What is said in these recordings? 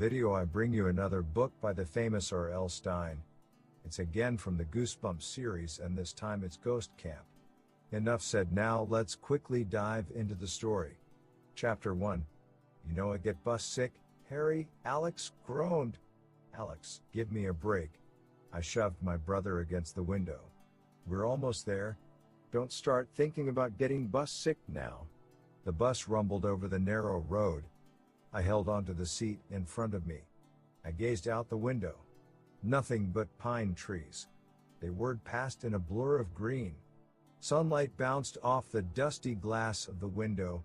video I bring you another book by the famous R.L. Stine. It's again from the Goosebumps series, and this time it's Ghost Camp. Enough said, now let's quickly dive into the story. Chapter 1. You know I get bus sick, Harry, Alex groaned. Alex, give me a break. I shoved my brother against the window. We're almost there. Don't start thinking about getting bus sick now. The bus rumbled over the narrow road. I held onto the seat in front of me. I gazed out the window. Nothing but pine trees. They whirred past in a blur of green. Sunlight bounced off the dusty glass of the window.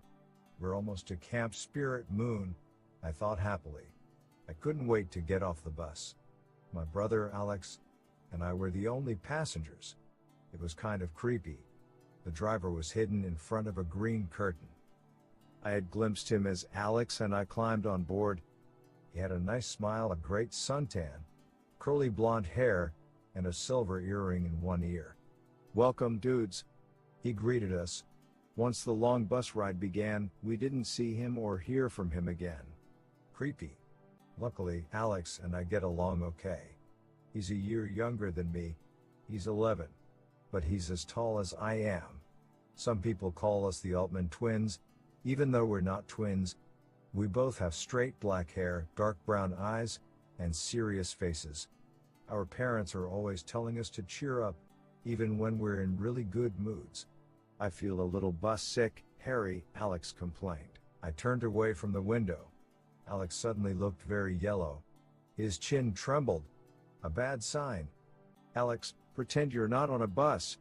We're almost to Camp Spirit Moon, I thought happily. I couldn't wait to get off the bus. My brother Alex and I were the only passengers. It was kind of creepy. The driver was hidden in front of a green curtain. I had glimpsed him as Alex and I climbed on board. He had a nice smile, a great suntan, curly blonde hair, and a silver earring in one ear. Welcome, dudes, he greeted us. Once the long bus ride began, we didn't see him or hear from him again. Creepy. Luckily, Alex and I get along okay. He's a year younger than me. He's 11. But he's as tall as I am. Some people call us the Altman twins. Even though we're not twins, we both have straight black hair, dark brown eyes, and serious faces. Our parents are always telling us to cheer up, even when we're in really good moods. I feel a little bus sick, Harry, Alex complained. I turned away from the window. Alex suddenly looked very yellow. His chin trembled. A bad sign. Alex, pretend you're not on a bus,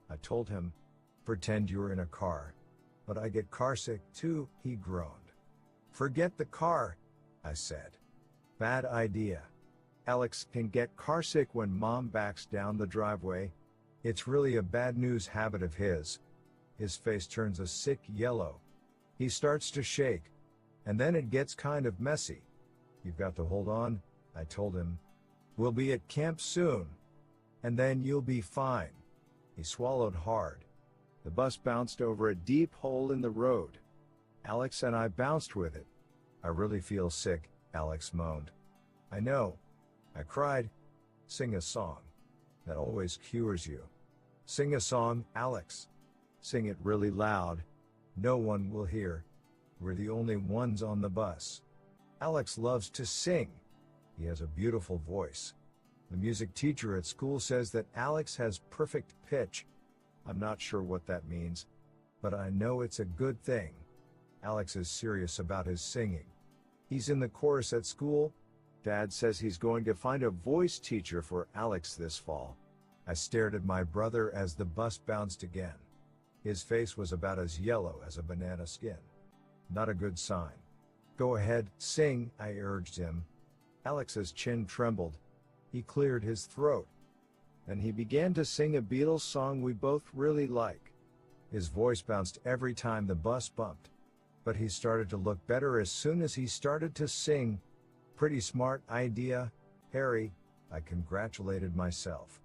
I told him. Pretend you're in a car. But I get carsick too, he groaned. Forget the car, I said. Bad idea. Alex can get carsick when mom backs down the driveway. It's really a bad news habit of his. His face turns a sick yellow. He starts to shake. And then it gets kind of messy. You've got to hold on, I told him. We'll be at camp soon. And then you'll be fine. He swallowed hard. The bus bounced over a deep hole in the road. Alex and I bounced with it. I really feel sick, Alex moaned. I know. I cried. Sing a song. That always cures you. Sing a song, Alex. Sing it really loud. No one will hear. We're the only ones on the bus. Alex loves to sing. He has a beautiful voice. The music teacher at school says that Alex has perfect pitch. I'm not sure what that means, but I know it's a good thing. Alex is serious about his singing. He's in the chorus at school. Dad says he's going to find a voice teacher for Alex this fall. I stared at my brother as the bus bounced again. His face was about as yellow as a banana skin. Not a good sign. Go ahead, sing, I urged him. Alex's chin trembled. He cleared his throat. Then he began to sing a Beatles song we both really like. His voice bounced every time the bus bumped. But he started to look better as soon as he started to sing. Pretty smart idea, Harry, I congratulated myself.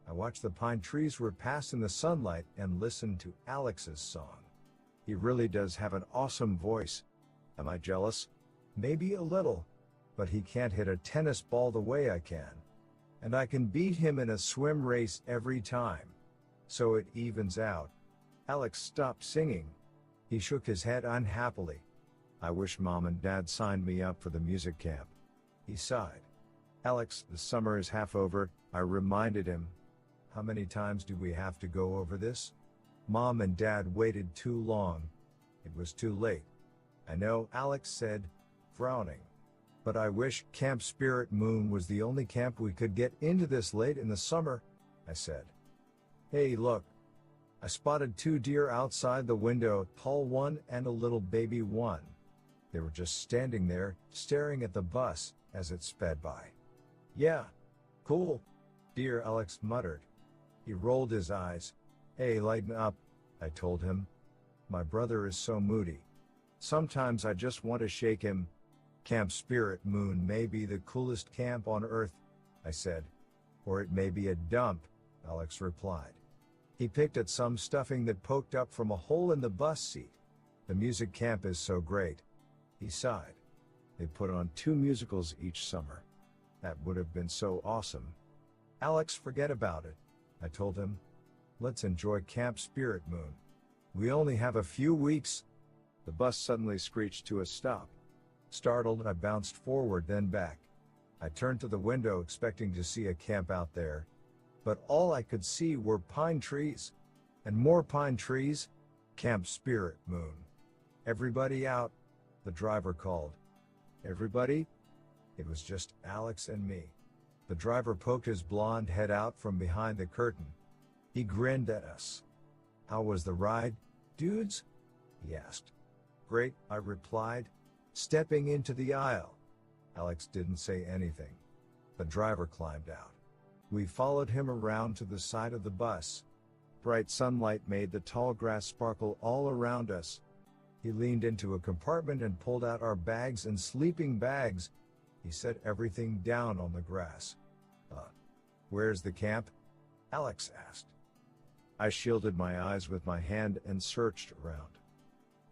I watched the pine trees whir past in the sunlight and listened to Alex's song. He really does have an awesome voice. Am I jealous? Maybe a little. But he can't hit a tennis ball the way I can. And I can beat him in a swim race every time. So it evens out. Alex stopped singing. He shook his head unhappily. I wish Mom and Dad signed me up for the music camp. He sighed. Alex, the summer is half over, I reminded him. How many times do we have to go over this? Mom and Dad waited too long. It was too late. I know, Alex said, frowning. But I wish Camp Spirit Moon was the only camp we could get into this late in the summer, I said. Hey, look. I spotted 2 deer outside the window, a tall one and a little baby one. They were just standing there, staring at the bus as it sped by. Yeah. Cool. Dear, Alex muttered. He rolled his eyes. Hey, lighten up, I told him. My brother is so moody. Sometimes I just want to shake him. Camp Spirit Moon may be the coolest camp on Earth, I said. Or it may be a dump, Alex replied. He picked at some stuffing that poked up from a hole in the bus seat. The music camp is so great. He sighed. They put on 2 musicals each summer. That would have been so awesome. Alex, forget about it, I told him. Let's enjoy Camp Spirit Moon. We only have a few weeks. The bus suddenly screeched to a stop. Startled, I bounced forward, then back. I turned to the window expecting to see a camp out there, but all I could see were pine trees. And more pine trees. Camp Spirit Moon. Everybody out, the driver called. Everybody? It was just Alex and me. The driver poked his blonde head out from behind the curtain. He grinned at us. How was the ride, dudes? He asked. Great, I replied, stepping into the aisle. Alex didn't say anything. The driver climbed out. We followed him around to the side of the bus. Bright sunlight made the tall grass sparkle all around us. He leaned into a compartment and pulled out our bags and sleeping bags. He set everything down on the grass. Where's the camp? Alex asked. I shielded my eyes with my hand and searched around.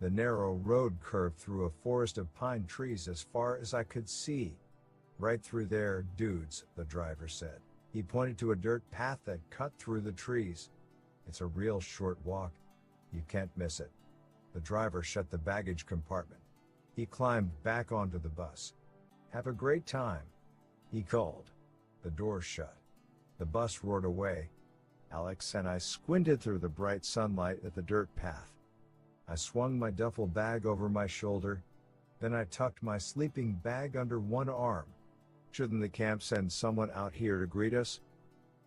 The narrow road curved through a forest of pine trees as far as I could see. Right through there, dudes, the driver said. He pointed to a dirt path that cut through the trees. It's a real short walk. You can't miss it. The driver shut the baggage compartment. He climbed back onto the bus. Have a great time, he called. The door shut. The bus roared away. Alex and I squinted through the bright sunlight at the dirt path. I swung my duffel bag over my shoulder. Then I tucked my sleeping bag under one arm. Shouldn't the camp send someone out here to greet us?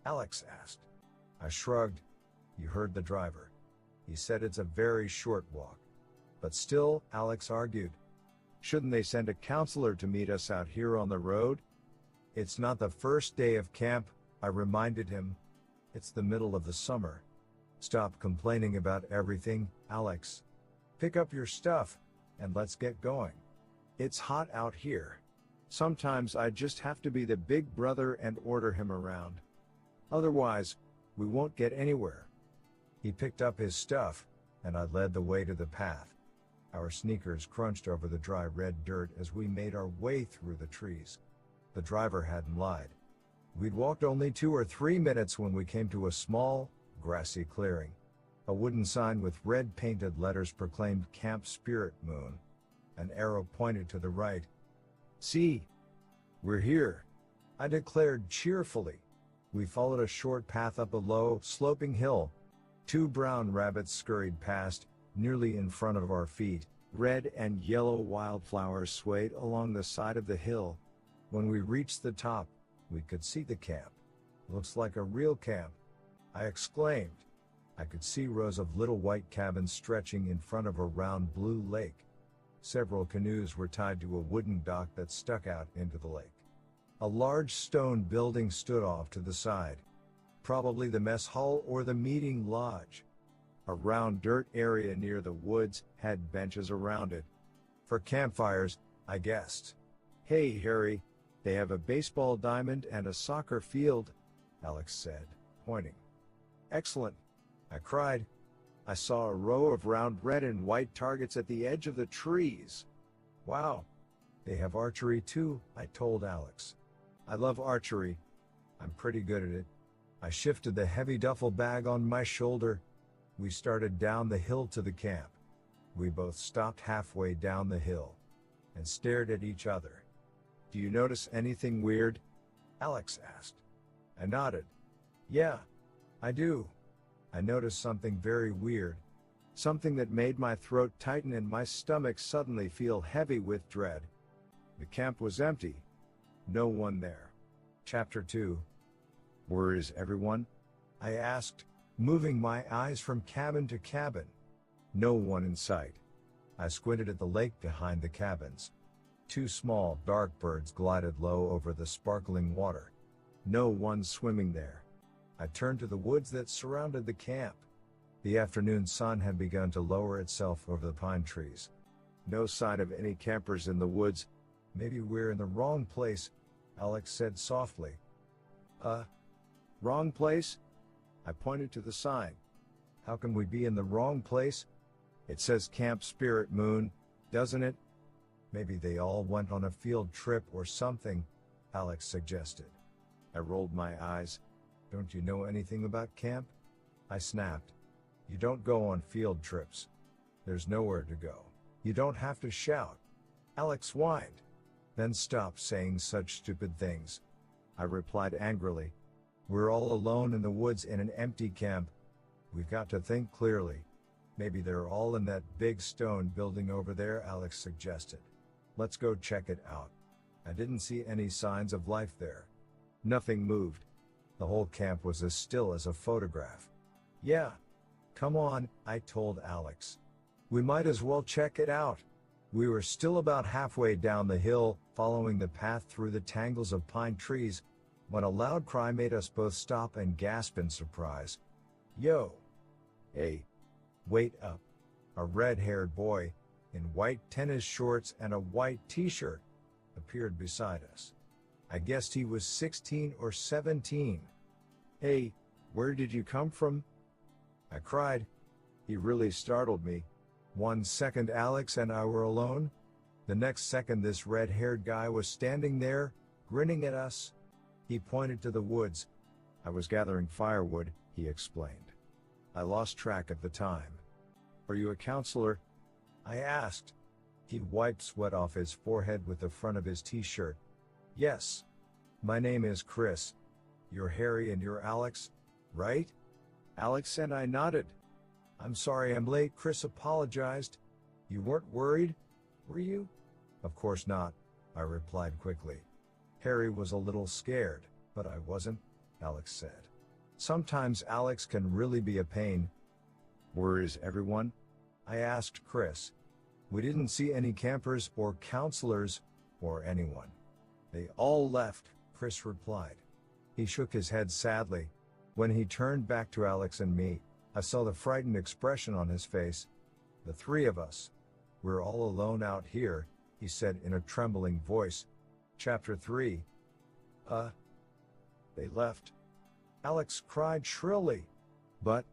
Alex asked. I shrugged. You heard the driver. He said it's a very short walk. But still, Alex argued. Shouldn't they send a counselor to meet us out here on the road? It's not the first day of camp, I reminded him. It's the middle of the summer. Stop complaining about everything, Alex. Pick up your stuff, and let's get going. It's hot out here. Sometimes I just have to be the big brother and order him around. Otherwise, we won't get anywhere. He picked up his stuff, and I led the way to the path. Our sneakers crunched over the dry red dirt as we made our way through the trees. The driver hadn't lied. We'd walked only 2 or 3 minutes when we came to a small, grassy clearing. A wooden sign with red painted letters proclaimed Camp Spirit Moon. An arrow pointed to the right. See? We're here, I declared cheerfully. We followed a short path up a low, sloping hill. 2 brown rabbits scurried past, nearly in front of our feet. Red and yellow wildflowers swayed along the side of the hill. When we reached the top, we could see the camp. Looks like a real camp, I exclaimed. I could see rows of little white cabins stretching in front of a round blue lake. Several canoes were tied to a wooden dock that stuck out into the lake. A large stone building stood off to the side. Probably the mess hall or the meeting lodge. A round dirt area near the woods had benches around it. For campfires, I guessed. Hey, Harry, they have a baseball diamond and a soccer field, Alex said, pointing. Excellent, I cried. I saw a row of round red and white targets at the edge of the trees. Wow, they have archery too, I told Alex. I love archery. I'm pretty good at it. I shifted the heavy duffel bag on my shoulder. We started down the hill to the camp. We both stopped halfway down the hill and stared at each other. Do you notice anything weird? Alex asked. I nodded. Yeah, I do. I noticed something very weird. Something that made my throat tighten and my stomach suddenly feel heavy with dread. The camp was empty. No one there. Chapter 2. Where is everyone? I asked, moving my eyes from cabin to cabin. No one in sight. I squinted at the lake behind the cabins. 2 small, dark birds glided low over the sparkling water. No one swimming there. I turned to the woods that surrounded the camp. The afternoon sun had begun to lower itself over the pine trees. No sign of any campers in the woods. Maybe we're in the wrong place, Alex said softly. Wrong place? I pointed to the sign. How can we be in the wrong place? It says Camp Spirit Moon, doesn't it? Maybe they all went on a field trip or something, Alex suggested. I rolled my eyes. Don't you know anything about camp? I snapped. You don't go on field trips. There's nowhere to go. You don't have to shout. Alex whined. Then stop saying such stupid things. I replied angrily. We're all alone in the woods in an empty camp. We've got to think clearly. Maybe they're all in that big stone building over there, Alex suggested. Let's go check it out. I didn't see any signs of life there. Nothing moved. The whole camp was as still as a photograph. Yeah. Come on, I told Alex. We might as well check it out. We were still about halfway down the hill, following the path through the tangles of pine trees, when a loud cry made us both stop and gasp in surprise. Yo! Hey! Wait up! A red-haired boy, in white tennis shorts and a white t-shirt, appeared beside us. I guessed he was 16 or 17. Hey, where did you come from? I cried. He really startled me. 1 second Alex and I were alone. The next second this red-haired guy was standing there, grinning at us. He pointed to the woods. I was gathering firewood, he explained. I lost track at the time. Are you a counselor? I asked. He wiped sweat off his forehead with the front of his t-shirt. Yes. My name is Chris. You're Harry and you're Alex, right? Alex and I nodded. I'm sorry I'm late, Chris apologized. You weren't worried, were you? Of course not, I replied quickly. Harry was a little scared, but I wasn't, Alex said. Sometimes Alex can really be a pain. Where is everyone? I asked Chris. We didn't see any campers or counselors or anyone. They all left, Chris replied. He shook his head sadly. When he turned back to Alex and me, I saw the frightened expression on his face. The three of us. We're all alone out here, he said in a trembling voice. Chapter 3. They left. Alex cried shrilly. But,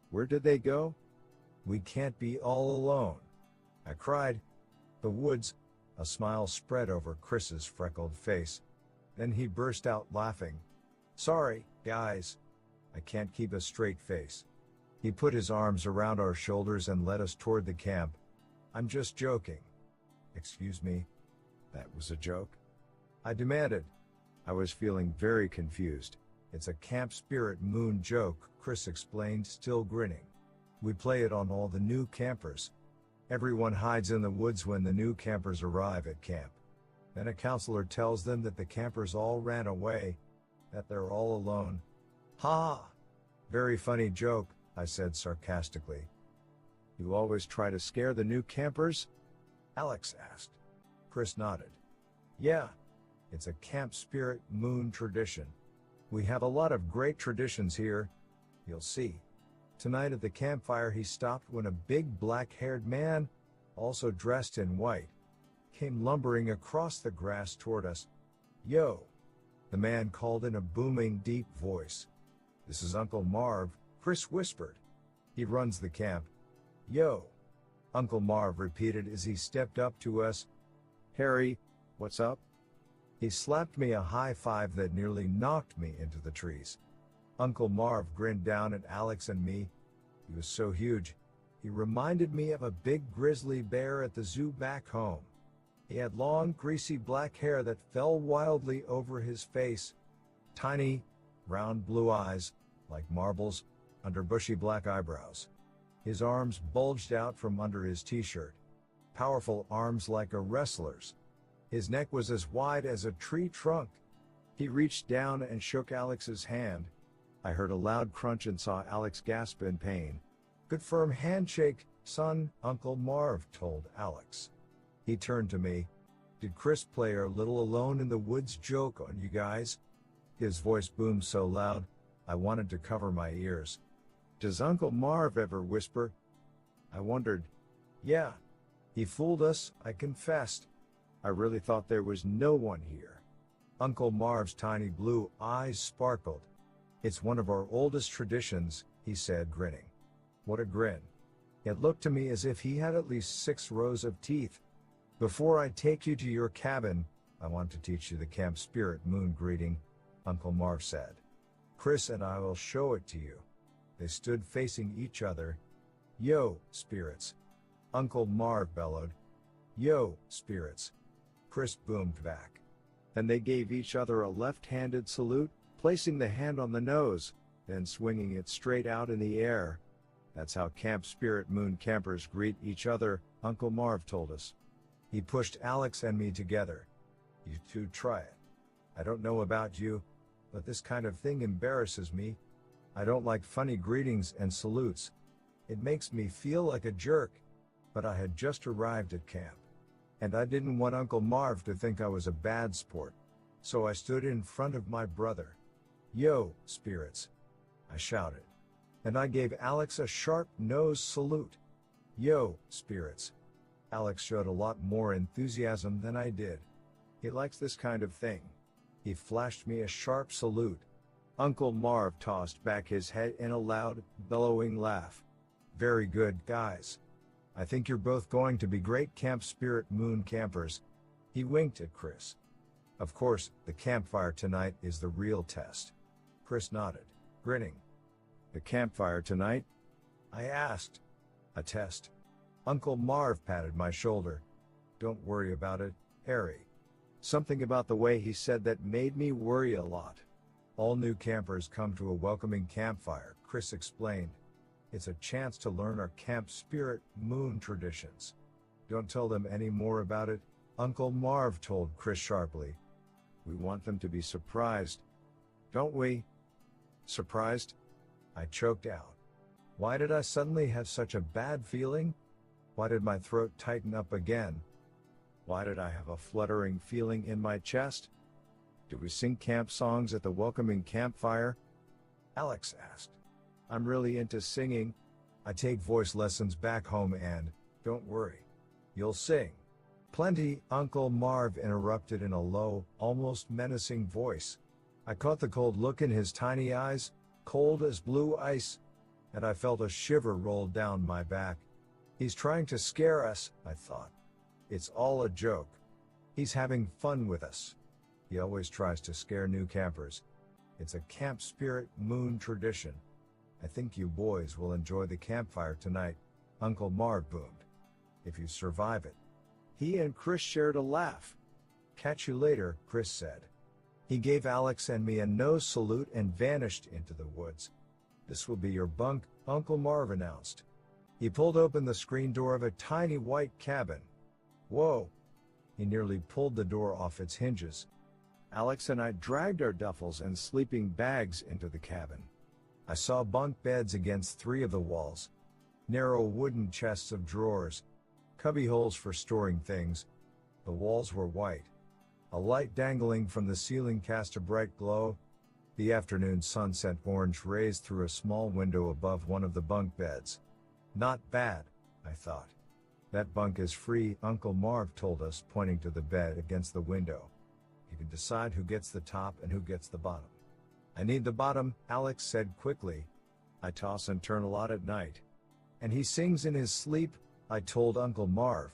where did they go? We can't be all alone. I cried. The woods. A smile spread over Chris's freckled face. Then he burst out laughing. Sorry, guys. I can't keep a straight face. He put his arms around our shoulders and led us toward the camp. I'm just joking. Excuse me? That was a joke? I demanded. I was feeling very confused. It's a camp spirit moon joke, Chris explained, still grinning. We play it on all the new campers. Everyone hides in the woods when the new campers arrive at camp. Then a counselor tells them that the campers all ran away, that they're all alone. Ha! Very funny joke, I said sarcastically. You always try to scare the new campers? Alex asked. Chris nodded. Yeah, it's a camp spirit moon tradition. We have a lot of great traditions here. You'll see. Tonight at the campfire he stopped when a big black-haired man, also dressed in white, came lumbering across the grass toward us. Yo! The man called in a booming, deep voice. This is Uncle Marv, Chris whispered. He runs the camp. Yo! Uncle Marv repeated as he stepped up to us. Harry, what's up? He slapped me a high five that nearly knocked me into the trees. Uncle Marv grinned down at Alex and me. He was so huge. He reminded me of a big grizzly bear at the zoo back home. He had long, greasy black hair that fell wildly over his face. Tiny, round blue eyes, like marbles, under bushy black eyebrows. His arms bulged out from under his t-shirt. Powerful arms like a wrestler's. His neck was as wide as a tree trunk. He reached down and shook Alex's hand. I heard a loud crunch and saw Alex gasp in pain. Good firm handshake, son, Uncle Marv told Alex. He turned to me. Did Chris play our little alone in the woods joke on you guys? His voice boomed so loud, I wanted to cover my ears. Does Uncle Marv ever whisper? I wondered. Yeah. He fooled us, I confessed. I really thought there was no one here. Uncle Marv's tiny blue eyes sparkled. It's one of our oldest traditions, he said, grinning. What a grin. It looked to me as if he had at least 6 rows of teeth. Before I take you to your cabin, I want to teach you the camp spirit moon greeting, Uncle Marv said. Chris and I will show it to you. They stood facing each other. Yo, spirits. Uncle Marv bellowed. Yo, spirits. Chris boomed back. Then they gave each other a left-handed salute, placing the hand on the nose, then swinging it straight out in the air. That's how camp spirit moon campers greet each other, Uncle Marv told us. He pushed Alex and me together. You two try it. I don't know about you, but this kind of thing embarrasses me. I don't like funny greetings and salutes. It makes me feel like a jerk. But I had just arrived at camp. And I didn't want Uncle Marv to think I was a bad sport. So I stood in front of my brother. Yo, spirits. I shouted. And I gave Alex a sharp nose salute. Yo, spirits. Alex showed a lot more enthusiasm than I did. He likes this kind of thing. He flashed me a sharp salute. Uncle Marv tossed back his head in a loud, bellowing laugh. Very good, guys. I think you're both going to be great camp spirit moon campers. He winked at Chris. Of course, the campfire tonight is the real test. Chris nodded, grinning. The campfire tonight? I asked. A test. Uncle Marv patted my shoulder. Don't worry about it, Harry. Something about the way he said that made me worry a lot. All new campers come to a welcoming campfire, Chris explained. It's a chance to learn our camp spirit moon traditions. Don't tell them any more about it, Uncle Marv told Chris sharply. We want them to be surprised. Don't we? Surprised? I choked out. Why did I suddenly have such a bad feeling? Why did my throat tighten up again? Why did I have a fluttering feeling in my chest? Do we sing camp songs at the welcoming campfire? Alex asked. I'm really into singing. I take voice lessons back home and, don't worry, you'll sing. Plenty, Uncle Marv interrupted in a low, almost menacing voice. I caught the cold look in his tiny eyes, cold as blue ice, and I felt a shiver roll down my back. He's trying to scare us, I thought. It's all a joke. He's having fun with us. He always tries to scare new campers. It's a camp spirit moon tradition. I think you boys will enjoy the campfire tonight, Uncle Marv boomed. If you survive it. He and Chris shared a laugh. Catch you later, Chris said. He gave Alex and me a nose salute and vanished into the woods. This will be your bunk, Uncle Marv announced. He pulled open the screen door of a tiny white cabin. Whoa! He nearly pulled the door off its hinges. Alex and I dragged our duffels and sleeping bags into the cabin. I saw bunk beds against 3 of the walls. Narrow wooden chests of drawers. Cubby holes for storing things. The walls were white. A light dangling from the ceiling cast a bright glow. The afternoon sun sent orange rays through a small window above one of the bunk beds. Not bad, I thought. That bunk is free, Uncle Marv told us, pointing to the bed against the window. You can decide who gets the top and who gets the bottom. I need the bottom, Alex said quickly. I toss and turn a lot at night. And he sings in his sleep, I told Uncle Marv.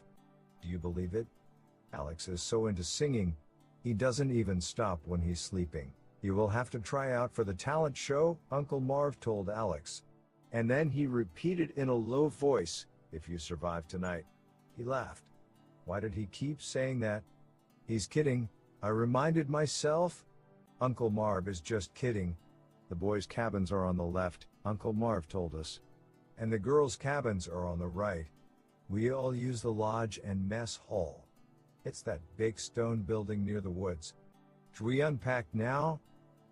Do you believe it? Alex is so into singing, he doesn't even stop when he's sleeping. You will have to try out for the talent show, Uncle Marv told Alex. And then he repeated in a low voice, if you survive tonight. He laughed. Why did he keep saying that? He's kidding, I reminded myself. Uncle Marv is just kidding. The boys' cabins are on the left, Uncle Marv told us. And the girls' cabins are on the right. We all use the lodge and mess hall. It's that big stone building near the woods. Should we unpack now?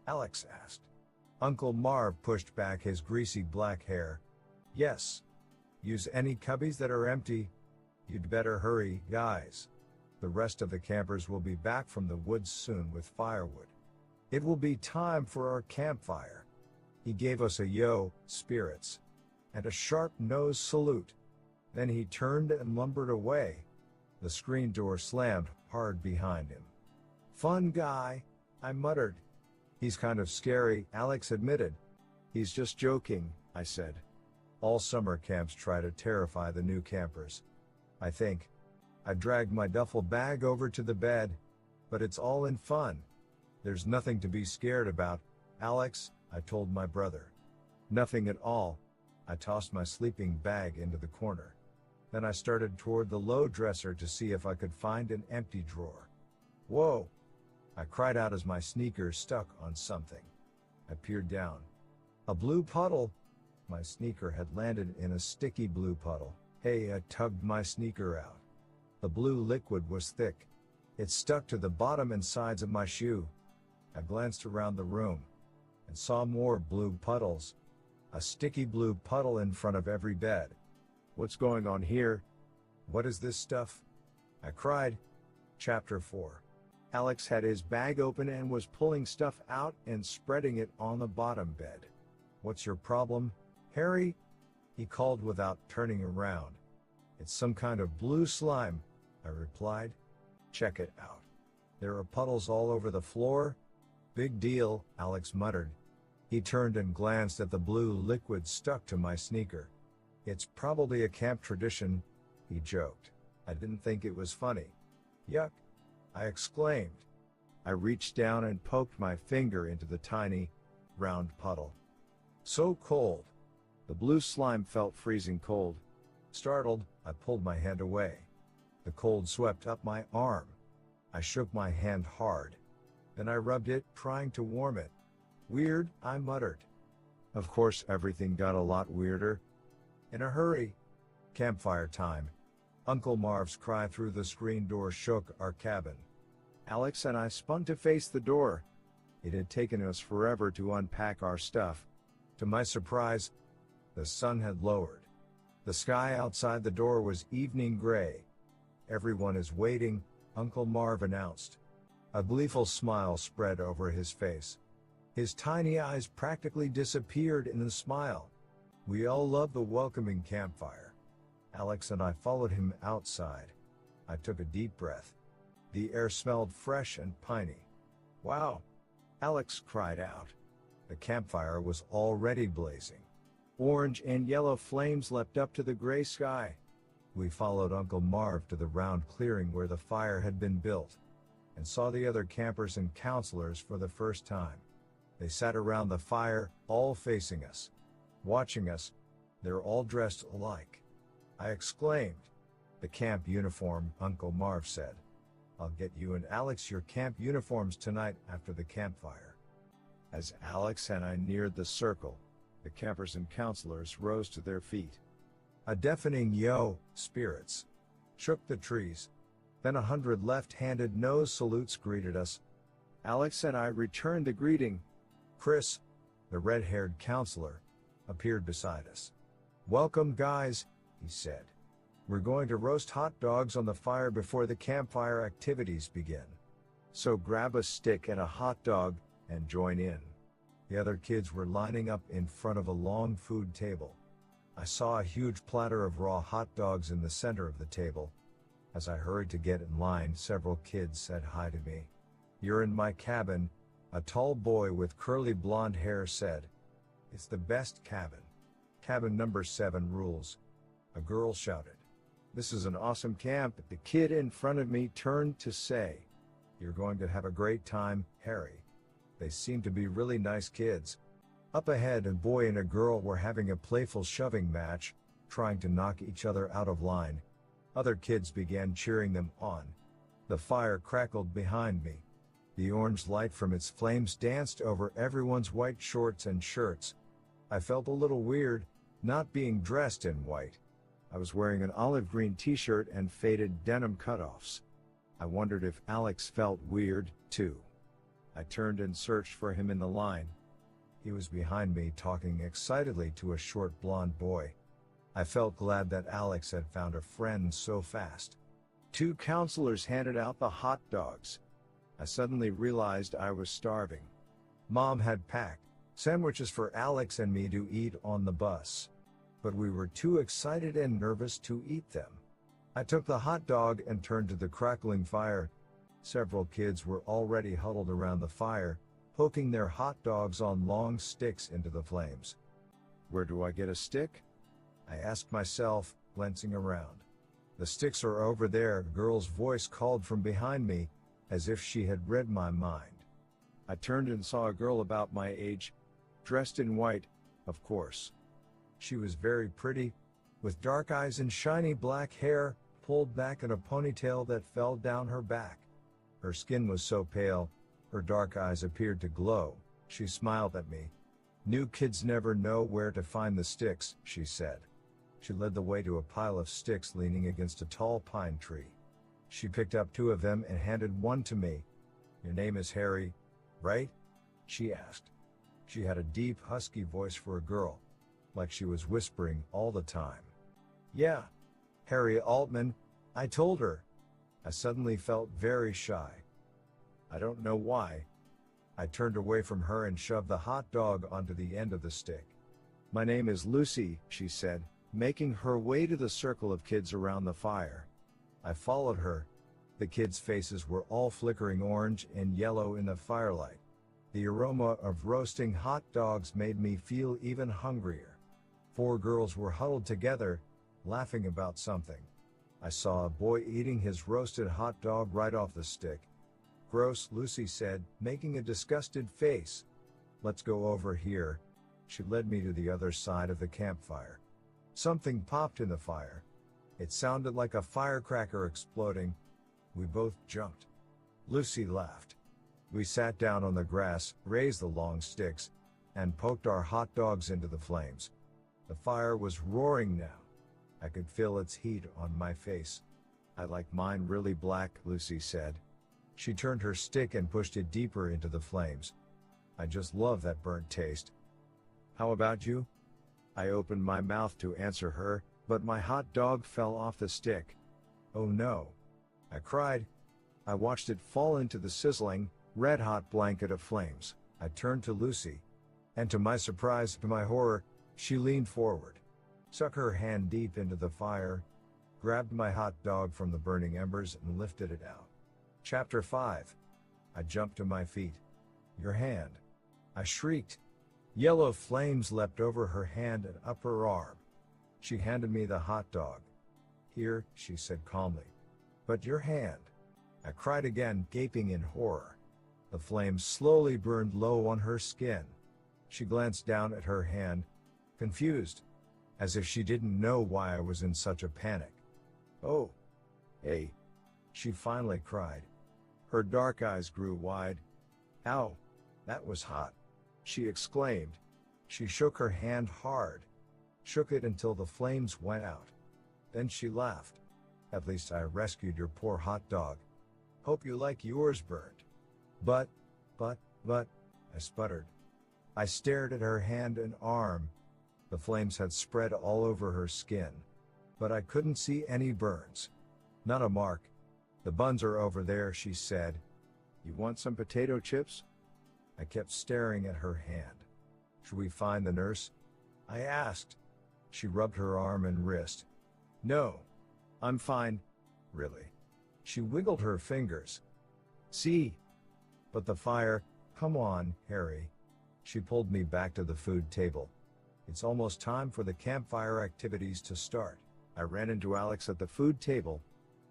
Alex asked. Uncle Marv pushed back his greasy black hair. Yes. Use any cubbies that are empty. You'd better hurry, guys. The rest of the campers will be back from the woods soon with firewood. It will be time for our campfire. He gave us a yo, spirits, and a sharp nose salute. Then he turned and lumbered away. The screen door slammed hard behind him. Fun guy, I muttered. He's kind of scary, Alex admitted. He's just joking, I said. All summer camps try to terrify the new campers. I think. I dragged my duffel bag over to the bed. But it's all in fun. There's nothing to be scared about, Alex, I told my brother. Nothing at all. I tossed my sleeping bag into the corner. Then I started toward the low dresser to see if I could find an empty drawer. Whoa! I cried out as my sneakers stuck on something. I peered down. A blue puddle! My sneaker had landed in a sticky blue puddle. Hey, I tugged my sneaker out. The blue liquid was thick. It stuck to the bottom and sides of my shoe. I glanced around the room and saw more blue puddles. A sticky blue puddle in front of every bed. What's going on here? What is this stuff? I cried. Chapter 4. Alex had his bag open and was pulling stuff out and spreading it on the bottom bed. What's your problem, Harry? He called without turning around. It's some kind of blue slime, I replied. Check it out. There are puddles all over the floor. Big deal, Alex muttered. He turned and glanced at the blue liquid stuck to my sneaker. It's probably a camp tradition, he joked. I didn't think it was funny. Yuck, I exclaimed. I reached down and poked my finger into the tiny, round puddle. So cold. The blue slime felt freezing cold. Startled, I pulled my hand away. The cold swept up my arm. I shook my hand hard. Then I rubbed it, trying to warm it. Weird, I muttered. Of course, everything got a lot weirder. In a hurry. Campfire time. Uncle Marv's cry through the screen door shook our cabin. Alex and I spun to face the door. It had taken us forever to unpack our stuff. To my surprise, the sun had lowered. The sky outside the door was evening gray. Everyone is waiting, Uncle Marv announced. A gleeful smile spread over his face. His tiny eyes practically disappeared in the smile. We all loved the welcoming campfire. Alex and I followed him outside. I took a deep breath. The air smelled fresh and piney. Wow! Alex cried out. The campfire was already blazing. Orange and yellow flames leapt up to the gray sky. We followed Uncle Marv to the round clearing where the fire had been built, and saw the other campers and counselors for the first time. They sat around the fire, all facing us, watching us. They're all dressed alike. I exclaimed. The camp uniform, Uncle Marv said. I'll get you and Alex your camp uniforms tonight after the campfire. As Alex and I neared the circle, the campers and counselors rose to their feet. A deafening yo, spirits, shook the trees. Then 100 left-handed nose salutes greeted us. Alex and I returned the greeting. Chris, the red-haired counselor, appeared beside us. Welcome, guys, he said. We're going to roast hot dogs on the fire before the campfire activities begin. So grab a stick and a hot dog and join in. The other kids were lining up in front of a long food table. I saw a huge platter of raw hot dogs in the center of the table. As I hurried to get in line, several kids said hi to me. You're in my cabin, a tall boy with curly blonde hair said. It's the best cabin. Cabin number 7 rules. A girl shouted. This is an awesome camp. The kid in front of me turned to say, You're going to have a great time, Harry. They seem to be really nice kids. Up ahead, a boy and a girl were having a playful shoving match, trying to knock each other out of line. Other kids began cheering them on. The fire crackled behind me. The orange light from its flames danced over everyone's white shorts and shirts. I felt a little weird, not being dressed in white. I was wearing an olive green t-shirt and faded denim cutoffs. I wondered if Alex felt weird, too. I turned and searched for him in the line. He was behind me talking excitedly to a short blonde boy. I felt glad that Alex had found a friend so fast. 2 counselors handed out the hot dogs. I suddenly realized I was starving. Mom had packed sandwiches for Alex and me to eat on the bus, but we were too excited and nervous to eat them. I took the hot dog and turned to the crackling fire. Several kids were already huddled around the fire, poking their hot dogs on long sticks into the flames. Where do I get a stick? I asked myself, glancing around. The sticks are over there, a girl's voice called from behind me, as if she had read my mind. I turned and saw a girl about my age, dressed in white, of course. She was very pretty, with dark eyes and shiny black hair, pulled back in a ponytail that fell down her back. Her skin was so pale, her dark eyes appeared to glow. She smiled at me. "New kids never know where to find the sticks," she said. She led the way to a pile of sticks leaning against a tall pine tree. She picked up 2 of them and handed one to me. "Your name is Harry, right?" she asked. She had a deep, husky voice for a girl, like she was whispering all the time. "Yeah, Harry Altman," I told her. I suddenly felt very shy. I don't know why. I turned away from her and shoved the hot dog onto the end of the stick. "My name is Lucy," she said, making her way to the circle of kids around the fire. I followed her. The kids' faces were all flickering orange and yellow in the firelight. The aroma of roasting hot dogs made me feel even hungrier. 4 girls were huddled together, laughing about something. I saw a boy eating his roasted hot dog right off the stick. "Gross," Lucy said, making a disgusted face. "Let's go over here." She led me to the other side of the campfire. Something popped in the fire. It sounded like a firecracker exploding. We both jumped. Lucy laughed. We sat down on the grass, raised the long sticks, and poked our hot dogs into the flames. The fire was roaring now. I could feel its heat on my face. "I like mine really black," Lucy said. She turned her stick and pushed it deeper into the flames. "I just love that burnt taste." "How about you?" I opened my mouth to answer her, but my hot dog fell off the stick. "Oh no!" I cried. I watched it fall into the sizzling, red-hot blanket of flames. I turned to Lucy. And to my surprise, to my horror, she leaned forward, stuck her hand deep into the fire, grabbed my hot dog from the burning embers and lifted it out. Chapter 5. I jumped to my feet. "Your hand!" I shrieked. Yellow flames leapt over her hand and up her arm. She handed me the hot dog. "Here," she said calmly. "But your hand!" I cried again, gaping in horror. The flames slowly burned low on her skin. She glanced down at her hand, confused, as if she didn't know why I was in such a panic. "Oh, hey," she finally cried. Her dark eyes grew wide. "Ow, that was hot," she exclaimed. She shook her hand hard, shook it until the flames went out. Then she laughed. "At least I rescued your poor hot dog. Hope you like yours burnt." But, I sputtered. I stared at her hand and arm. The flames had spread all over her skin, but I couldn't see any burns. Not a mark. "The buns are over there," she said. "You want some potato chips?" I kept staring at her hand. "Should we find the nurse?" I asked. She rubbed her arm and wrist. "No, I'm fine." "Really?" She wiggled her fingers. "See? But the fire, come on, Harry." She pulled me back to the food table. "It's almost time for the campfire activities to start." I ran into Alex at the food table.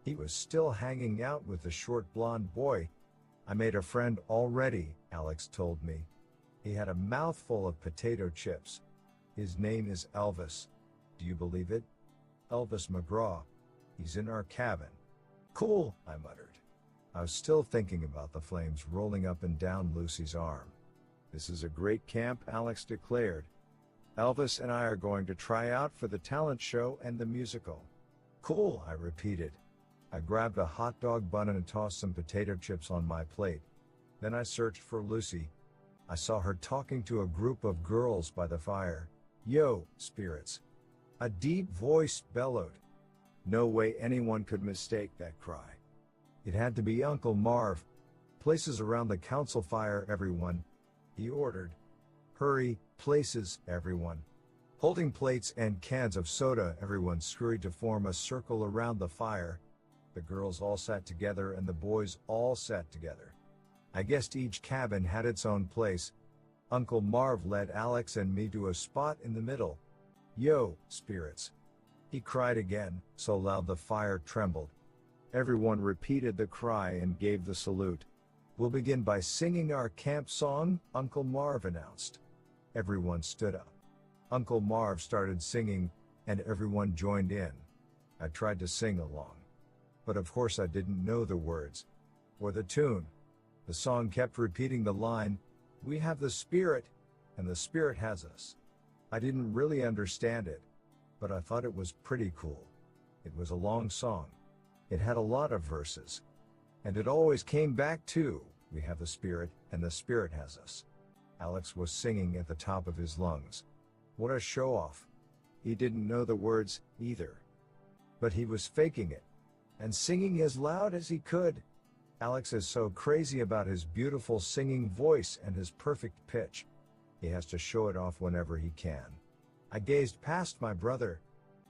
He was still hanging out with the short blonde boy. "I made a friend already," Alex told me. He had a mouthful of potato chips. "His name is Elvis. Do you believe it? Elvis McGraw. He's in our cabin." "Cool," I muttered. I was still thinking about the flames rolling up and down Lucy's arm. "This is a great camp," Alex declared. "Elvis and I are going to try out for the talent show and the musical." "Cool," I repeated. I grabbed a hot dog bun and tossed some potato chips on my plate. Then I searched for Lucy. I saw her talking to a group of girls by the fire. "Yo, spirits!" A deep voice bellowed. No way anyone could mistake that cry. It had to be Uncle Marv. "Places around the council fire, everyone," he ordered. "Hurry, places, everyone." Holding plates and cans of soda, everyone scurried to form a circle around the fire. The girls all sat together and the boys all sat together. I guessed each cabin had its own place. Uncle Marv led Alex and me to a spot in the middle. "Yo, spirits. He cried again, so loud the fire trembled. Everyone repeated the cry and gave the salute. "We'll begin by singing our camp song," Uncle Marv announced. Everyone stood up. Uncle Marv started singing, and everyone joined in. I tried to sing along. But of course I didn't know the words. Or the tune. The song kept repeating the line, "We have the Spirit, and the Spirit has us." I didn't really understand it, but I thought it was pretty cool. It was a long song. It had a lot of verses. And it always came back to, "We have the Spirit, and the Spirit has us." Alex was singing at the top of his lungs. What a show-off. He didn't know the words, either. But he was faking it. And singing as loud as he could. Alex is so crazy about his beautiful singing voice and his perfect pitch. He has to show it off whenever he can. I gazed past my brother.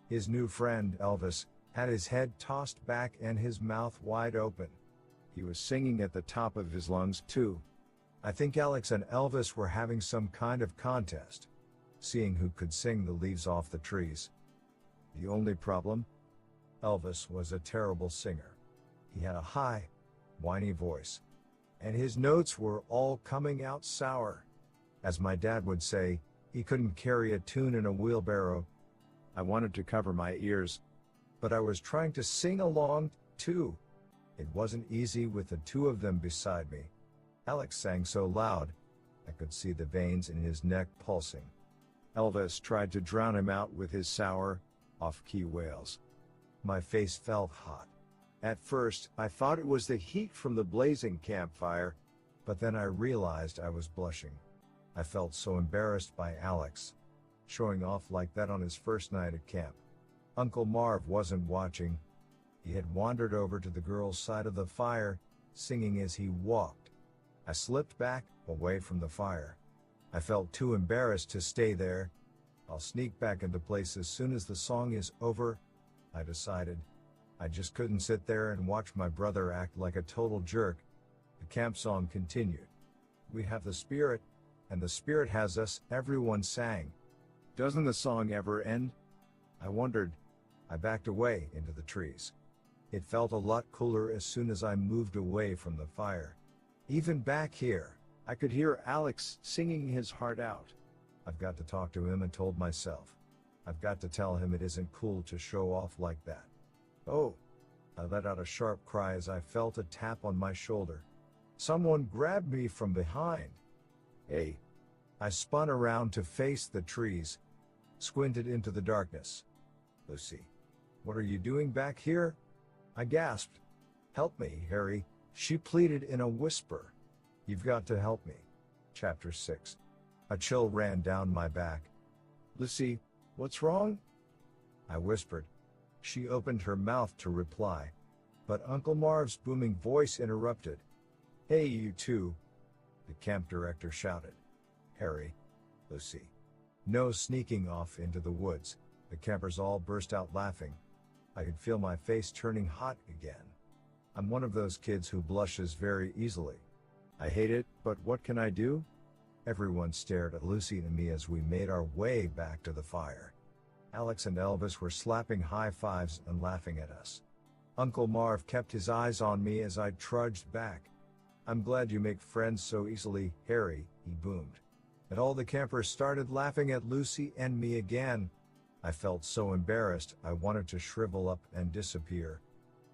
His new friend, Elvis, had his head tossed back and his mouth wide open. He was singing at the top of his lungs, too. I think Alex and Elvis were having some kind of contest, seeing who could sing the leaves off the trees. The only problem? Elvis was a terrible singer. He had a high, whiny voice, and his notes were all coming out sour. As my dad would say, he couldn't carry a tune in a wheelbarrow. I wanted to cover my ears, but I was trying to sing along, too. It wasn't easy with the two of them beside me. Alex sang so loud, I could see the veins in his neck pulsing. Elvis tried to drown him out with his sour, off-key wails. My face felt hot. At first, I thought it was the heat from the blazing campfire, but then I realized I was blushing. I felt so embarrassed by Alex, showing off like that on his first night at camp. Uncle Marv wasn't watching. He had wandered over to the girls' side of the fire, singing as he walked. I slipped back, away from the fire. I felt too embarrassed to stay there. I'll sneak back into place as soon as the song is over, I decided. I just couldn't sit there and watch my brother act like a total jerk. The camp song continued. "We have the Spirit, and the Spirit has us," everyone sang. Doesn't the song ever end? I wondered. I backed away into the trees. It felt a lot cooler as soon as I moved away from the fire. Even back here, I could hear Alex singing his heart out. I've got to talk to him, and told myself. I've got to tell him it isn't cool to show off like that. Oh! I let out a sharp cry as I felt a tap on my shoulder. Someone grabbed me from behind. "Hey!" I spun around to face the trees, squinted into the darkness. "Lucy, what are you doing back here?" I gasped. "Help me, Harry," she pleaded in a whisper. "You've got to help me." Chapter 6. A chill ran down my back. "Lucy, what's wrong?" I whispered. She opened her mouth to reply, but Uncle Marv's booming voice interrupted. "Hey, you two," the camp director shouted. "Harry, Lucy, no sneaking off into the woods." The campers all burst out laughing. I could feel my face turning hot again. I'm one of those kids who blushes very easily. I hate it, but what can I do? Everyone stared at Lucy and me as we made our way back to the fire. Alex and Elvis were slapping high fives and laughing at us. Uncle Marv kept his eyes on me as I trudged back. "I'm glad you make friends so easily, Harry," he boomed. And all the campers started laughing at Lucy and me again. I felt so embarrassed I wanted to shrivel up and disappear.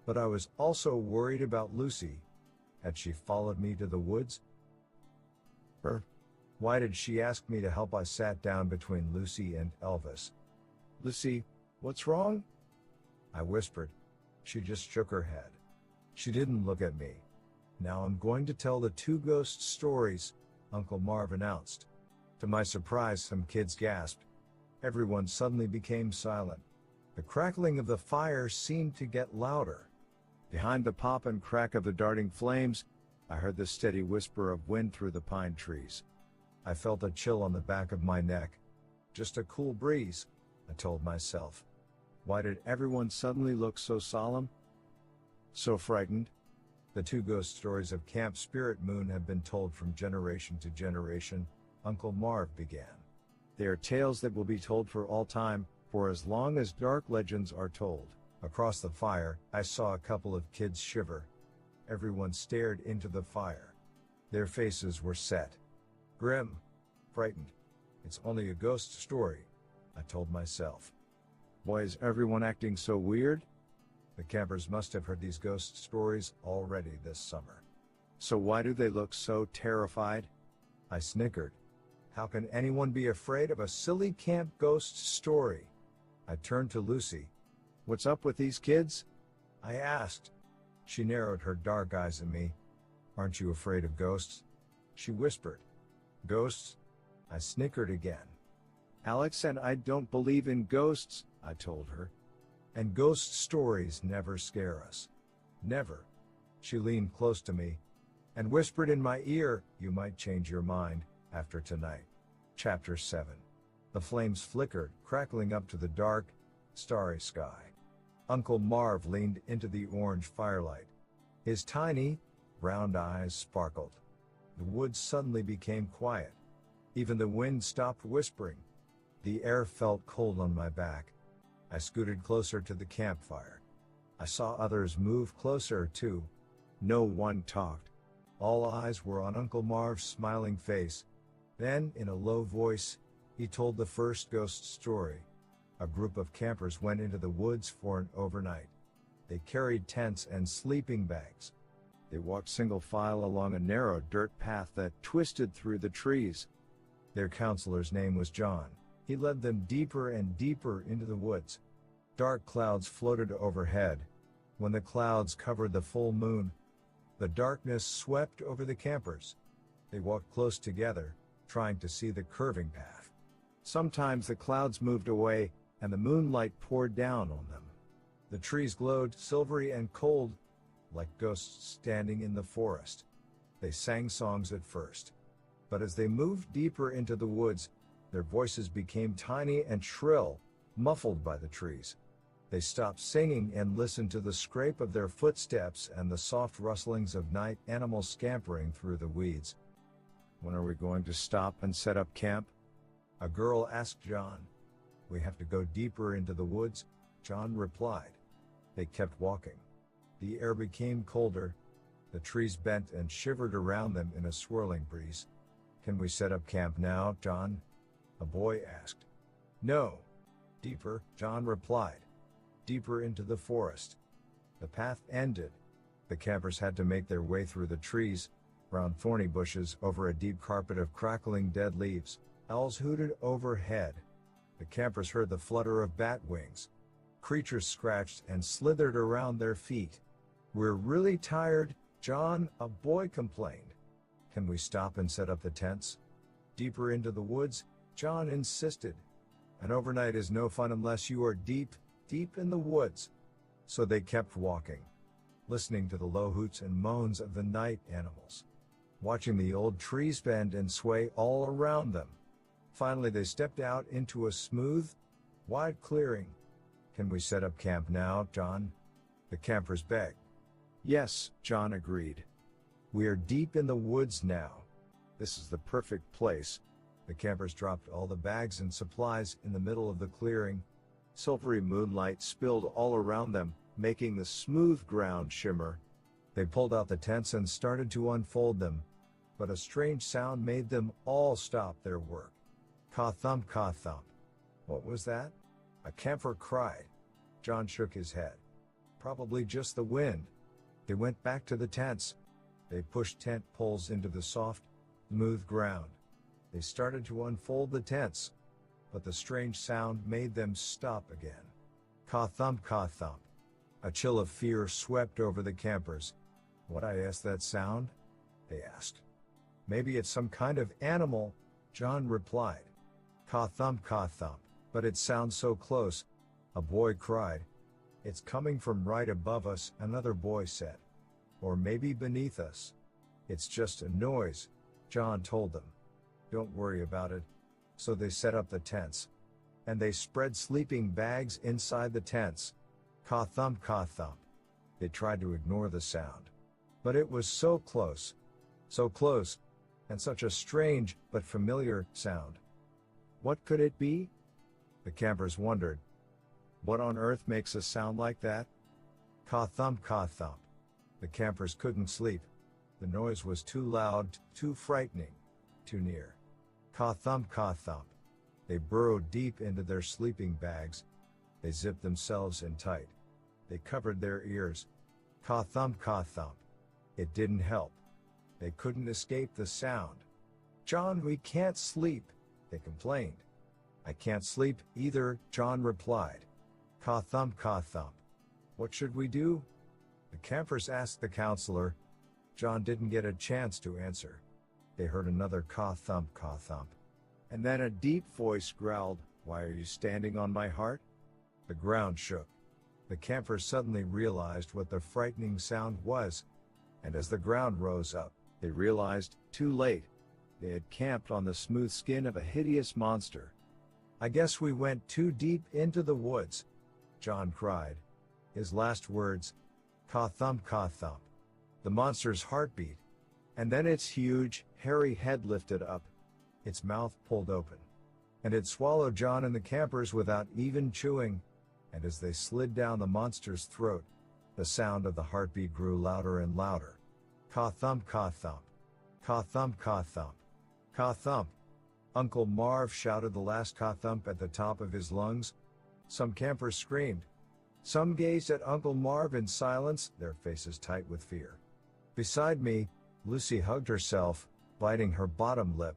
But I was also worried about Lucy. Had she followed me to the woods? Why did she ask me to help? I sat down between Lucy and Elvis. "Lucy, what's wrong?" I whispered. She just shook her head. She didn't look at me. "Now I'm going to tell the two ghost stories," Uncle Marv announced. To my surprise, some kids gasped. Everyone suddenly became silent. The crackling of the fire seemed to get louder. Behind the pop and crack of the darting flames, I heard the steady whisper of wind through the pine trees. I felt a chill on the back of my neck. Just a cool breeze, I told myself. Why did everyone suddenly look so solemn? So frightened? The two ghost stories of Camp Spirit Moon have been told from generation to generation, Uncle Marv began. They are tales that will be told for all time, for as long as dark legends are told. Across the fire, I saw a couple of kids shiver. Everyone stared into the fire. Their faces were set. Grim. Frightened. It's only a ghost story, I told myself. Why is everyone acting so weird? The campers must have heard these ghost stories already this summer. So why do they look so terrified? I snickered. How can anyone be afraid of a silly camp ghost story? I turned to Lucy. What's up with these kids? I asked. She narrowed her dark eyes at me. Aren't you afraid of ghosts? She whispered. Ghosts? I snickered again. Alex and I don't believe in ghosts, I told her. And ghost stories never scare us. Never. She leaned close to me and whispered in my ear, you might change your mind after tonight. Chapter 7. The flames flickered, crackling up to the dark, starry sky. Uncle Marv leaned into the orange firelight. His tiny, round eyes sparkled. The woods suddenly became quiet. Even the wind stopped whispering. The air felt cold on my back. I scooted closer to the campfire. I saw others move closer too. No one talked. All eyes were on Uncle Marv's smiling face. Then, in a low voice, he told the first ghost story. A group of campers went into the woods for an overnight. They carried tents and sleeping bags. They walked single file along a narrow dirt path that twisted through the trees. Their counselor's name was John. He led them deeper and deeper into the woods. Dark clouds floated overhead. When the clouds covered the full moon, the darkness swept over the campers. They walked close together, trying to see the curving path. Sometimes the clouds moved away, and the moonlight poured down on them. The trees glowed silvery and cold, like ghosts standing in the forest. They sang songs at first. But as they moved deeper into the woods, their voices became tiny and shrill, muffled by the trees. They stopped singing and listened to the scrape of their footsteps and the soft rustlings of night animals scampering through the weeds. When are we going to stop and set up camp? A girl asked John. We have to go deeper into the woods, John replied. They kept walking. The air became colder. The trees bent and shivered around them in a swirling breeze. Can we set up camp now, John? A boy asked. No. Deeper, John replied. Deeper into the forest. The path ended. The campers had to make their way through the trees, round thorny bushes, over a deep carpet of crackling dead leaves. Owls hooted overhead. The campers heard the flutter of bat wings. Creatures scratched and slithered around their feet. We're really tired, John, a boy complained. Can we stop and set up the tents? Deeper into the woods, John insisted. An overnight is no fun unless you are deep, deep in the woods. So they kept walking, listening to the low hoots and moans of the night animals, watching the old trees bend and sway all around them. Finally they stepped out into a smooth, wide clearing. Can we set up camp now, John? The campers begged. Yes, John agreed. We are deep in the woods now. This is the perfect place. The campers dropped all the bags and supplies in the middle of the clearing. Silvery moonlight spilled all around them, making the smooth ground shimmer. They pulled out the tents and started to unfold them, but a strange sound made them all stop their work. Ka-thump, ka-thump. What was that? A camper cried. John shook his head. Probably just the wind. They went back to the tents. They pushed tent poles into the soft, smooth ground. They started to unfold the tents, but the strange sound made them stop again. Ka-thump, ka-thump. A chill of fear swept over the campers. What is that sound? They asked. Maybe it's some kind of animal, John replied. Ka-thump, ka-thump. But it sounds so close, a boy cried. It's coming from right above us, another boy said. Or maybe beneath us. It's just a noise, John told them. Don't worry about it. So they set up the tents. And they spread sleeping bags inside the tents. Ka-thump, ka-thump. They tried to ignore the sound. But it was so close, and such a strange but familiar sound. What could it be? The campers wondered, what on earth makes a sound like that? Caw thump, caw thump. The campers couldn't sleep. The noise was too loud, too frightening, too near. Caw thump, caw thump. They burrowed deep into their sleeping bags. They zipped themselves in tight. They covered their ears. Caw thump, caw thump. It didn't help. They couldn't escape the sound. John, we can't sleep, they complained. I can't sleep either, John replied. Caw thump, caw thump. What should we do? The campers asked the counselor. John didn't get a chance to answer. They heard another caw thump, caw thump. And then a deep voice growled, why are you standing on my heart? The ground shook. The campers suddenly realized what the frightening sound was, and as the ground rose up, they realized, too late, they had camped on the smooth skin of a hideous monster. I guess we went too deep into the woods, John cried. His last words, caw thump, caw thump. The monster's heart beat, and then its huge, hairy head lifted up, its mouth pulled open, and it swallowed John and the campers without even chewing, and as they slid down the monster's throat, the sound of the heartbeat grew louder and louder. Caw thump, caw thump. Caw thump, caw thump. Caw thump. Uncle Marv shouted the last caw thump at the top of his lungs. Some campers screamed. Some gazed at Uncle Marv in silence, their faces tight with fear. Beside me, Lucy hugged herself, biting her bottom lip.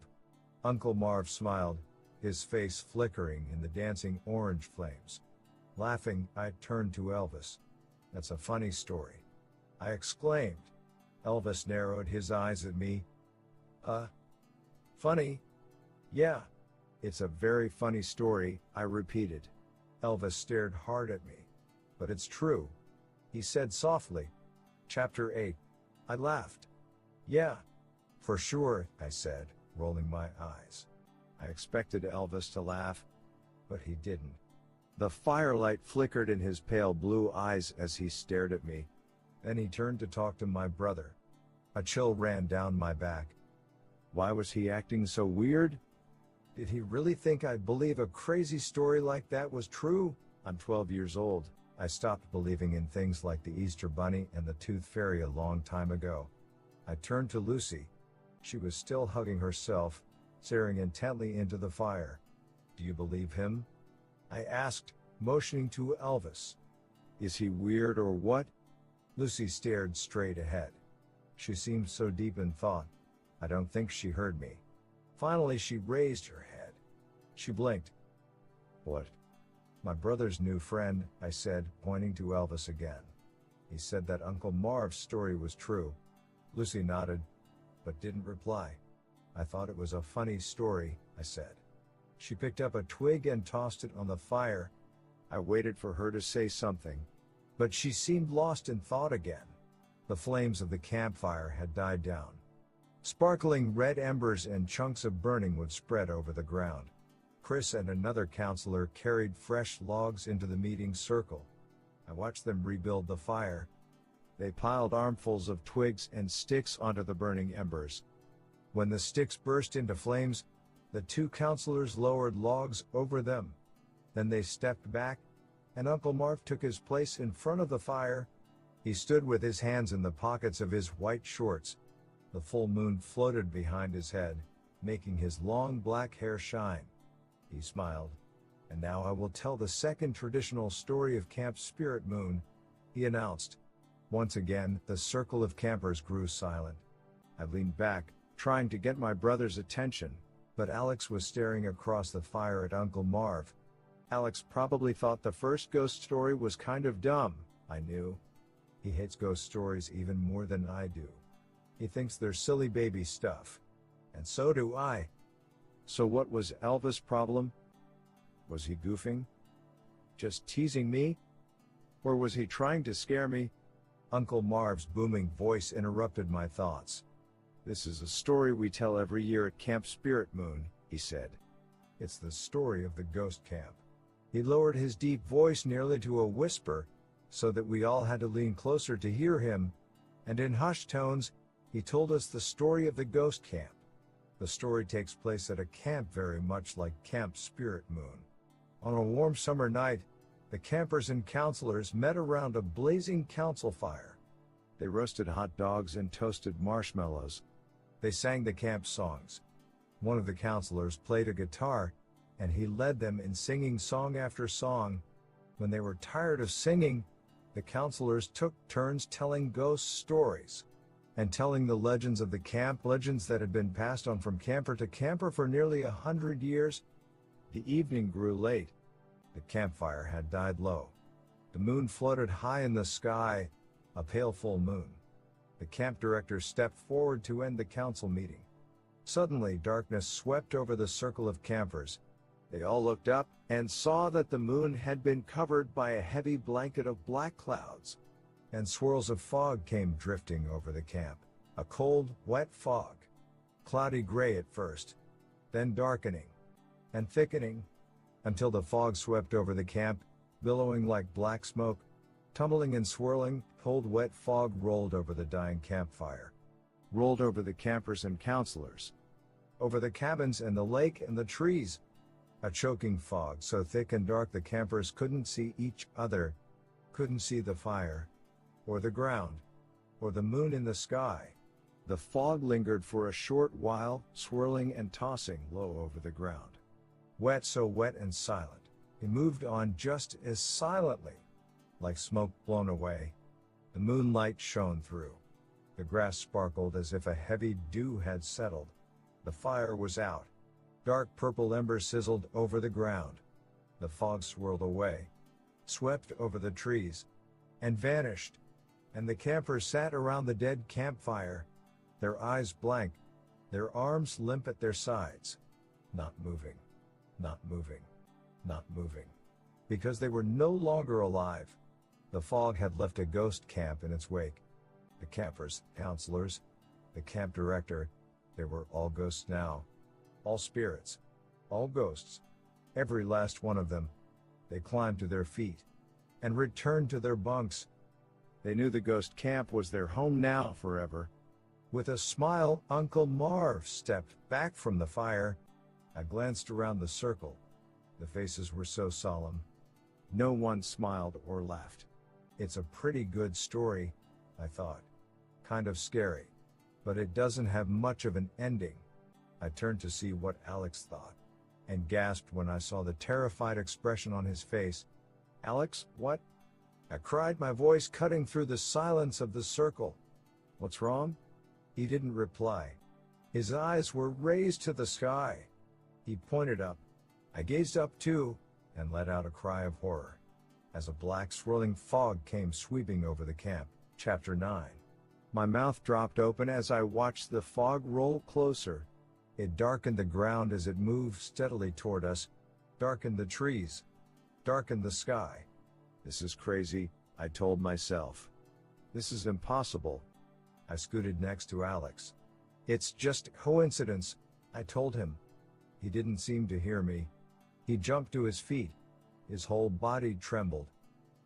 Uncle Marv smiled, his face flickering in the dancing orange flames. Laughing, I turned to Elvis. That's a funny story, I exclaimed. Elvis narrowed his eyes at me. Funny? Yeah. It's a very funny story, I repeated. Elvis stared hard at me. But it's true, he said softly. Chapter 8. I laughed. Yeah. For sure, I said, rolling my eyes. I expected Elvis to laugh, but he didn't. The firelight flickered in his pale blue eyes as he stared at me. Then he turned to talk to my brother. A chill ran down my back. Why was he acting so weird? Did he really think I'd believe a crazy story like that was true? I'm 12 years old. I stopped believing in things like the Easter Bunny and the Tooth Fairy a long time ago. I turned to Lucy. She was still hugging herself, staring intently into the fire. Do you believe him? I asked, motioning to Elvis. Is he weird or what? Lucy stared straight ahead. She seemed so deep in thought. I don't think she heard me. Finally, she raised her head. She blinked. What? My brother's new friend, I said, pointing to Elvis again. He said that Uncle Marv's story was true. Lucy nodded, but didn't reply. I thought it was a funny story, I said. She picked up a twig and tossed it on the fire. I waited for her to say something, but she seemed lost in thought again. The flames of the campfire had died down. Sparkling red embers and chunks of burning wood spread over the ground. Chris and another counselor carried fresh logs into the meeting circle. I watched them rebuild the fire. They piled armfuls of twigs and sticks onto the burning embers. When the sticks burst into flames, the two counselors lowered logs over them. Then they stepped back, and Uncle Marv took his place in front of the fire. He stood with his hands in the pockets of his white shorts. The full moon floated behind his head, making his long black hair shine. He smiled. And now I will tell the second traditional story of Camp Spirit Moon, he announced. Once again, the circle of campers grew silent. I leaned back, trying to get my brother's attention, but Alex was staring across the fire at Uncle Marv. Alex probably thought the first ghost story was kind of dumb, I knew. He hates ghost stories even more than I do. He thinks they're silly baby stuff. And so do I. So what was Elvis' problem? Was he goofing? Just teasing me? Or was he trying to scare me? Uncle Marv's booming voice interrupted my thoughts. This is a story we tell every year at Camp Spirit Moon, he said. It's the story of the ghost camp. He lowered his deep voice nearly to a whisper, so that we all had to lean closer to hear him, and in hushed tones, he told us the story of the ghost camp. The story takes place at a camp very much like Camp Spirit Moon. On a warm summer night, the campers and counselors met around a blazing council fire. They roasted hot dogs and toasted marshmallows. They sang the camp songs. One of the counselors played a guitar, and he led them in singing song after song. When they were tired of singing, the counselors took turns telling ghost stories and telling the legends of the camp, legends that had been passed on from camper to camper for nearly 100 years. The evening grew late. The campfire had died low. The moon floated high in the sky, a pale full moon. The camp director stepped forward to end the council meeting. Suddenly, darkness swept over the circle of campers. They all looked up and saw that the moon had been covered by a heavy blanket of black clouds, and swirls of fog came drifting over the camp. A cold, wet fog. Cloudy gray at first, then darkening and thickening, until the fog swept over the camp, billowing like black smoke. Tumbling and swirling, cold wet fog rolled over the dying campfire, rolled over the campers and counselors, over the cabins and the lake and the trees. A choking fog so thick and dark the campers couldn't see each other, couldn't see the fire, or the ground, or the moon in the sky. The fog lingered for a short while, swirling and tossing low over the ground. Wet, so wet and silent, it moved on just as silently, like smoke blown away. The moonlight shone through. The grass sparkled as if a heavy dew had settled. The fire was out. Dark purple embers sizzled over the ground. The fog swirled away, swept over the trees, and vanished. And the campers sat around the dead campfire, their eyes blank, their arms limp at their sides, not moving, not moving, not moving. Because they were no longer alive. The fog had left a ghost camp in its wake. The campers, counselors, the camp director, they were all ghosts now. All spirits, all ghosts, every last one of them. They climbed to their feet and returned to their bunks. They knew the ghost camp was their home now forever. With a smile, Uncle Marv stepped back from the fire. I glanced around the circle. The faces were so solemn. No one smiled or laughed. It's a pretty good story, I thought. Kind of scary. But it doesn't have much of an ending. I turned to see what Alex thought, and gasped when I saw the terrified expression on his face. "Alex, what?" I cried, my voice cutting through the silence of the circle. "What's wrong?" He didn't reply. His eyes were raised to the sky. He pointed up. I gazed up too, and let out a cry of horror, as a black swirling fog came sweeping over the camp. Chapter 9. My mouth dropped open as I watched the fog roll closer. It darkened the ground as it moved steadily toward us, darkened the trees, darkened the sky. This is crazy, I told myself. This is impossible. I scooted next to Alex. It's just coincidence, I told him. He didn't seem to hear me. He jumped to his feet. His whole body trembled.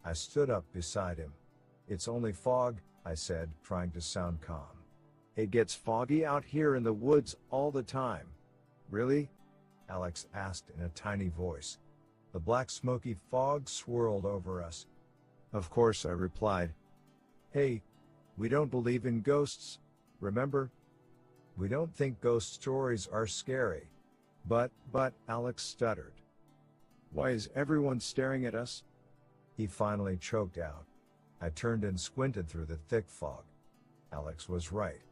I stood up beside him. It's only fog, I said, trying to sound calm. It gets foggy out here in the woods all the time. Really? Alex asked in a tiny voice. The black smoky fog swirled over us. Of course, I replied. Hey, we don't believe in ghosts, remember? We don't think ghost stories are scary. But, Alex stuttered. Why is everyone staring at us? He finally choked out. I turned and squinted through the thick fog. Alex was right.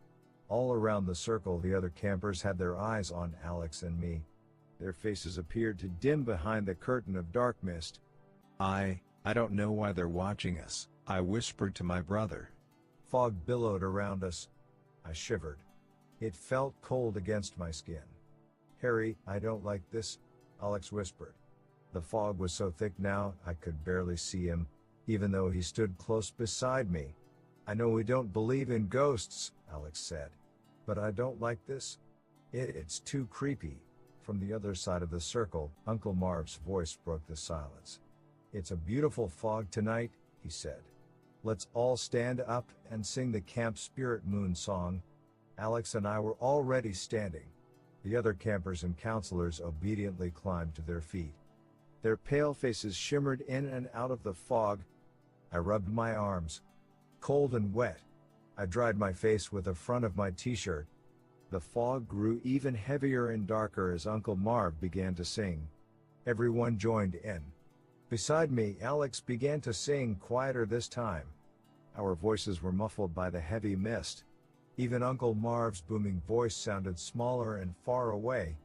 All around the circle, the other campers had their eyes on Alex and me. Their faces appeared to dim behind the curtain of dark mist. I don't know why they're watching us, I whispered to my brother. Fog billowed around us. I shivered. It felt cold against my skin. Harry, I don't like this, Alex whispered. The fog was so thick now, I could barely see him, even though he stood close beside me. I know we don't believe in ghosts, Alex said. But I don't like this. It's too creepy. From the other side of the circle, Uncle Marv's voice broke the silence. It's a beautiful fog tonight, he said. Let's all stand up and sing the camp spirit moon song. Alex and I were already standing. The other campers and counselors obediently climbed to their feet. Their pale faces shimmered in and out of the fog. I rubbed my arms. Cold and wet. I dried my face with the front of my t-shirt. The fog grew even heavier and darker as Uncle Marv began to sing. Everyone joined in. Beside me, Alex began to sing, quieter this time. Our voices were muffled by the heavy mist. Even Uncle Marv's booming voice sounded smaller and far away.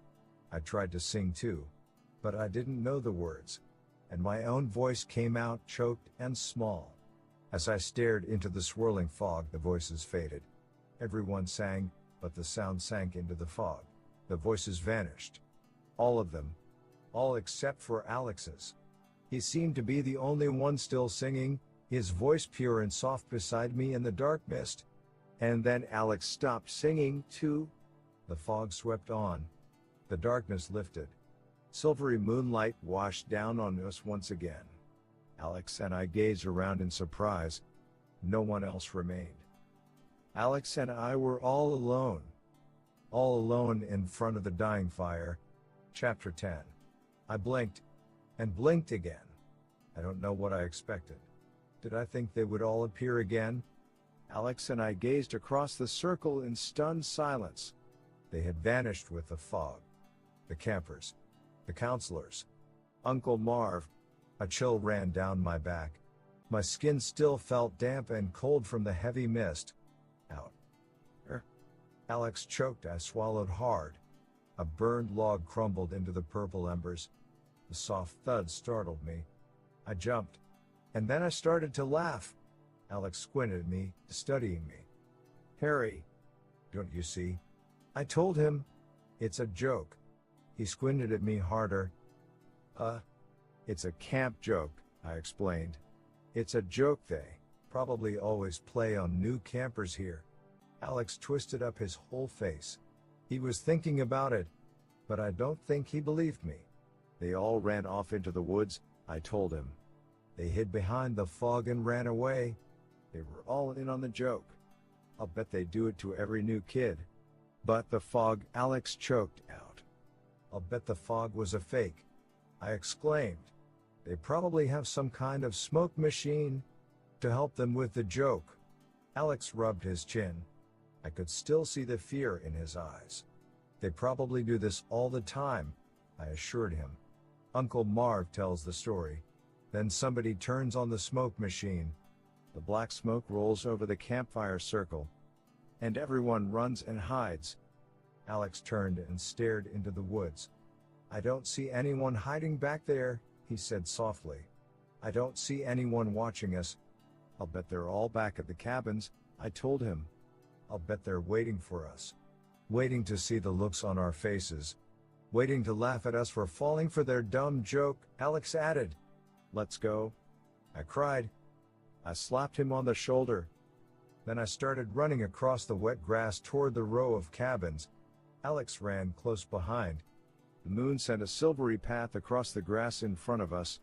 I tried to sing too, but I didn't know the words, and my own voice came out choked and small. As I stared into the swirling fog, the voices faded. Everyone sang, but the sound sank into the fog. The voices vanished. All of them. All except for Alex's. He seemed to be the only one still singing, his voice pure and soft beside me in the dark mist. And then Alex stopped singing too. The fog swept on. The darkness lifted. Silvery moonlight washed down on us once again. Alex and I gazed around in surprise. No one else remained. Alex and I were all alone. All alone in front of the dying fire. Chapter 10. I blinked. And blinked again. I don't know what I expected. Did I think they would all appear again? Alex and I gazed across the circle in stunned silence. They had vanished with the fog. The campers. The counselors. Uncle Marv. A chill ran down my back. My skin still felt damp and cold from the heavy mist. Out. Alex choked. I swallowed hard. A burned log crumbled into the purple embers. The soft thud startled me. I jumped. And then I started to laugh. Alex squinted at me, studying me. Harry, don't you see? I told him. It's a joke. He squinted at me harder. It's a camp joke, I explained. It's a joke they probably always play on new campers here. Alex twisted up his whole face. He was thinking about it, but I don't think he believed me. They all ran off into the woods, I told him. They hid behind the fog and ran away. They were all in on the joke. I'll bet they do it to every new kid. But the fog, Alex choked out. I'll bet the fog was a fake, I exclaimed. They probably have some kind of smoke machine to help them with the joke. Alex rubbed his chin. I could still see the fear in his eyes. They probably do this all the time, I assured him. Uncle Marv tells the story. Then somebody turns on the smoke machine. The black smoke rolls over the campfire circle. And everyone runs and hides. Alex turned and stared into the woods. I don't see anyone hiding back there, he said softly. I don't see anyone watching us. I'll bet they're all back at the cabins, I told him. I'll bet they're waiting for us. Waiting to see the looks on our faces. Waiting to laugh at us for falling for their dumb joke, Alex added. Let's go. I cried. I slapped him on the shoulder. Then I started running across the wet grass toward the row of cabins. Alex ran close behind. The moon sent a silvery path across the grass in front of us.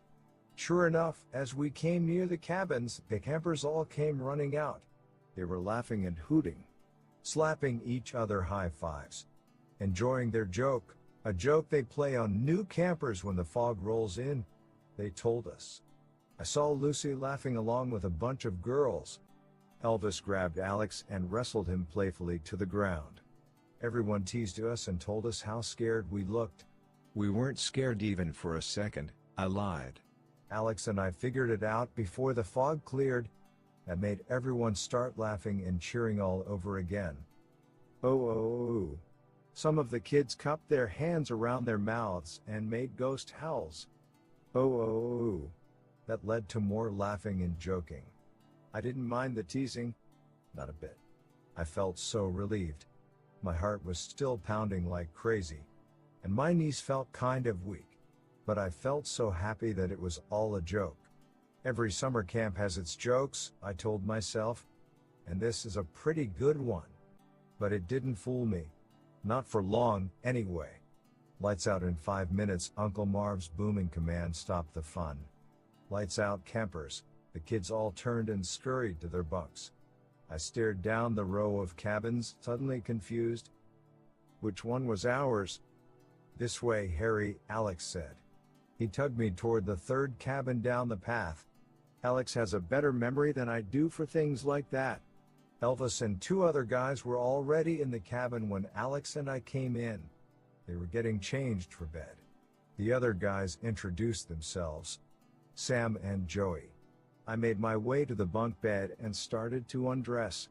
Sure enough, as we came near the cabins, the campers all came running out. They were laughing and hooting, slapping each other high fives, enjoying their joke, a joke they play on new campers when the fog rolls in, they told us. I saw Lucy laughing along with a bunch of girls. Elvis grabbed Alex and wrestled him playfully to the ground. Everyone teased us and told us how scared we looked. We weren't scared even for a second, I lied. Alex and I figured it out before the fog cleared. That made everyone start laughing and cheering all over again. Oh. Some of the kids cupped their hands around their mouths and made ghost howls. Oh. That led to more laughing and joking. I didn't mind the teasing. Not a bit. I felt so relieved. My heart was still pounding like crazy, and my knees felt kind of weak. But I felt so happy that it was all a joke. Every summer camp has its jokes, I told myself, and this is a pretty good one. But it didn't fool me. Not for long, anyway. Lights out in 5 minutes, Uncle Marv's booming command stopped the fun. Lights out, campers. The kids all turned and scurried to their bunks. I stared down the row of cabins, suddenly confused. Which one was ours? This way, Harry, Alex said. He tugged me toward the third cabin down the path. Alex has a better memory than I do for things like that. Elvis and two other guys were already in the cabin when Alex and I came in. They were getting changed for bed. The other guys introduced themselves. Sam and Joey. I made my way to the bunk bed and started to undress.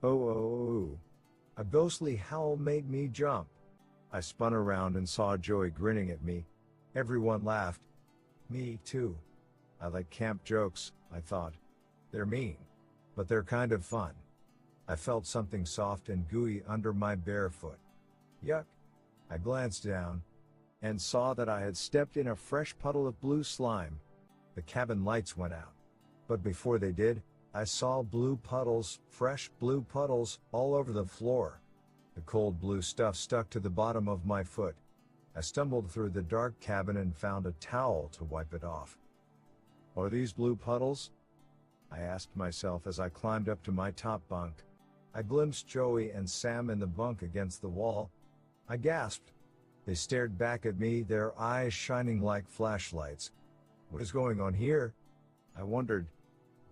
Oh. A ghostly howl made me jump. I spun around and saw Joey grinning at me. Everyone laughed. Me too. I like camp jokes, I thought. They're mean, but they're kind of fun. I felt something soft and gooey under my bare foot. Yuck. I glanced down and saw that I had stepped in a fresh puddle of blue slime. The cabin lights went out. But before they did, I saw blue puddles, fresh blue puddles, all over the floor. The cold blue stuff stuck to the bottom of my foot. I stumbled through the dark cabin and found a towel to wipe it off. Are these blue puddles? I asked myself as I climbed up to my top bunk. I glimpsed Joey and Sam in the bunk against the wall. I gasped. They stared back at me, their eyes shining like flashlights. What is going on here? I wondered.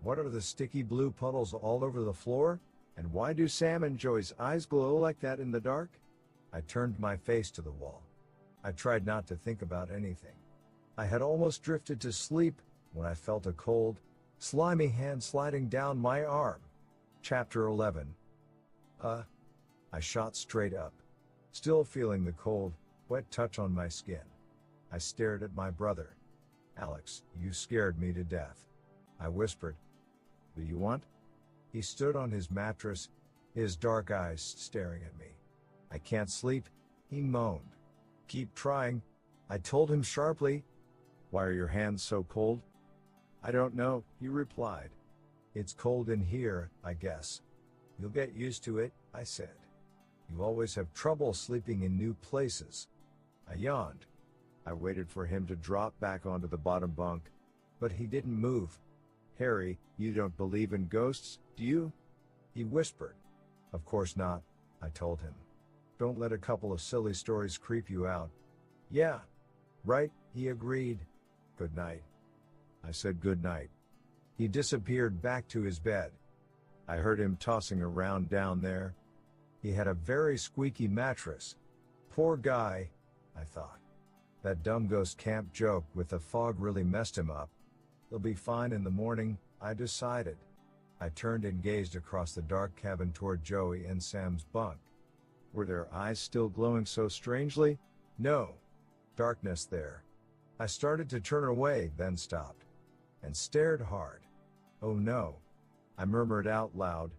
What are the sticky blue puddles all over the floor? And why do Sam and Joey's eyes glow like that in the dark? I turned my face to the wall. I tried not to think about anything. I had almost drifted to sleep when I felt a cold, slimy hand sliding down my arm. Chapter 11. I shot straight up, still feeling the cold, wet touch on my skin. I stared at my brother. Alex, you scared me to death. I whispered. Do you want? He stood on his mattress, his dark eyes staring at me. I can't sleep, he moaned. Keep trying, I told him sharply. Why are your hands so cold? I don't know, he replied. It's cold in here, I guess. You'll get used to it, I said. You always have trouble sleeping in new places. I yawned. I waited for him to drop back onto the bottom bunk, but he didn't move. Harry, you don't believe in ghosts, do you? He whispered. Of course not, I told him. Don't let a couple of silly stories creep you out. Yeah. Right, he agreed. Good night. I said good night. He disappeared back to his bed. I heard him tossing around down there. He had a very squeaky mattress. Poor guy, I thought. That dumb ghost camp joke with the fog really messed him up. He'll be fine in the morning, I decided. I turned and gazed across the dark cabin toward Joey and Sam's bunk. Were their eyes still glowing so strangely? No. Darkness there. I started to turn away, then stopped. And stared hard. Oh no. I murmured out loud.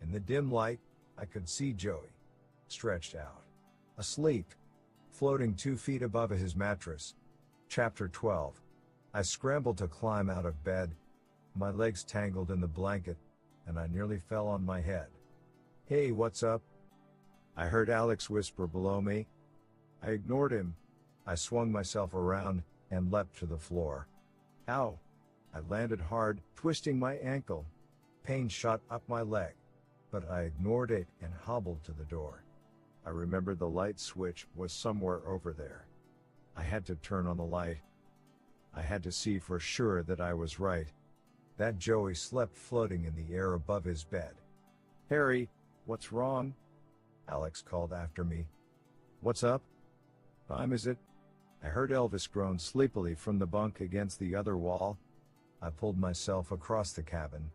In the dim light, I could see Joey. Stretched out. Asleep. Floating 2 feet above his mattress. Chapter 12. I scrambled to climb out of bed. My legs tangled in the blanket, and I nearly fell on my head. Hey, what's up? I heard Alex whisper below me. I ignored him. I swung myself around and leapt to the floor. Ow! I landed hard, twisting my ankle. Pain shot up my leg, but I ignored it and hobbled to the door. I remembered the light switch was somewhere over there. I had to turn on the light. I had to see for sure that I was right. That Joey slept floating in the air above his bed. Harry, what's wrong? Alex called after me. What's up? Time is it? I heard Elvis groan sleepily from the bunk against the other wall. I pulled myself across the cabin.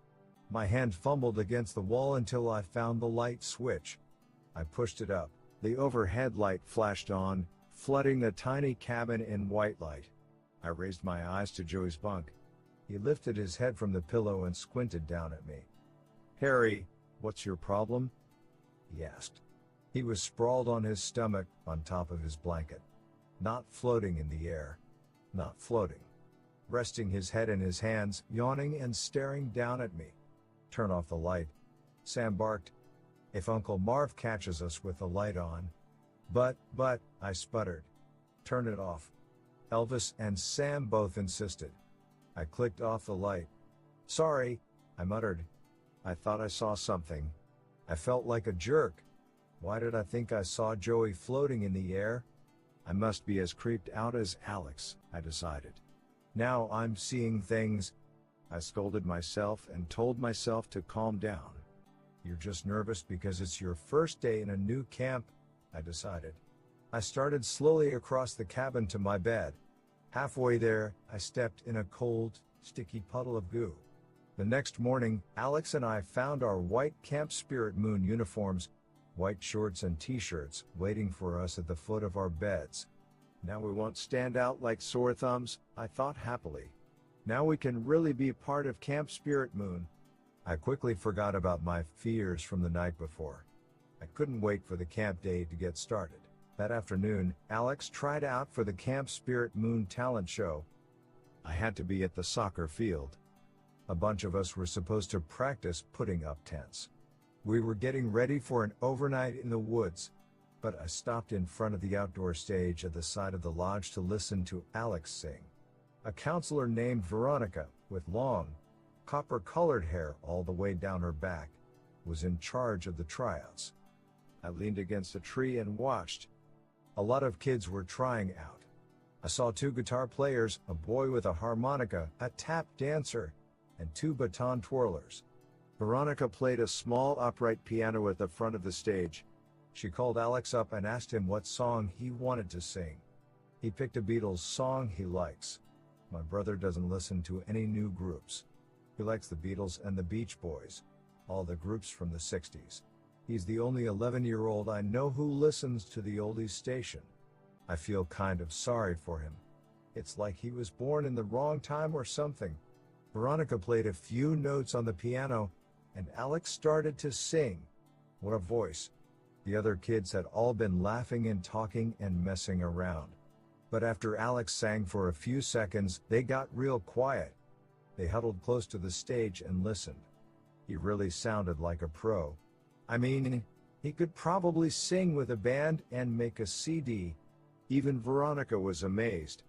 My hand fumbled against the wall until I found the light switch. I pushed it up. The overhead light flashed on, flooding the tiny cabin in white light. I raised my eyes to Joey's bunk. He lifted his head from the pillow and squinted down at me. Harry, what's your problem? He asked. He was sprawled on his stomach, on top of his blanket. Not floating in the air. Not floating. Resting his head in his hands, yawning and staring down at me. Turn off the light. Sam barked. If Uncle Marv catches us with the light on. But, I sputtered. Turn it off. Elvis and Sam both insisted. I clicked off the light. Sorry, I muttered. I thought I saw something. I felt like a jerk. Why did I think I saw Joey floating in the air? I must be as creeped out as Alex, I decided. Now I'm seeing things. I scolded myself and told myself to calm down. You're just nervous because it's your first day in a new camp, I decided. I started slowly across the cabin to my bed. Halfway there, I stepped in a cold, sticky puddle of goo. The next morning, Alex and I found our white Camp Spirit Moon uniforms, white shorts and t-shirts, waiting for us at the foot of our beds. Now we won't stand out like sore thumbs, I thought happily. Now we can really be part of Camp Spirit Moon. I quickly forgot about my fears from the night before. I couldn't wait for the camp day to get started. That afternoon, Alex tried out for the Camp Spirit Moon talent show. I had to be at the soccer field. A bunch of us were supposed to practice putting up tents. We were getting ready for an overnight in the woods, but I stopped in front of the outdoor stage at the side of the lodge to listen to Alex sing. A counselor named Veronica, with long, copper-colored hair all the way down her back, was in charge of the tryouts. I leaned against a tree and watched. A lot of kids were trying out. I saw 2 guitar players, a boy with a harmonica, a tap dancer, and 2 baton twirlers. Veronica played a small upright piano at the front of the stage. She called Alex up and asked him what song he wanted to sing. He picked a Beatles song he likes. My brother doesn't listen to any new groups. He likes the Beatles and the Beach Boys, all the groups from the 60s. He's the only 11-year-old I know who listens to the oldies station. I feel kind of sorry for him. It's like he was born in the wrong time or something. Veronica played a few notes on the piano, and Alex started to sing. What a voice. The other kids had all been laughing and talking and messing around. But after Alex sang for a few seconds, they got real quiet. They huddled close to the stage and listened. He really sounded like a pro. I mean, he could probably sing with a band and make a CD. Even Veronica was amazed.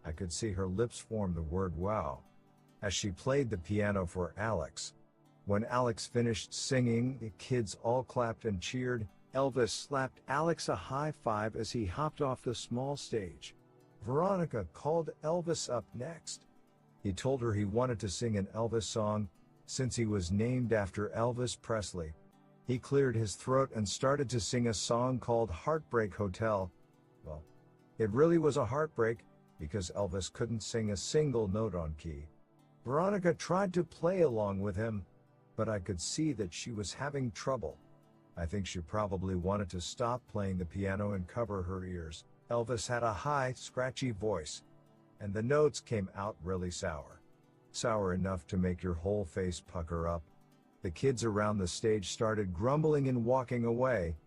I could see her lips form the word wow as she played the piano for Alex. When Alex finished singing, the kids all clapped and cheered. Elvis slapped Alex a high five as he hopped off the small stage. Veronica called Elvis up next. He told her he wanted to sing an Elvis song, since he was named after Elvis Presley. He cleared his throat and started to sing a song called Heartbreak Hotel. Well, it really was a heartbreak, because Elvis couldn't sing a single note on key. Veronica tried to play along with him, but I could see that she was having trouble. I think she probably wanted to stop playing the piano and cover her ears. Elvis had a high, scratchy voice, and the notes came out really sour. Sour enough to make your whole face pucker up. The kids around the stage started grumbling and walking away.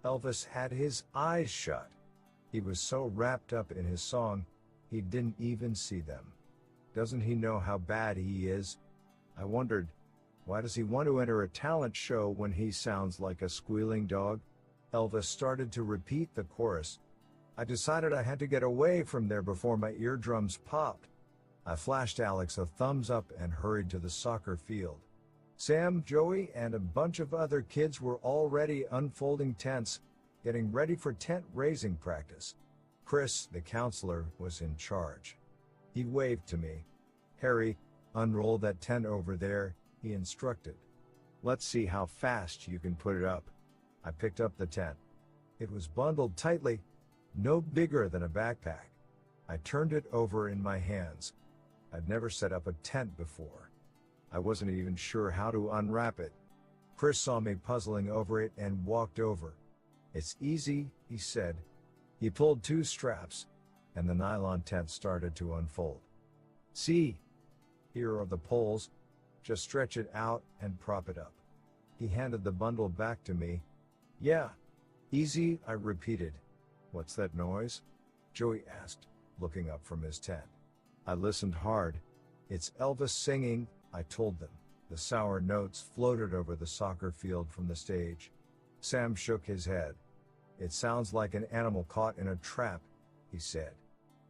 Elvis had his eyes shut. He was so wrapped up in his song, he didn't even see them. Doesn't he know how bad he is? I wondered, why does he want to enter a talent show when he sounds like a squealing dog? Elvis started to repeat the chorus. I decided I had to get away from there before my eardrums popped. I flashed Alex a thumbs up and hurried to the soccer field. Sam, Joey, and a bunch of other kids were already unfolding tents, getting ready for tent raising practice. Chris, the counselor, was in charge. He waved to me. Harry, unroll that tent over there, he instructed. Let's see how fast you can put it up. I picked up the tent. It was bundled tightly, no bigger than a backpack. I turned it over in my hands. I'd never set up a tent before. I wasn't even sure how to unwrap it. Chris saw me puzzling over it and walked over. It's easy, he said. He pulled 2 straps, and the nylon tent started to unfold. See, here are the poles. Just stretch it out and prop it up. He handed the bundle back to me. Yeah, easy, I repeated. What's that noise? Joey asked, looking up from his tent. I listened hard. It's Elvis singing, I told them. The sour notes floated over the soccer field from the stage. Sam shook his head. It sounds like an animal caught in a trap, he said.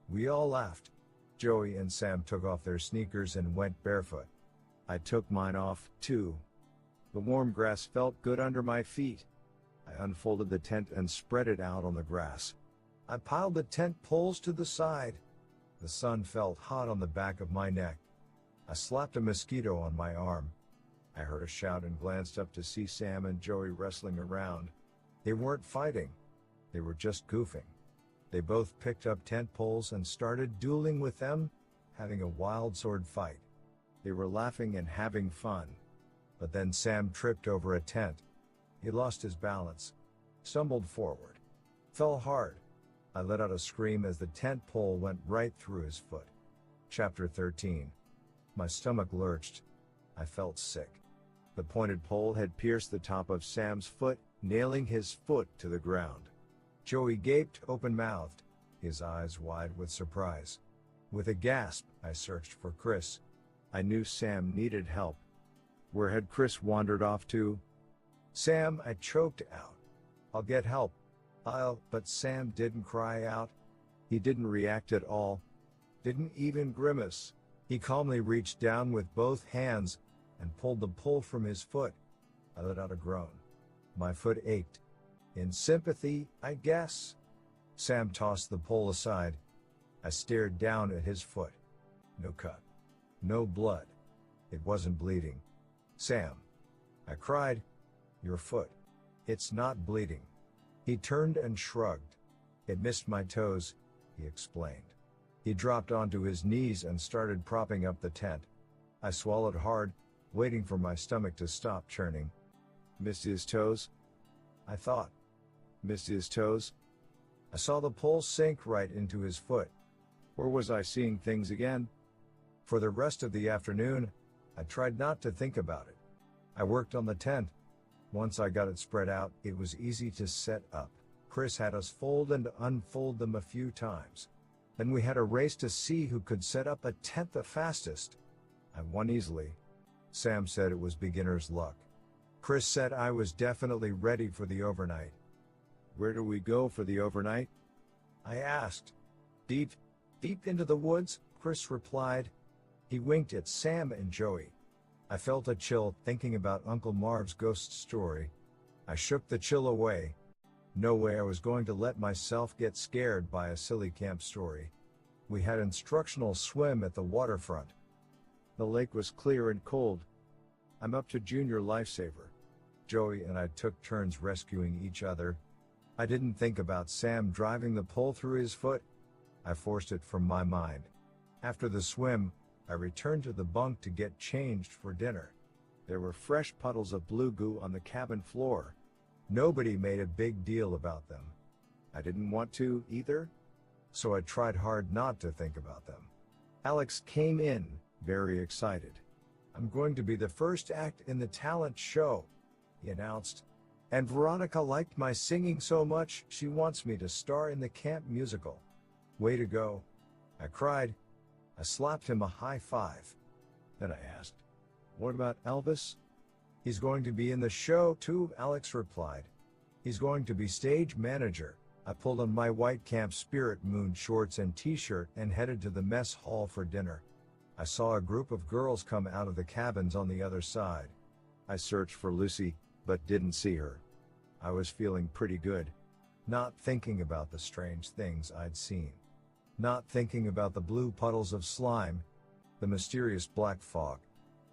We all laughed. Joey and Sam took off their sneakers and went barefoot. I took mine off, too. The warm grass felt good under my feet. I unfolded the tent and spread it out on the grass. I piled the tent poles to the side. The sun felt hot on the back of my neck. I slapped a mosquito on my arm. I heard a shout and glanced up to see Sam and Joey wrestling around. They weren't fighting. They were just goofing. They both picked up tent poles and started dueling with them, having a wild sword fight. They were laughing and having fun. But then Sam tripped over a tent. He lost his balance, stumbled forward, fell hard. I let out a scream as the tent pole went right through his foot. Chapter 13. My stomach lurched. I felt sick. The pointed pole had pierced the top of Sam's foot, nailing his foot to the ground. Joey gaped open-mouthed, his eyes wide with surprise. With a gasp, I searched for Chris. I knew Sam needed help. Where had Chris wandered off to? Sam, I choked out. I'll get help. But Sam didn't cry out. He didn't react at all. Didn't even grimace. He calmly reached down with both hands and pulled the pole from his foot. I let out a groan. My foot ached. In sympathy, I guess. Sam tossed the pole aside. I stared down at his foot. No cut. No blood. It wasn't bleeding. Sam, I cried. Your foot. It's not bleeding. He turned and shrugged. It missed my toes, he explained. He dropped onto his knees and started propping up the tent. I swallowed hard, waiting for my stomach to stop churning. Missed his toes? I thought. Missed his toes? I saw the pole sink right into his foot. Or was I seeing things again? For the rest of the afternoon, I tried not to think about it. I worked on the tent. Once I got it spread out, it was easy to set up. Chris had us fold and unfold them a few times. Then we had a race to see who could set up a tent the fastest. I won easily. Sam said it was beginner's luck. Chris said I was definitely ready for the overnight. Where do we go for the overnight? I asked. Deep into the woods, Chris replied. He winked at Sam and Joey. I felt a chill thinking about Uncle Marv's ghost story. I shook the chill away. No way I was going to let myself get scared by a silly camp story. We had instructional swim at the waterfront. The lake was clear and cold. I'm up to junior lifesaver. Joey and I took turns rescuing each other. I didn't think about Sam driving the pole through his foot. I forced it from my mind. After the swim, I returned to the bunk to get changed for dinner. There were fresh puddles of blue goo on the cabin floor. Nobody made a big deal about them. I didn't want to either, so I tried hard not to think about them. Alex came in, very excited. I'm going to be the first act in the talent show, he announced. And Veronica liked my singing so much, she wants me to star in the camp musical. Way to go. I cried. I slapped him a high five. Then I asked, what about Elvis? He's going to be in the show too, Alex replied. He's going to be stage manager. I pulled on my white Camp Spirit Moon shorts and t-shirt and headed to the mess hall for dinner. I saw a group of girls come out of the cabins on the other side. I searched for Lucy, but didn't see her. I was feeling pretty good. Not thinking about the strange things I'd seen. Not thinking about the blue puddles of slime, the mysterious black fog.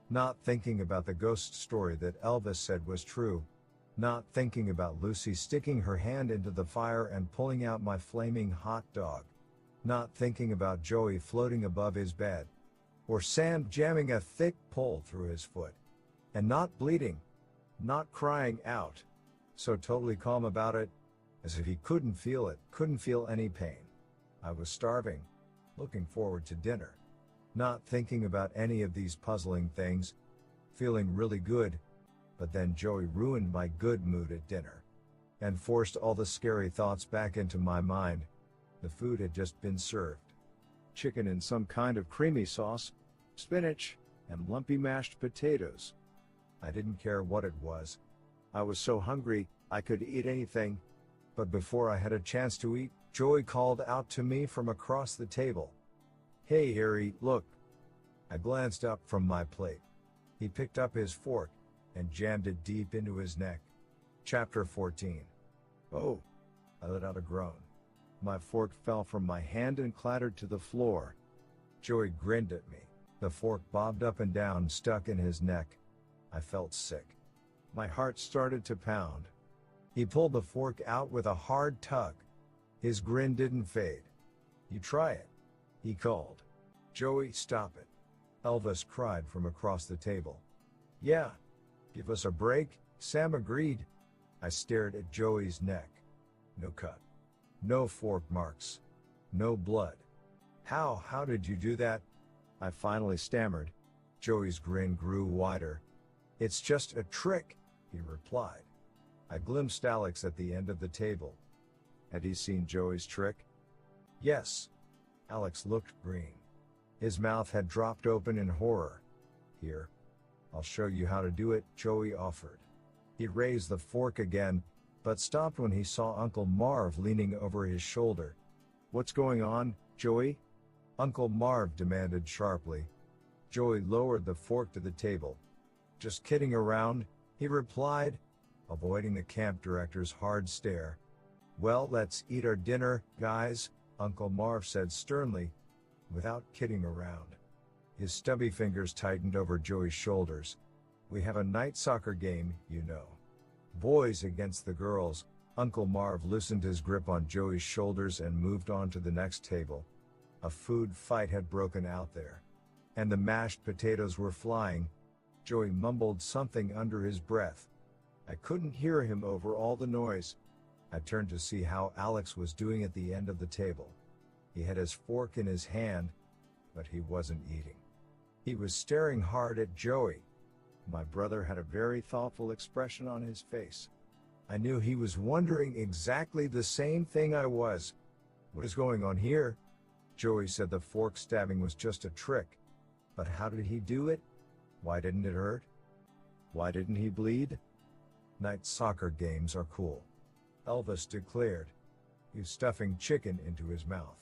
Not thinking about the ghost story that Elvis said was true. Not thinking about Lucy sticking her hand into the fire and pulling out my flaming hot dog. Not thinking about Joey floating above his bed. Or Sam jamming a thick pole through his foot. And not bleeding. Not crying out. So totally calm about it, as if he couldn't feel it, couldn't feel any pain. I was starving, looking forward to dinner. Not thinking about any of these puzzling things, feeling really good, but then Joey ruined my good mood at dinner. And forced all the scary thoughts back into my mind. The food had just been served. Chicken in some kind of creamy sauce, spinach, and lumpy mashed potatoes. I didn't care what it was. I was so hungry, I could eat anything. But before I had a chance to eat, Joey called out to me from across the table. Hey Harry, look. I glanced up from my plate. He picked up his fork and jammed it deep into his neck. Chapter 14. Oh, I let out a groan. My fork fell from my hand and clattered to the floor. Joey grinned at me. The fork bobbed up and down, stuck in his neck. I felt sick. My heart started to pound. He pulled the fork out with a hard tug. His grin didn't fade. "You try it," he called. "Joey, stop it," Elvis cried from across the table. "Yeah, give us a break," Sam agreed. I stared at Joey's neck. No cut. No fork marks. No blood. How did you do that?" I finally stammered. Joey's grin grew wider. "It's just a trick," he replied. I glimpsed Alex at the end of the table. Had he seen Joey's trick? Yes. Alex looked green. His mouth had dropped open in horror. "Here. I'll show you how to do it," Joey offered. He raised the fork again, but stopped when he saw Uncle Marv leaning over his shoulder. "What's going on, Joey?" Uncle Marv demanded sharply. Joey lowered the fork to the table. "Just kidding around," he replied, avoiding the camp director's hard stare. "Well, let's eat our dinner, guys," Uncle Marv said sternly, "without kidding around." His stubby fingers tightened over Joey's shoulders. "We have a night soccer game, you know. Boys against the girls." Uncle Marv loosened his grip on Joey's shoulders and moved on to the next table. A food fight had broken out there. And the mashed potatoes were flying. Joey mumbled something under his breath. I couldn't hear him over all the noise. I turned to see how Alex was doing at the end of the table. He had his fork in his hand, but he wasn't eating. He was staring hard at Joey. My brother had a very thoughtful expression on his face. I knew he was wondering exactly the same thing I was. "What is going on here?" Joey said the fork stabbing was just a trick. But how did he do it? Why didn't it hurt? Why didn't he bleed? "Night soccer games are cool," Elvis declared. He was stuffing chicken into his mouth.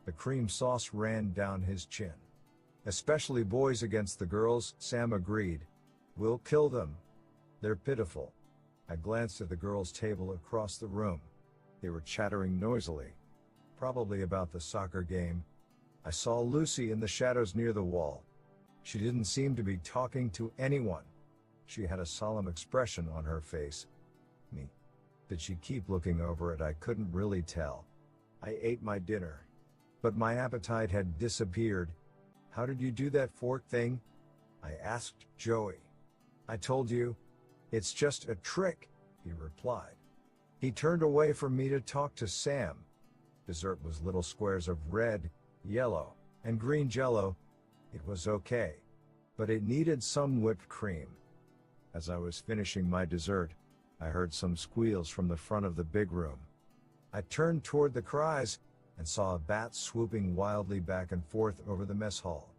The cream sauce ran down his chin. "Especially boys against the girls," Sam agreed. "We'll kill them. They're pitiful." I glanced at the girls' table across the room. They were chattering noisily. Probably about the soccer game. I saw Lucy in the shadows near the wall. She didn't seem to be talking to anyone. She had a solemn expression on her face. Me. Did she keep looking over it? I couldn't really tell. I ate my dinner. But my appetite had disappeared. "How did you do that fork thing?" I asked Joey. "I told you. It's just a trick," he replied. He turned away from me to talk to Sam. Dessert was little squares of red, yellow, and green jello. It was okay. But it needed some whipped cream. As I was finishing my dessert, I heard some squeals from the front of the big room. I turned toward the cries and saw a bat swooping wildly back and forth over the mess hall.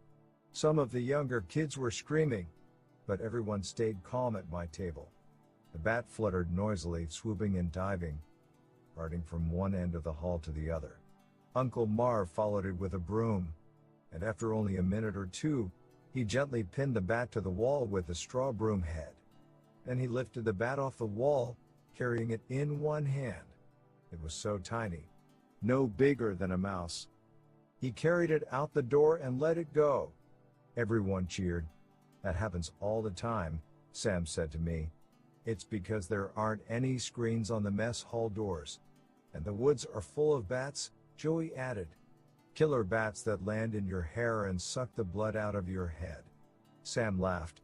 Some of the younger kids were screaming, but everyone stayed calm at my table. The bat fluttered noisily, swooping and diving, darting from one end of the hall to the other. Uncle Marv followed it with a broom, and after only a minute or two, he gently pinned the bat to the wall with a straw broom head. Then he lifted the bat off the wall, carrying it in one hand. It was so tiny, no bigger than a mouse. He carried it out the door and let it go. Everyone cheered. "That happens all the time," Sam said to me. "It's because there aren't any screens on the mess hall doors. And the woods are full of bats," Joey added. "Killer bats that land in your hair and suck the blood out of your head." Sam laughed.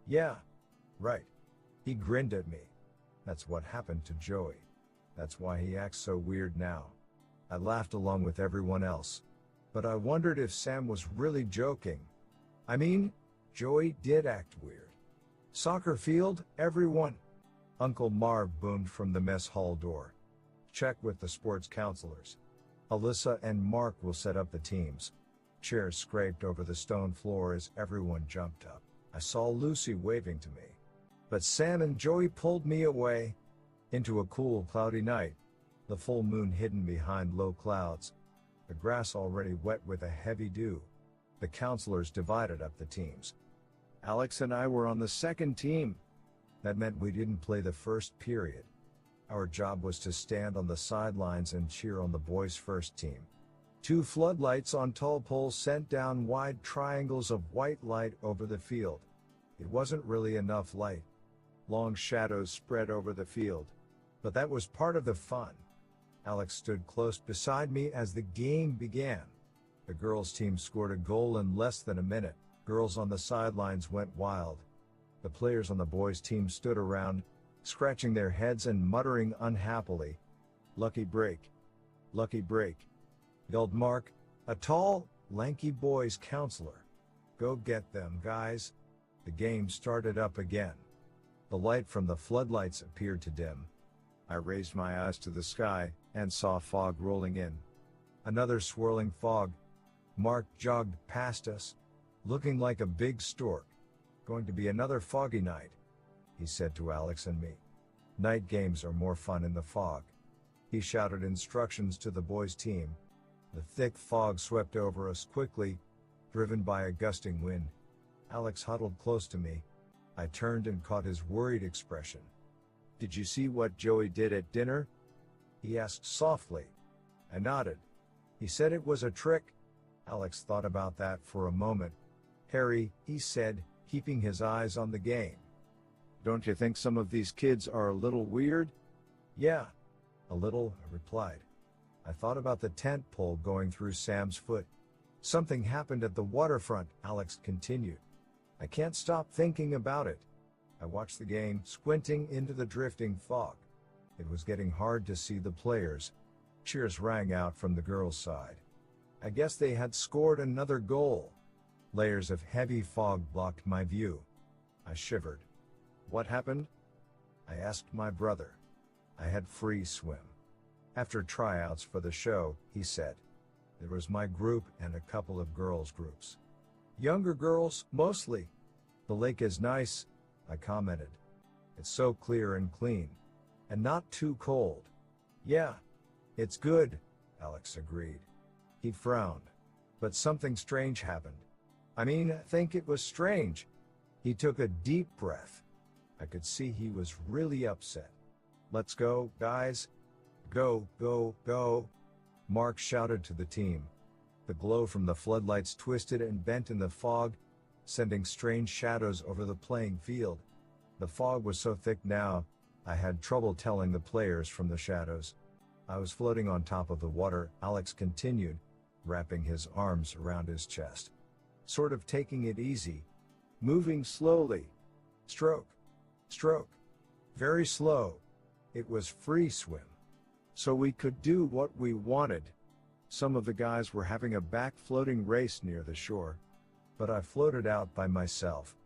"Yeah, right." He grinned at me. "That's what happened to Joey. That's why he acts so weird now." I laughed along with everyone else. But I wondered if Sam was really joking. I mean, Joey did act weird. "Soccer field, everyone!" Uncle Marv boomed from the mess hall door. "Check with the sports counselors. Alyssa and Mark will set up the teams." Chairs scraped over the stone floor as everyone jumped up. I saw Lucy waving to me. But Sam and Joey pulled me away into a cool, cloudy night, the full moon hidden behind low clouds, the grass already wet with a heavy dew. The counselors divided up the teams. Alex and I were on the second team. That meant we didn't play the first period. Our job was to stand on the sidelines and cheer on the boys' first team. 2 floodlights on tall poles sent down wide triangles of white light over the field. It wasn't really enough light. Long shadows spread over the field. But that was part of the fun. Alex stood close beside me as the game began. The girls' team scored a goal in less than a minute. Girls on the sidelines went wild. The players on the boys' team stood around, scratching their heads and muttering unhappily. "Lucky break. Lucky break," yelled Mark, a tall, lanky boys' counselor. "Go get them, guys." The game started up again. The light from the floodlights appeared to dim. I raised my eyes to the sky and saw fog rolling in. Another swirling fog. Mark jogged past us, looking like a big stork. "Going to be another foggy night," he said to Alex and me. "Night games are more fun in the fog." He shouted instructions to the boys' team. The thick fog swept over us quickly, driven by a gusting wind. Alex huddled close to me. I turned and caught his worried expression. "Did you see what Joey did at dinner?" he asked softly. I nodded. "He said it was a trick." Alex thought about that for a moment. "Harry," he said, keeping his eyes on the game, "don't you think some of these kids are a little weird?" "Yeah, a little," I replied. I thought about the tent pole going through Sam's foot. "Something happened at the waterfront," Alex continued. "I can't stop thinking about it." I watched the game, squinting into the drifting fog. It was getting hard to see the players. Cheers rang out from the girls' side. I guess they had scored another goal. Layers of heavy fog blocked my view. I shivered. "What happened?" I asked my brother. "I had free swim. After tryouts for the show," he said. "There was my group and a couple of girls' groups. Younger girls, mostly. The lake is nice," I commented. "It's so clear and clean. And not too cold." "Yeah, it's good," Alex agreed. He frowned. "But something strange happened. I think it was strange." He took a deep breath. I could see he was really upset. "Let's go, guys. Go, go, go," Mark shouted to the team. The glow from the floodlights twisted and bent in the fog, sending strange shadows over the playing field. The fog was so thick now, I had trouble telling the players from the shadows. I was floating on top of the water, Alex continued, wrapping his arms around his chest. "Sort of taking it easy. Moving slowly. Stroke. Stroke. Very slow. It was free swim. So we could do what we wanted. Some of the guys were having a back-floating race near the shore. But I floated out by myself.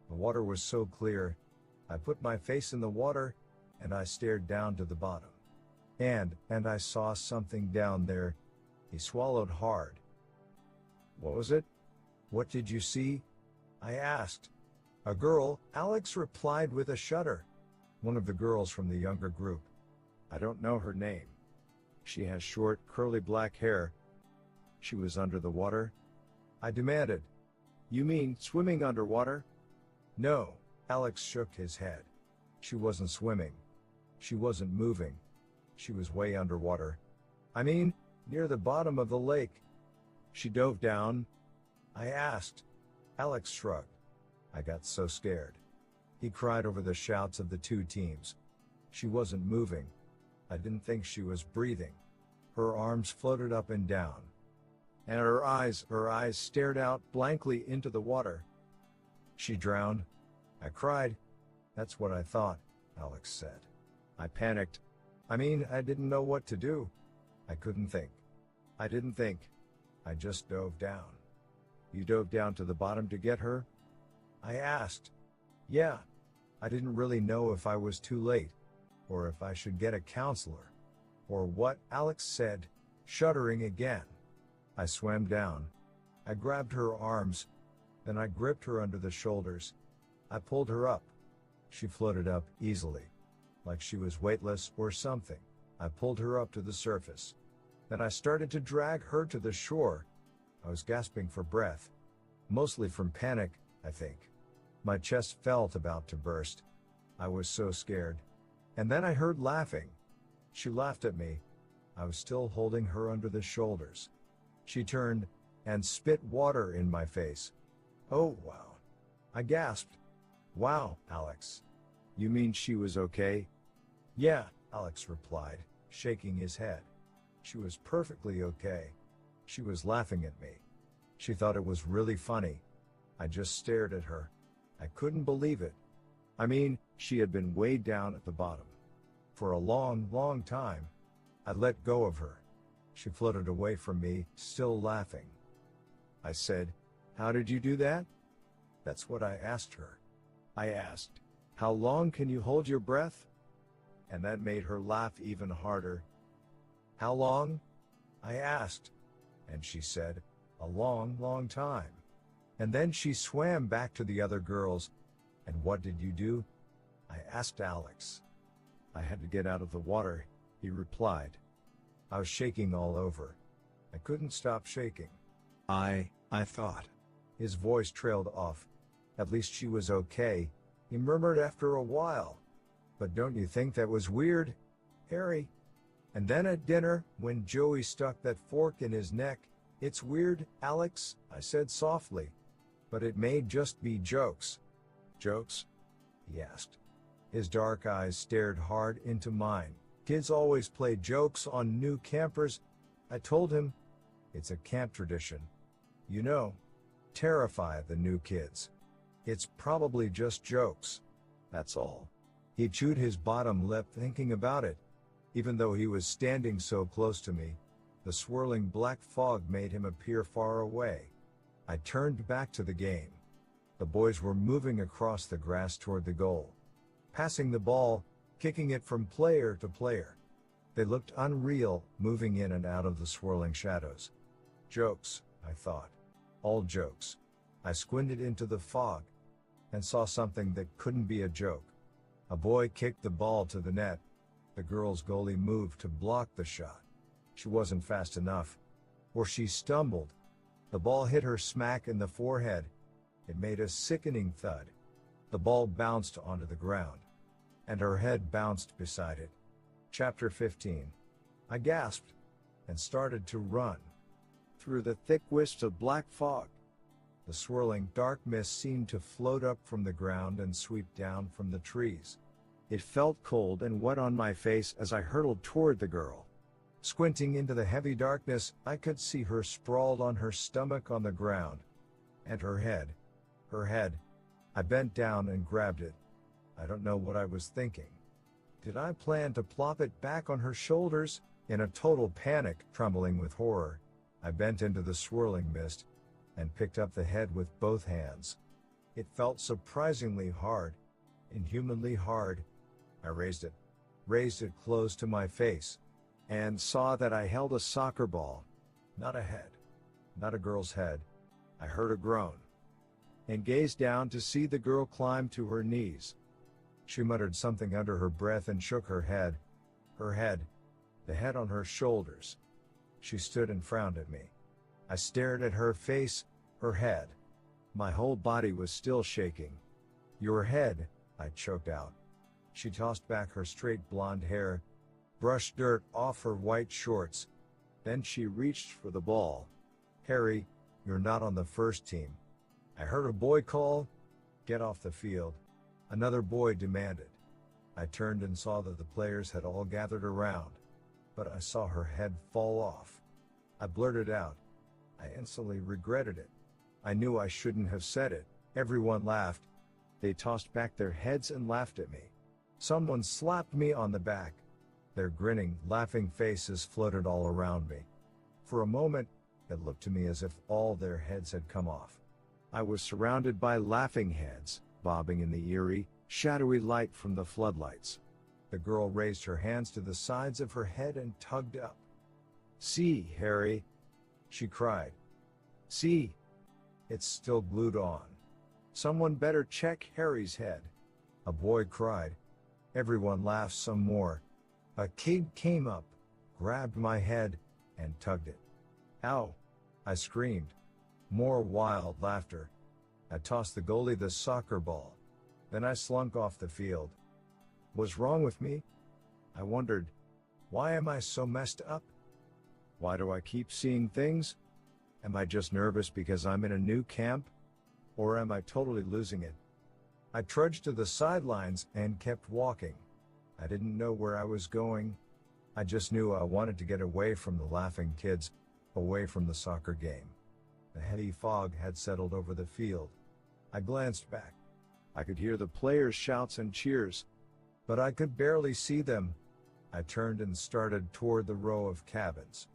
The water was so clear. I put my face in the water, and I stared down to the bottom. And I saw something down there." He swallowed hard. "What was it?" "What did you see?" I asked. "A girl," Alex replied with a shudder. "One of the girls from the younger group. I don't know her name. She has short, curly black hair." "She was under the water?" I demanded. "You mean swimming underwater?" "No," Alex shook his head. "She wasn't swimming. She wasn't moving. She was way underwater. Near the bottom of the lake." "She dove down?" I asked. Alex shrugged. I got so scared. He cried over the shouts of the two teams. "She wasn't moving. I didn't think she was breathing. Her arms floated up and down. And her eyes stared out blankly into the water." "She drowned?" I cried. "That's what I thought," Alex said. I panicked. I didn't know what to do. I couldn't think. I didn't think. I just dove down." "You dove down to the bottom to get her?" I asked. "Yeah. I didn't really know if I was too late, or if I should get a counselor, or what," Alex said, shuddering again. I swam down. I grabbed her arms. Then I gripped her under the shoulders. I pulled her up. She floated up easily, like she was weightless or something. I pulled her up to the surface. Then I started to drag her to the shore. I was gasping for breath. Mostly from panic, I think. My chest felt about to burst. I was so scared. And then I heard laughing. She laughed at me. I was still holding her under the shoulders. She turned and spit water in my face. Oh, wow. I gasped. Wow, Alex. You mean she was okay? Yeah, Alex replied, shaking his head. She was perfectly okay. She was laughing at me. She thought it was really funny. I just stared at her. I couldn't believe it. I mean, she had been way down at the bottom. For a long, long time. I let go of her. She floated away from me, still laughing. I said, "How did you do that?" That's what I asked her. I asked, "How long can you hold your breath?" And that made her laugh even harder. "How long?" I asked. And she said, "A long, long time." And then she swam back to the other girls. "And what did you do?" I asked Alex. "I had to get out of the water," he replied. I was shaking all over. I couldn't stop shaking. I thought. His voice trailed off. "At least she was okay," he murmured after a while. "But don't you think that was weird, Harry?" And then at dinner, when Joey stuck that fork in his neck, "It's weird, Alex," I said softly. "But it may just be jokes." "Jokes?" he asked. His dark eyes stared hard into mine. "Kids always play jokes on new campers," I told him. "It's a camp tradition. You know, terrify the new kids. It's probably just jokes. That's all." He chewed his bottom lip thinking about it. Even though he was standing so close to me, the swirling black fog made him appear far away. I turned back to the game. The boys were moving across the grass toward the goal, passing the ball, kicking it from player to player. They looked unreal, moving in and out of the swirling shadows. Jokes, I thought. All jokes. I squinted into the fog and saw something that couldn't be a joke. A boy kicked the ball to the net. The girl's goalie moved to block the shot. She wasn't fast enough, or she stumbled. The ball hit her smack in the forehead. It made a sickening thud. The ball bounced onto the ground, and her head bounced beside it. Chapter 15. I gasped and started to run through the thick wisps of black fog. The swirling dark mist seemed to float up from the ground and sweep down from the trees. It felt cold and wet on my face as I hurtled toward the girl. Squinting into the heavy darkness, I could see her sprawled on her stomach on the ground. And her head. I bent down and grabbed it. I don't know what I was thinking. Did I plan to plop it back on her shoulders? In a total panic, trembling with horror, I bent into the swirling mist and picked up the head with both hands. It felt surprisingly hard, inhumanly hard. I raised it close to my face, and saw that I held a soccer ball, not a head, not a girl's head. I heard a groan, and gazed down to see the girl climb to her knees. She muttered something under her breath and shook her head, the head on her shoulders. She stood and frowned at me. I stared at her face, her head. My whole body was still shaking. "Your head," I choked out. She tossed back her straight blonde hair, brushed dirt off her white shorts. Then she reached for the ball. "Harry, you're not on the first team." I heard a boy call, "Get off the field." Another boy demanded. I turned and saw that the players had all gathered around, but I saw her head fall off. I blurted out. I instantly regretted it. I knew I shouldn't have said it. Everyone laughed. They tossed back their heads and laughed at me. Someone slapped me on the back. Their grinning, laughing faces floated all around me. For a moment, it looked to me as if all their heads had come off. I was surrounded by laughing heads, bobbing in the eerie, shadowy light from the floodlights. The girl raised her hands to the sides of her head and tugged up. "See, Harry," she cried. "See, it's still glued on. Someone better check Harry's head." A boy cried. Everyone laughed some more. A kid came up, grabbed my head, and tugged it. "Ow!" I screamed. More wild laughter. I tossed the goalie the soccer ball. Then I slunk off the field. Was wrong with me? I wondered, why am I so messed up? Why do I keep seeing things? Am I just nervous because I'm in a new camp? Or am I totally losing it? I trudged to the sidelines and kept walking. I didn't know where I was going. I just knew I wanted to get away from the laughing kids, away from the soccer game. The heavy fog had settled over the field. I glanced back. I could hear the players' shouts and cheers, but I could barely see them. I turned and started toward the row of cabins.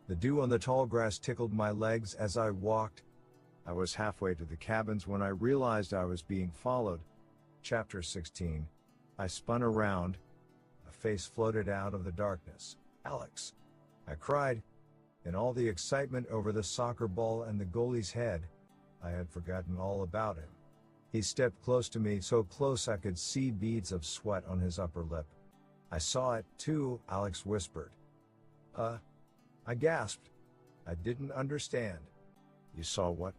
The dew on the tall grass tickled my legs as I walked. I was halfway to the cabins when I realized I was being followed. Chapter 16. I spun around. A face floated out of the darkness. Alex! I cried. In all the excitement over the soccer ball and the goalie's head, I had forgotten all about him. He stepped close to me, so close I could see beads of sweat on his upper lip. I saw it too, Alex whispered. I gasped. I didn't understand. You saw what?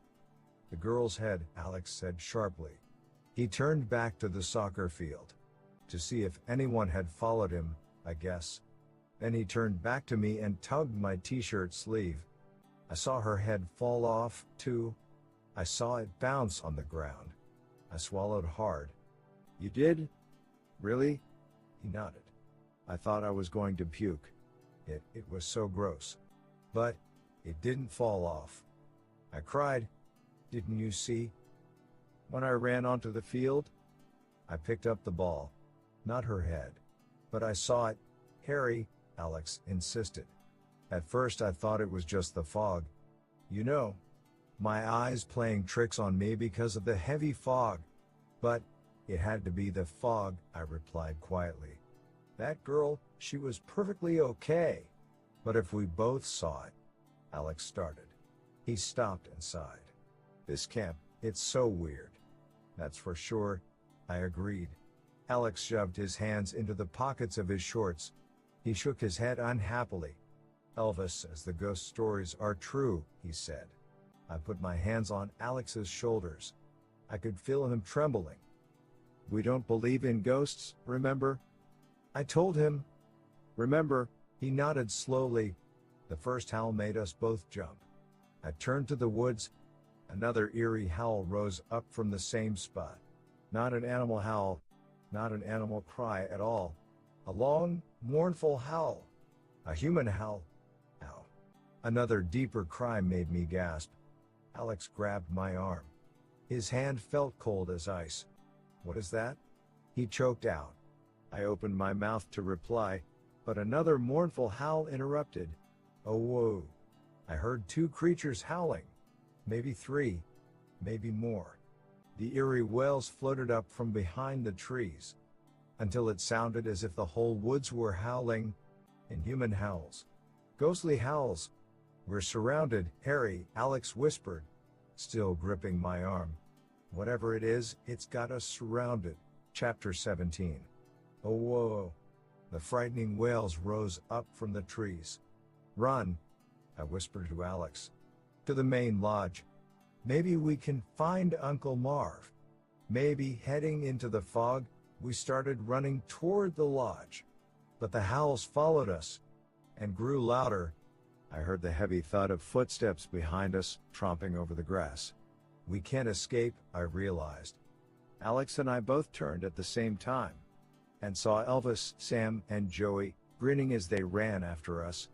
The girl's head, Alex said sharply. He turned back to the soccer field. To see if anyone had followed him, I guess. Then he turned back to me and tugged my t-shirt sleeve. I saw her head fall off, too. I saw it bounce on the ground. I swallowed hard. You did? Really? He nodded. I thought I was going to puke. It was so gross. But it didn't fall off. I cried. Didn't you see? When I ran onto the field, I picked up the ball. Not her head. But I saw it. Harry, Alex insisted. At first I thought it was just the fog. You know, my eyes playing tricks on me because of the heavy fog. But it had to be the fog, I replied quietly. That girl, she was perfectly okay. But if we both saw it, Alex started. He stopped and sighed. This camp, it's so weird. That's for sure, I agreed. Alex shoved his hands into the pockets of his shorts. He shook his head unhappily. Elvis says the ghost stories are true, he said. I put my hands on Alex's shoulders. I could feel him trembling. We don't believe in ghosts, remember? I told him. Remember, he nodded slowly. The first howl made us both jump. I turned to the woods. Another eerie howl rose up from the same spot. Not an animal howl, not an animal cry at all. A long, mournful howl. A human howl. Ow. Another deeper cry made me gasp. Alex grabbed my arm. His hand felt cold as ice. What is that? He choked out. I opened my mouth to reply, but another mournful howl interrupted. Oh whoa. I heard two creatures howling. Maybe three. Maybe more. The eerie wails floated up from behind the trees, until it sounded as if the whole woods were howling, in human howls. Ghostly howls. We're surrounded, Harry, Alex whispered, still gripping my arm. Whatever it is, it's got us surrounded. Chapter 17. Oh whoa. The frightening wails rose up from the trees. Run, I whispered to Alex. To the main lodge. Maybe we can find Uncle Marv. Maybe heading into the fog, we started running toward the lodge. But the howls followed us, and grew louder. I heard the heavy thud of footsteps behind us, tromping over the grass. We can't escape, I realized. Alex and I both turned at the same time, and saw Elvis, Sam, and Joey grinning as they ran after us.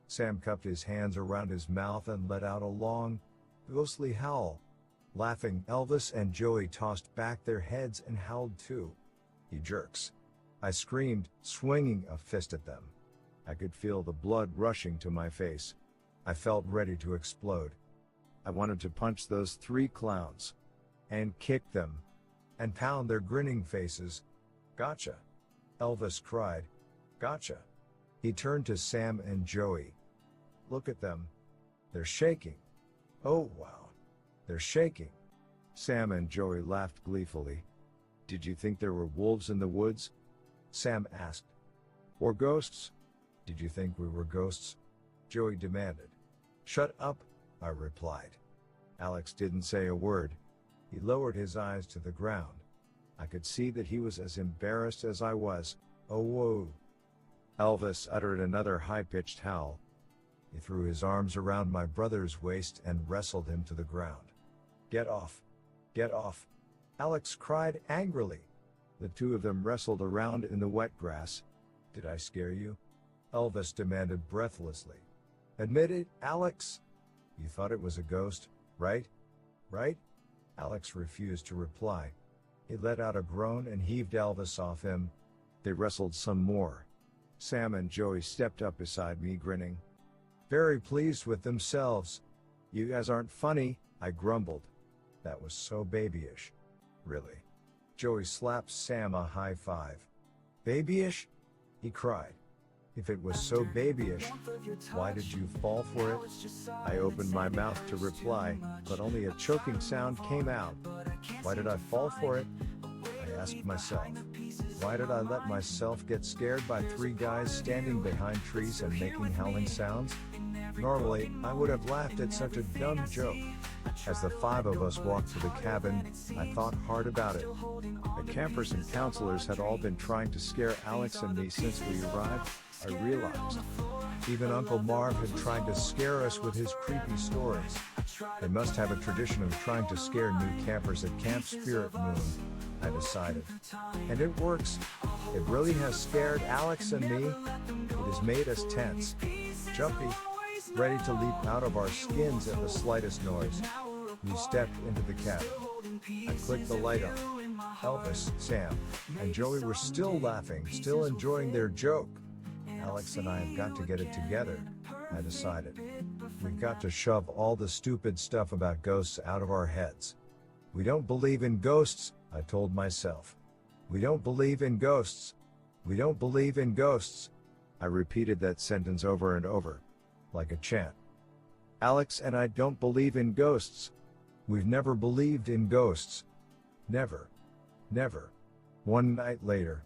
Sam cupped his hands around his mouth and let out a long, ghostly howl. Laughing, Elvis and Joey tossed back their heads and howled too. You jerks. I screamed, swinging a fist at them. I could feel the blood rushing to my face. I felt ready to explode. I wanted to punch those three clowns, and kick them, and pound their grinning faces. Gotcha. Elvis cried. Gotcha. He turned to Sam and Joey. Look at them. They're shaking. Oh wow. They're shaking. Sam and Joey laughed gleefully. Did you think there were wolves in the woods? Sam asked. Or ghosts? Did you think we were ghosts? Joey demanded. Shut up, I replied. Alex didn't say a word. He lowered his eyes to the ground. I could see that he was as embarrassed as I was. Oh whoa. Elvis uttered another high-pitched howl. He threw his arms around my brother's waist and wrestled him to the ground. Get off! Get off! Alex cried angrily. The two of them wrestled around in the wet grass. Did I scare you? Elvis demanded breathlessly. Admit it, Alex. You thought it was a ghost, right? Right? Alex refused to reply. He let out a groan and heaved Elvis off him. They wrestled some more. Sam and Joey stepped up beside me, grinning. Very pleased with themselves. You guys aren't funny, I grumbled. That was so babyish. Really? Joey slapped Sam a high five. Babyish? He cried. If it was so babyish, why did you fall for it? I opened my mouth to reply, but only a choking sound came out. Why did I fall for it? I asked myself. Why did I let myself get scared by three guys standing behind trees and making howling sounds? Normally, I would have laughed at such a dumb joke. As the five of us walked to the cabin, I thought hard about it. The campers and counselors had all been trying to scare Alex and me since we arrived, I realized. Even Uncle Marv had tried to scare us with his creepy stories. They must have a tradition of trying to scare new campers at Camp Spirit Moon, I decided. And it works. It really has scared Alex and me. It has made us tense, jumpy, ready to leap out of our skins at the slightest noise. We stepped into the cabin. I clicked the light on. Elvis, Sam, and Joey were still laughing, still enjoying their joke. Alex and I have got to get it together, I decided. We've got to shove all the stupid stuff about ghosts out of our heads. We don't believe in ghosts, I told myself. We don't believe in ghosts. We don't believe in ghosts. I repeated that sentence over and over, like a chant. Alex and I don't believe in ghosts. We've never believed in ghosts. Never. Never. One night later,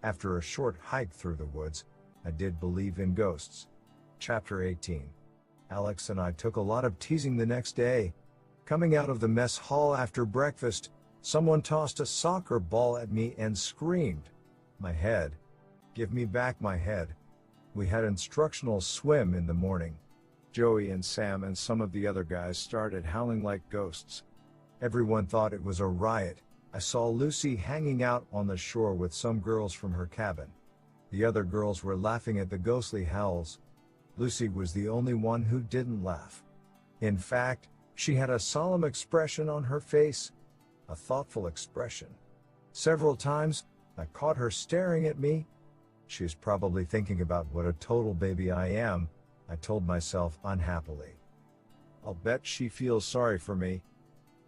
after a short hike through the woods, I did believe in ghosts. Chapter 18. Alex and I took a lot of teasing the next day. Coming out of the mess hall after breakfast, someone tossed a soccer ball at me and screamed. My head. Give me back my head. We had instructional swim in the morning. Joey and Sam and some of the other guys started howling like ghosts. Everyone thought it was a riot. I saw Lucy hanging out on the shore with some girls from her cabin. The other girls were laughing at the ghostly howls. Lucy was the only one who didn't laugh. In fact, she had a solemn expression on her face, a thoughtful expression. Several times, I caught her staring at me. She's probably thinking about what a total baby I am, I told myself unhappily. I'll bet she feels sorry for me,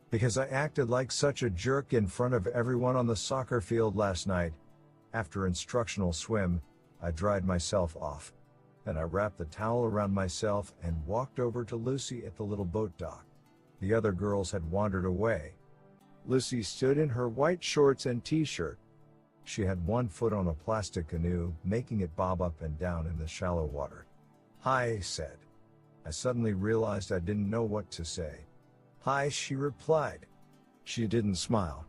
because I acted like such a jerk in front of everyone on the soccer field last night. After instructional swim, I dried myself off. Then I wrapped the towel around myself and walked over to Lucy at the little boat dock. The other girls had wandered away. Lucy stood in her white shorts and t-shirt. She had one foot on a plastic canoe, making it bob up and down in the shallow water. Hi, I said. I suddenly realized I didn't know what to say. Hi, she replied. She didn't smile.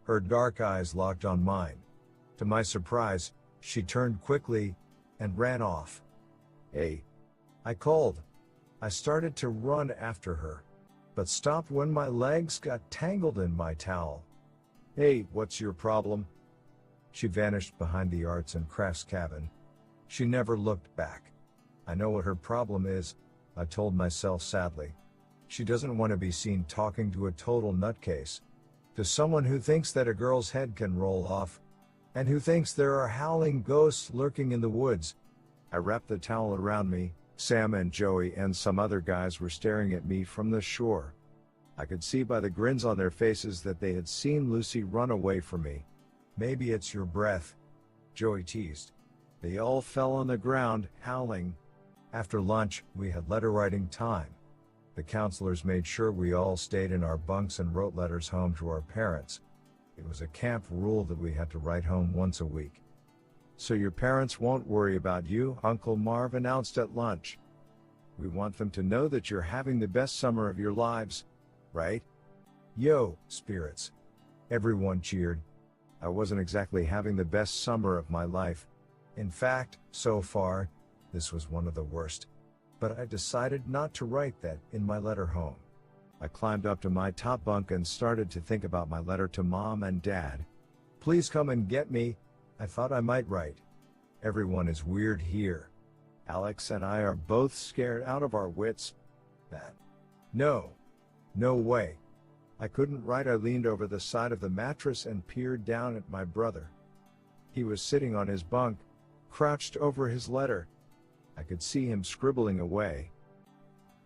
Her dark eyes locked on mine. To my surprise, she turned quickly and ran off. Hey, I called. I started to run after her, but stopped when my legs got tangled in my towel. Hey, what's your problem? She vanished behind the arts and crafts cabin. She never looked back. I know what her problem is, I told myself sadly. She doesn't want to be seen talking to a total nutcase. To someone who thinks that a girl's head can roll off, and who thinks there are howling ghosts lurking in the woods. I wrapped the towel around me. Sam and Joey and some other guys were staring at me from the shore. I could see by the grins on their faces that they had seen Lucy run away from me. Maybe it's your breath, Joey teased. They all fell on the ground, howling. After lunch, we had letter writing time. The counselors made sure we all stayed in our bunks and wrote letters home to our parents. It was a camp rule that we had to write home once a week. So your parents won't worry about you, Uncle Marv announced at lunch. We want them to know that you're having the best summer of your lives, right? Yo, spirits. Everyone cheered. I wasn't exactly having the best summer of my life. In fact, so far, this was one of the worst. But I decided not to write that in my letter home. I climbed up to my top bunk and started to think about my letter to Mom and Dad. Please come and get me, I thought I might write. Everyone is weird here. Alex and I are both scared out of our wits. That. No. No way. I couldn't write. I leaned over the side of the mattress and peered down at my brother. He was sitting on his bunk, crouched over his letter. I could see him scribbling away.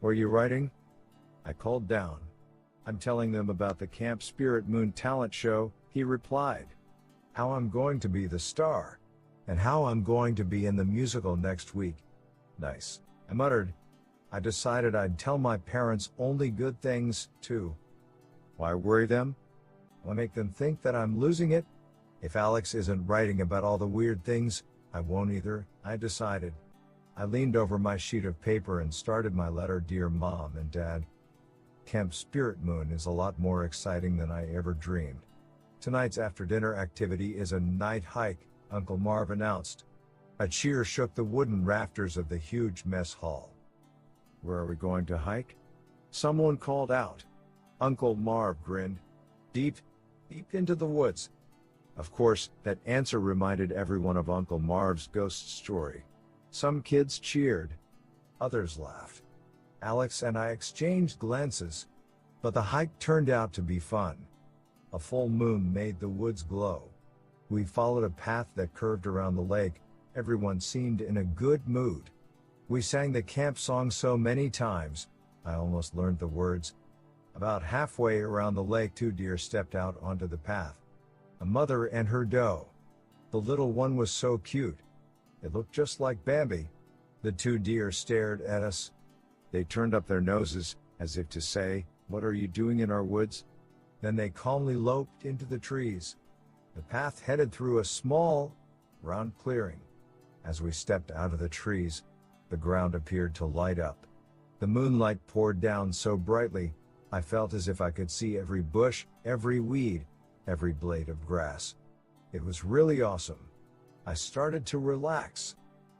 Were you writing? I called down. I'm telling them about the Camp Spirit Moon talent show, he replied. How I'm going to be the star. And how I'm going to be in the musical next week. Nice. I muttered. I decided I'd tell my parents only good things, too. Why worry them? Why make them think that I'm losing it? If Alex isn't writing about all the weird things, I won't either, I decided. I leaned over my sheet of paper and started my letter. Dear Mom and Dad. Camp Spirit Moon is a lot more exciting than I ever dreamed. Tonight's after-dinner activity is a night hike, Uncle Marv announced. A cheer shook the wooden rafters of the huge mess hall. Where are we going to hike? Someone called out. Uncle Marv grinned. Deep into the woods. Of course, that answer reminded everyone of Uncle Marv's ghost story. Some kids cheered. Others laughed. Alex and I exchanged glances. But the hike turned out to be fun. A full moon made the woods glow. We followed a path that curved around the lake. Everyone seemed in a good mood. We sang the camp song so many times, I almost learned the words. About halfway around the lake, 2 deer stepped out onto the path. A mother and her doe. The little one was so cute. It looked just like Bambi. The 2 deer stared at us. They turned up their noses, as if to say, "What are you doing in our woods?" Then they calmly loped into the trees. The path headed through a small, round clearing. As we stepped out of the trees, the ground appeared to light up. The moonlight poured down so brightly, I felt as if I could see every bush, every weed, every blade of grass. It was really awesome. I started to relax.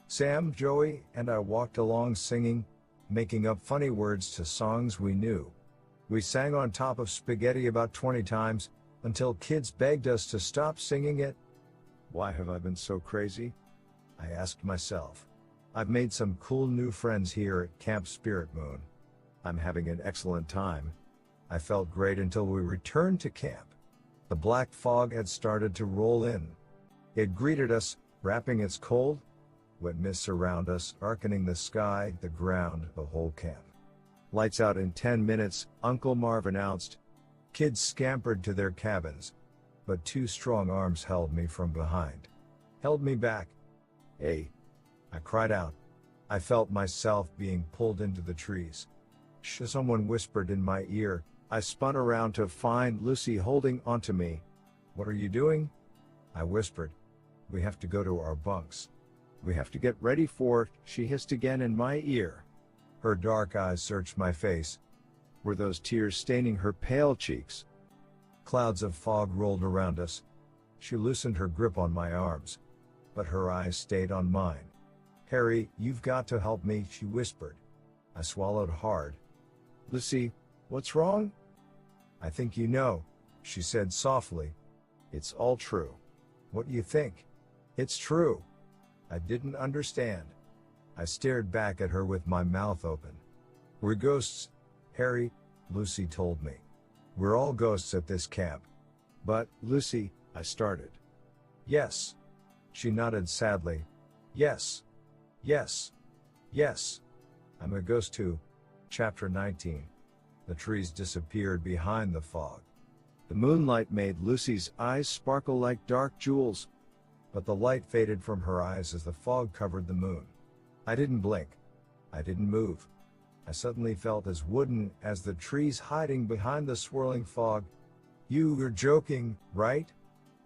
Sam, Joey, and I walked along singing, making up funny words to songs we knew. We sang on top of spaghetti about 20 times, until kids begged us to stop singing it. Why have I been so crazy? I asked myself. I've made some cool new friends here at Camp Spirit Moon. I'm having an excellent time. I felt great until we returned to camp. The black fog had started to roll in. It greeted us, wrapping its cold, wet mists around us, darkening the sky, the ground, the whole camp. Lights out in 10 minutes, Uncle Marv announced. Kids scampered to their cabins. But 2 strong arms held me from behind. Held me back. Hey! I cried out. I felt myself being pulled into the trees. Shh! Someone whispered in my ear. I spun around to find Lucy holding onto me. What are you doing? I whispered. We have to go to our bunks. We have to get ready for, she hissed again in my ear. Her dark eyes searched my face. Were those tears staining her pale cheeks? Clouds of fog rolled around us. She loosened her grip on my arms. But her eyes stayed on mine. Harry, you've got to help me, she whispered. I swallowed hard. Lucy, what's wrong? I think you know, she said softly. It's all true. What do you think? It's true. I didn't understand. I stared back at her with my mouth open. We're ghosts, Harry, Lucy told me. We're all ghosts at this camp. But, Lucy, I started. Yes. She nodded sadly. Yes. Yes. Yes. I'm a ghost too. Chapter 19. The trees disappeared behind the fog. The moonlight made Lucy's eyes sparkle like dark jewels. But the light faded from her eyes as the fog covered the moon. I didn't blink. I didn't move. I suddenly felt as wooden as the trees hiding behind the swirling fog. You were joking, right?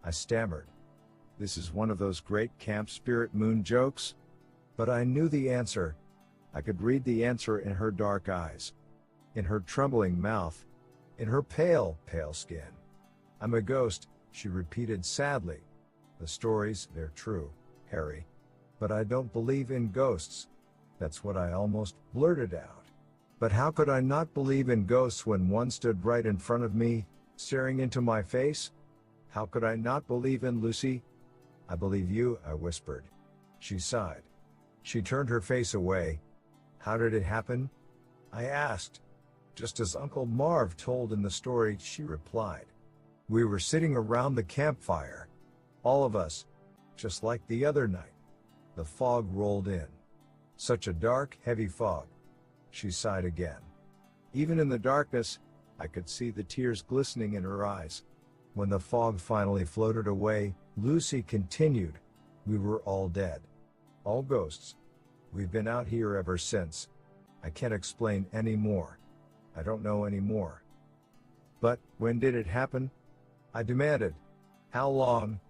I stammered. This is one of those great Camp Spirit Moon jokes? But I knew the answer. I could read the answer in her dark eyes. In her trembling mouth. In her pale, pale skin. I'm a ghost, she repeated sadly. The stories, they're true, Harry. But I don't believe in ghosts. That's what I almost blurted out. But how could I not believe in ghosts when one stood right in front of me, staring into my face? How could I not believe in Lucy? I believe you, I whispered. She sighed. She turned her face away. How did it happen? I asked. Just as Uncle Marv told in the story, she replied. We were sitting around the campfire. All of us. Just like the other night. The fog rolled in. Such a dark, heavy fog. She sighed again. Even in the darkness, I could see the tears glistening in her eyes. When the fog finally floated away, Lucy continued, we were all dead. All ghosts. We've been out here ever since. I can't explain any more. I don't know any more. But, when did it happen? I demanded. How long?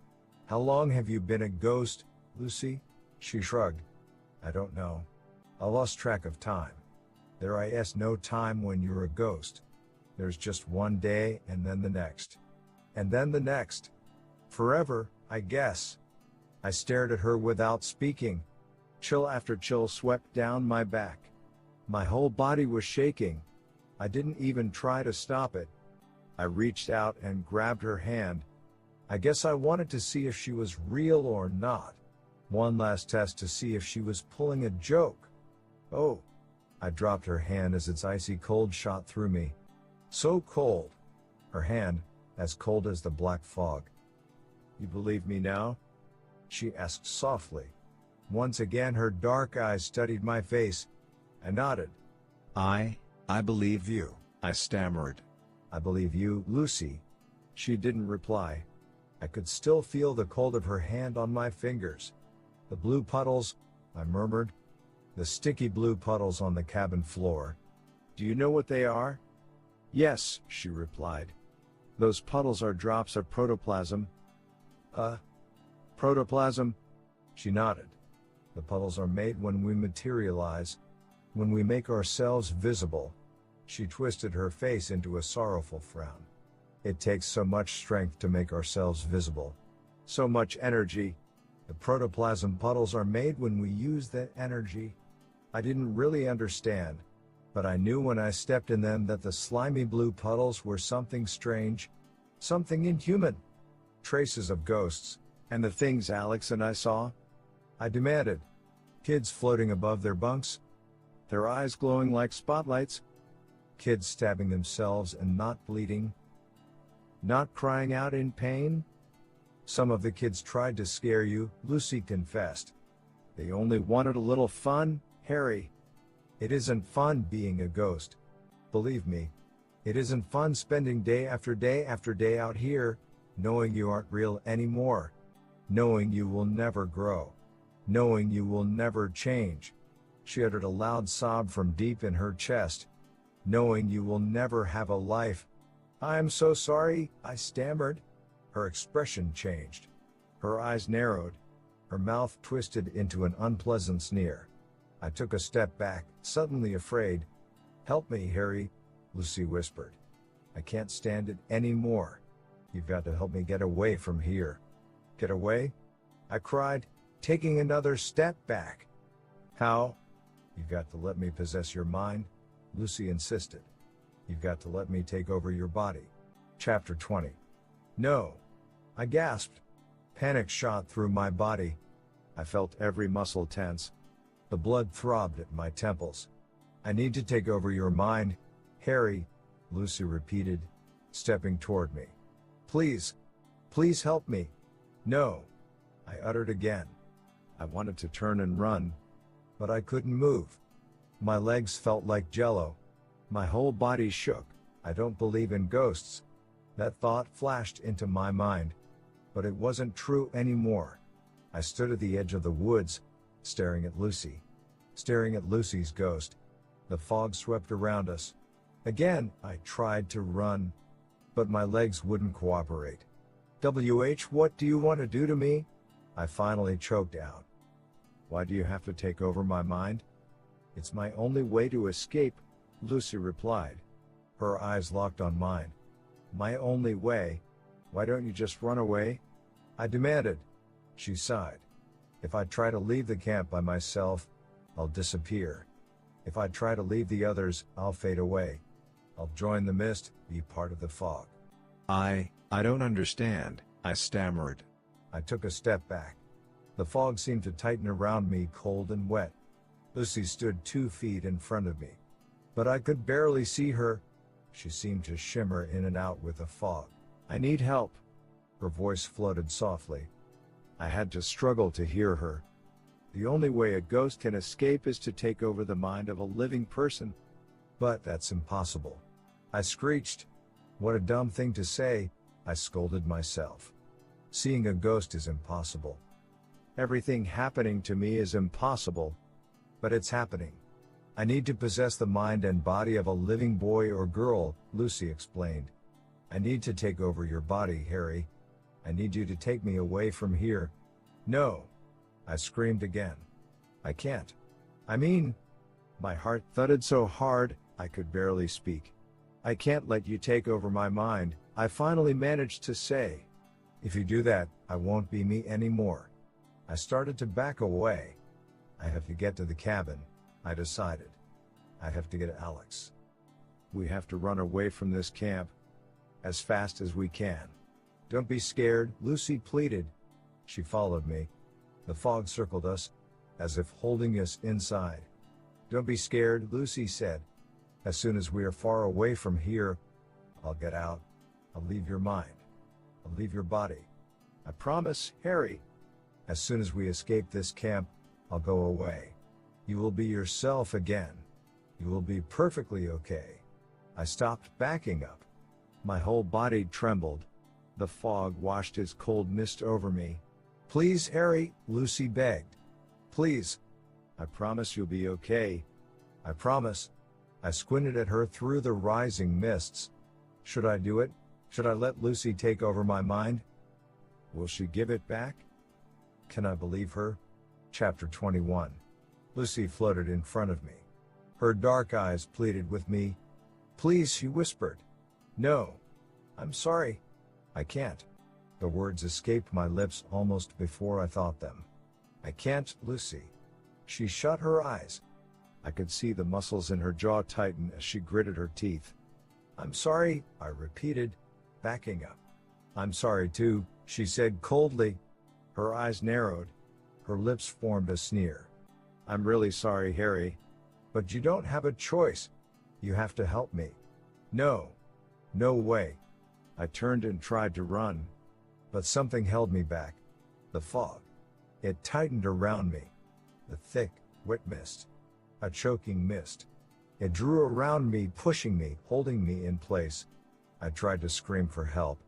How long have you been a ghost, Lucy? She shrugged. I don't know. I lost track of time. There is no time when you're a ghost. There's just one day and then the next. And then the next. Forever, I guess. I stared at her without speaking. Chill after chill swept down my back. My whole body was shaking. I didn't even try to stop it. I reached out and grabbed her hand. I guess I wanted to see if she was real or not. One last test to see if she was pulling a joke. Oh. I dropped her hand as its icy cold shot through me. So cold. Her hand, as cold as the black fog. You believe me now? She asked softly. Once again her dark eyes studied my face. I nodded. I believe you, I stammered. I believe you, Lucy. She didn't reply. I could still feel the cold of her hand on my fingers. The blue puddles, I murmured. The sticky blue puddles on the cabin floor. Do you know what they are? Yes, she replied. Those puddles are drops of protoplasm. Protoplasm? She nodded. The puddles are made when we materialize, when we make ourselves visible. She twisted her face into a sorrowful frown. It takes so much strength to make ourselves visible. So much energy. The protoplasm puddles are made when we use that energy. I didn't really understand, but I knew when I stepped in them that the slimy blue puddles were something strange, something inhuman. Traces of ghosts, and the things Alex and I saw. I demanded. Kids floating above their bunks, their eyes glowing like spotlights. Kids stabbing themselves and not bleeding. Not crying out in pain. Some of the kids tried to scare you, Lucy confessed. They only wanted a little fun, Harry. It isn't fun being a ghost. Believe me. It isn't fun spending day after day after day out here, knowing you aren't real anymore. Knowing you will never grow. Knowing you will never change. She uttered a loud sob from deep in her chest. Knowing you will never have a life. I am so sorry, I stammered. Her expression changed. Her eyes narrowed. Her mouth twisted into an unpleasant sneer. I took a step back, suddenly afraid. Help me, Harry, Lucy whispered. I can't stand it anymore. You've got to help me get away from here. Get away? I cried, taking another step back. How? You've got to let me possess your mind, Lucy insisted. You've got to let me take over your body. Chapter 20. No. I gasped. Panic shot through my body. I felt every muscle tense. The blood throbbed at my temples. I need to take over your mind, Harry, Lucy repeated, stepping toward me. Please. Please help me. No. I uttered again. I wanted to turn and run, but I couldn't move. My legs felt like jello. My whole body shook. I don't believe in ghosts. That thought flashed into my mind, but it wasn't true anymore. I stood at the edge of the woods, staring at Lucy. Staring at Lucy's ghost. The fog swept around us. Again, I tried to run, but my legs wouldn't cooperate. What do you want to do to me? I finally choked out. Why do you have to take over my mind? It's my only way to escape, Lucy replied. Her eyes locked on mine. My only way? Why don't you just run away? I demanded. She sighed. If I try to leave the camp by myself, I'll disappear. If I try to leave the others, I'll fade away. I'll join the mist, be part of the fog. I don't understand, I stammered. I took a step back. The fog seemed to tighten around me, cold and wet. Lucy stood 2 feet in front of me. But I could barely see her. She seemed to shimmer in and out with the fog. I need help. Her voice floated softly. I had to struggle to hear her. The only way a ghost can escape is to take over the mind of a living person. But that's impossible. I screeched. What a dumb thing to say, I scolded myself. Seeing a ghost is impossible. Everything happening to me is impossible. But it's happening. I need to possess the mind and body of a living boy or girl, Lucy explained. I need to take over your body, Harry. I need you to take me away from here. No. I screamed again. I can't. My heart thudded so hard, I could barely speak. I can't let you take over my mind, I finally managed to say. If you do that, I won't be me anymore. I started to back away. I have to get to the cabin, I decided. I have to get Alex. We have to run away from this camp. As fast as we can. Don't be scared, Lucy pleaded. She followed me. The fog circled us, as if holding us inside. Don't be scared, Lucy said. As soon as we are far away from here, I'll get out. I'll leave your mind. I'll leave your body. I promise, Harry. As soon as we escape this camp, I'll go away. You will be yourself again. You will be perfectly okay. I stopped backing up. My whole body trembled. The fog washed its cold mist over me. Please, Harry, Lucy begged. Please. I promise you'll be okay. I promise. I squinted at her through the rising mists. Should I do it? Should I let Lucy take over my mind? Will she give it back? Can I believe her? Chapter 21. Lucy floated in front of me. Her dark eyes pleaded with me. Please, she whispered. No. I'm sorry. I can't. The words escaped my lips almost before I thought them. I can't, Lucy. She shut her eyes. I could see the muscles in her jaw tighten as she gritted her teeth. I'm sorry, I repeated, backing up. I'm sorry too, she said coldly. Her eyes narrowed. Her lips formed a sneer. I'm really sorry, Harry. But you don't have a choice. You have to help me. No. No way. I turned and tried to run. But something held me back. The fog. It tightened around me. The thick, wet mist. A choking mist. It drew around me, pushing me, holding me in place. I tried to scream for help.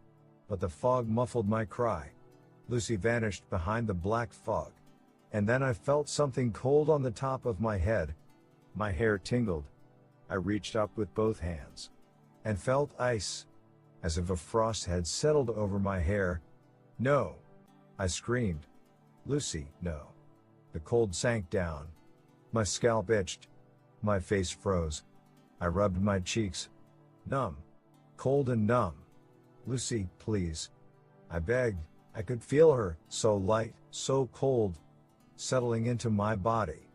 But the fog muffled my cry. Lucy vanished behind the black fog. And then I felt something cold on the top of my head. My hair tingled. I reached up with both hands. And felt ice. As if a frost had settled over my hair. No. I screamed. Lucy, no. The cold sank down. My scalp itched. My face froze. I rubbed my cheeks. Numb. Cold and numb. Lucy, please. I begged. I could feel her, so light, so cold. Settling into my body.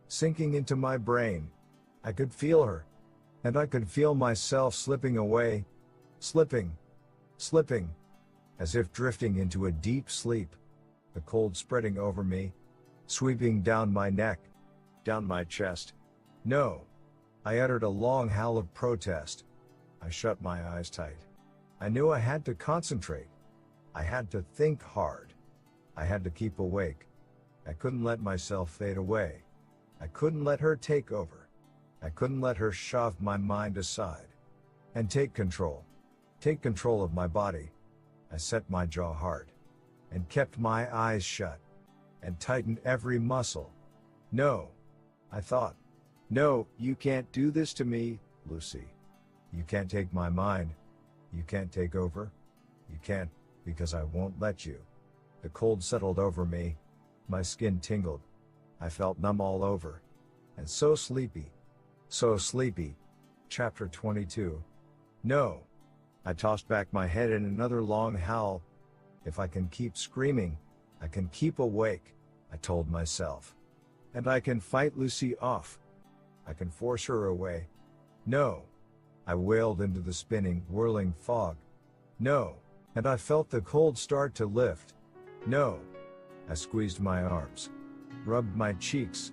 Sinking into my brain. I could feel her. And I could feel myself slipping away. Slipping. As if drifting into a deep sleep. The cold spreading over me. Sweeping down my neck. Down my chest. No. I uttered a long howl of protest. I shut my eyes tight. I knew I had to concentrate. I had to think hard. I had to keep awake. I couldn't let myself fade away. I couldn't let her take over. I couldn't let her shove my mind aside. And take control. Take control of my body. I set my jaw hard. And kept my eyes shut. And tightened every muscle. No. I thought. No, you can't do this to me, Lucy. You can't take my mind. You can't take over. You can't, because I won't let you. The cold settled over me. My skin tingled. I felt numb all over. And so sleepy. So sleepy. Chapter 22. No. I tossed back my head in another long howl. If I can keep screaming, I can keep awake, I told myself. And I can fight Lucy off. I can force her away. No. I wailed into the spinning, whirling fog. No. And I felt the cold start to lift. No. I squeezed my arms, rubbed my cheeks,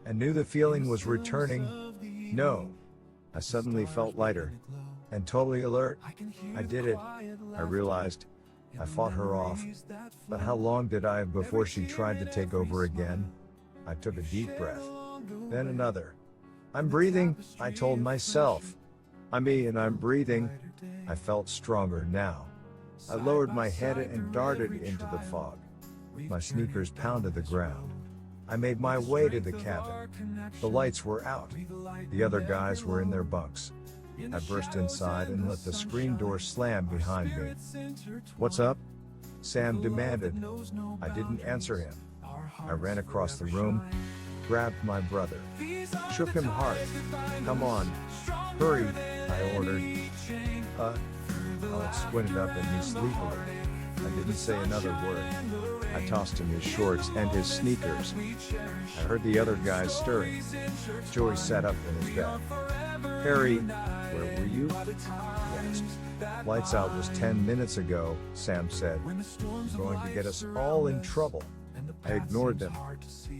and knew the feeling was returning. No. I suddenly felt lighter and totally alert. I did it. I realized I fought her off. But how long did I have before she tried to take over again? I took a deep breath, then another. I'm breathing, I told myself. I'm me and I'm breathing. I felt stronger now. I lowered my head and darted into the fog. My sneakers pounded the ground. I made my way to the cabin. The lights were out. The other guys were in their bunks. I burst inside and let the screen door slam behind me. What's up? Sam demanded. I didn't answer him. I ran across the room, grabbed my brother, shook him hard. Come on, hurry, I ordered. Alex squinted up at me sleepily. I didn't say another word. I tossed him his shorts and his sneakers. I heard the other guys stirring. Joey sat up in his bed. Harry, where were you? He asked. Lights out was 10 minutes ago, Sam said. You're going to get us all in trouble. I ignored them.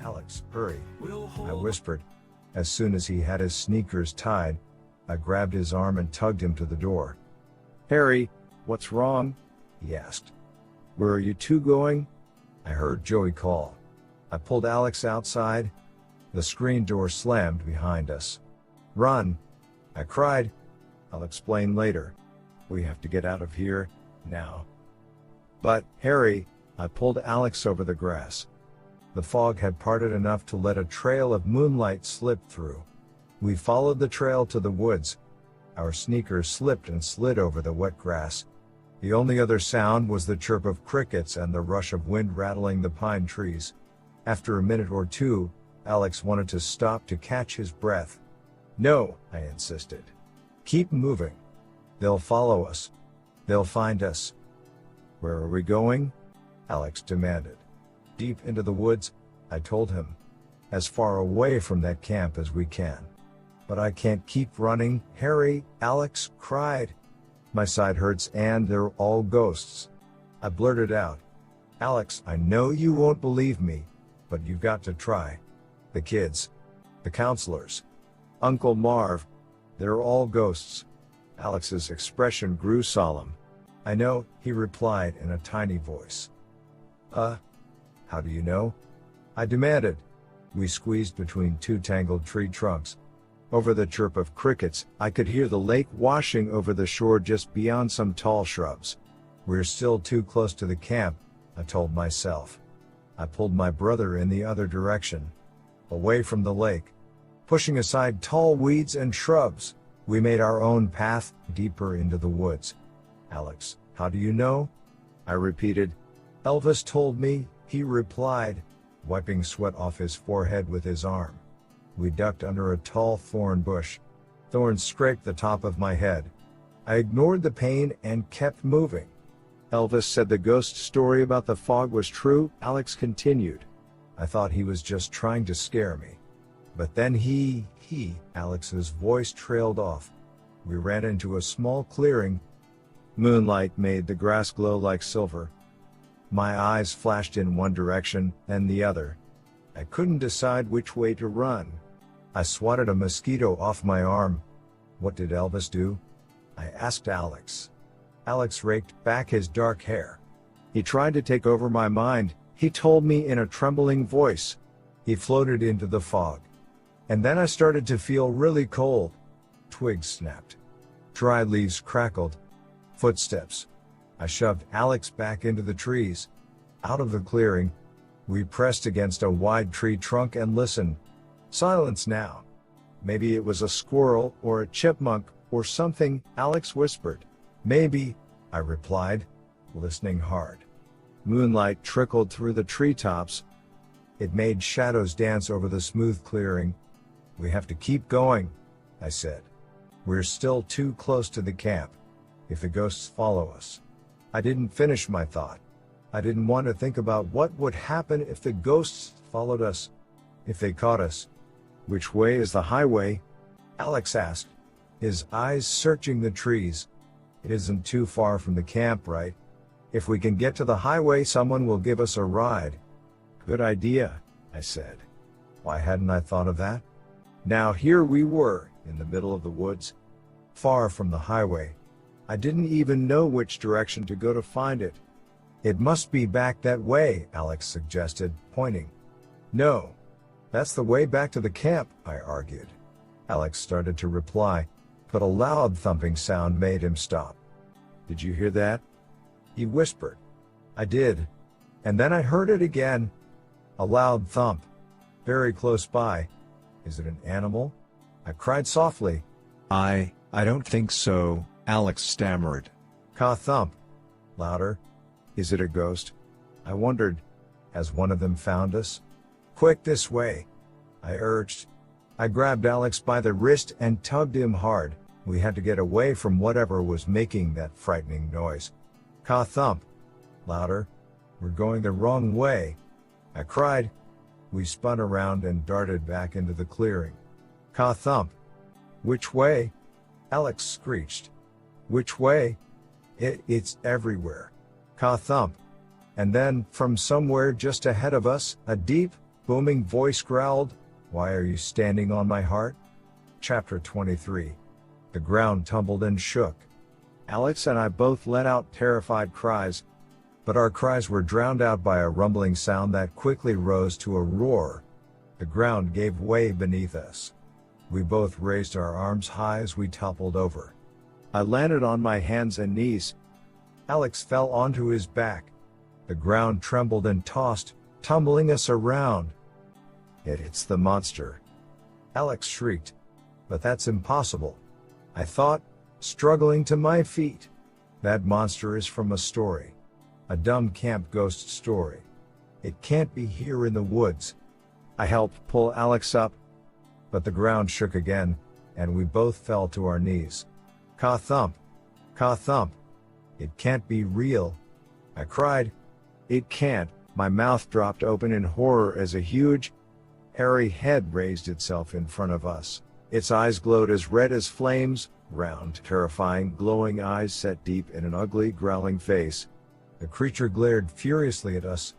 Alex, hurry, I whispered. As soon as he had his sneakers tied, I grabbed his arm and tugged him to the door. Harry, what's wrong? He asked. Where are you two going? I heard Joey call. I pulled Alex outside. The screen door slammed behind us. Run! I cried. I'll explain later. We have to get out of here, now. But, Harry, I pulled Alex over the grass. The fog had parted enough to let a trail of moonlight slip through. We followed the trail to the woods. Our sneakers slipped and slid over the wet grass. The only other sound was the chirp of crickets and the rush of wind rattling the pine trees. After a minute or two, Alex wanted to stop to catch his breath. No, I insisted. Keep moving. They'll follow us. They'll find us. Where are we going? Alex demanded. Deep into the woods, I told him. As far away from that camp as we can. But I can't keep running, Harry, Alex cried. My side hurts and they're all ghosts. I blurted out. Alex, I know you won't believe me, but you've got to try. The kids. The counselors. Uncle Marv. They're all ghosts. Alex's expression grew solemn. I know, he replied in a tiny voice. How do you know? I demanded. We squeezed between two tangled tree trunks. Over the chirp of crickets, I could hear the lake washing over the shore just beyond some tall shrubs. We're still too close to the camp, I told myself. I pulled my brother in the other direction. Away from the lake. Pushing aside tall weeds and shrubs, we made our own path, deeper into the woods. Alex, how do you know? I repeated. Elvis told me, he replied, wiping sweat off his forehead with his arm. We ducked under a tall thorn bush. Thorns scraped the top of my head. I ignored the pain and kept moving. Elvis said the ghost story about the fog was true, Alex continued. I thought he was just trying to scare me. But then Alex's voice trailed off. We ran into a small clearing. Moonlight made the grass glow like silver. My eyes flashed in one direction, then the other. I couldn't decide which way to run. I swatted a mosquito off my arm. What did Elvis do? I asked Alex. Alex raked back his dark hair. He tried to take over my mind, he told me in a trembling voice. He floated into the fog. And then I started to feel really cold. Twigs snapped. Dry leaves crackled. Footsteps. I shoved Alex back into the trees. Out of the clearing. We pressed against a wide tree trunk and listened. Silence now. Maybe it was a squirrel or a chipmunk or something, Alex whispered. Maybe, I replied, listening hard. Moonlight trickled through the treetops. It made shadows dance over the smooth clearing. We have to keep going, I said. We're still too close to the camp. If the ghosts follow us. I didn't finish my thought. I didn't want to think about what would happen if the ghosts followed us. If they caught us. Which way is the highway? Alex asked, his eyes searching the trees. It isn't too far from the camp, right? If we can get to the highway, someone will give us a ride. Good idea, I said. Why hadn't I thought of that? Now here we were, in the middle of the woods, far from the highway. I didn't even know which direction to go to find it. It must be back that way, Alex suggested, pointing. No. That's the way back to the camp, I argued. Alex started to reply, but a loud thumping sound made him stop. Did you hear that? He whispered. I did. And then I heard it again. A loud thump. Very close by. Is it an animal? I cried softly. I don't think so, Alex stammered. Ka thump. Louder. Is it a ghost? I wondered. Has one of them found us? Quick, this way, I urged. I grabbed Alex by the wrist and tugged him hard. We had to get away from whatever was making that frightening noise. Ka thump. Louder. We're going the wrong way, I cried. We spun around and darted back into the clearing. Ka thump. Which way? Alex screeched. Which way? It's everywhere. Ka thump. And then, from somewhere just ahead of us, a deep, booming voice growled, Why are you standing on my heart? Chapter 23. The ground tumbled and shook. Alex and I both let out terrified cries, but our cries were drowned out by a rumbling sound that quickly rose to a roar. The ground gave way beneath us. We both raised our arms high as we toppled over. I landed on my hands and knees. Alex fell onto his back. The ground trembled and tossed, tumbling us around. It's the monster. Alex shrieked. But that's impossible, I thought, struggling to my feet. That monster is from a story. A dumb camp ghost story. It can't be here in the woods. I helped pull Alex up, but the ground shook again, and we both fell to our knees. Ka thump. Ka thump. It can't be real, I cried. It can't. My mouth dropped open in horror as a huge, hairy head raised itself in front of us. Its eyes glowed as red as flames, round, terrifying, glowing eyes set deep in an ugly, growling face. The creature glared furiously at us.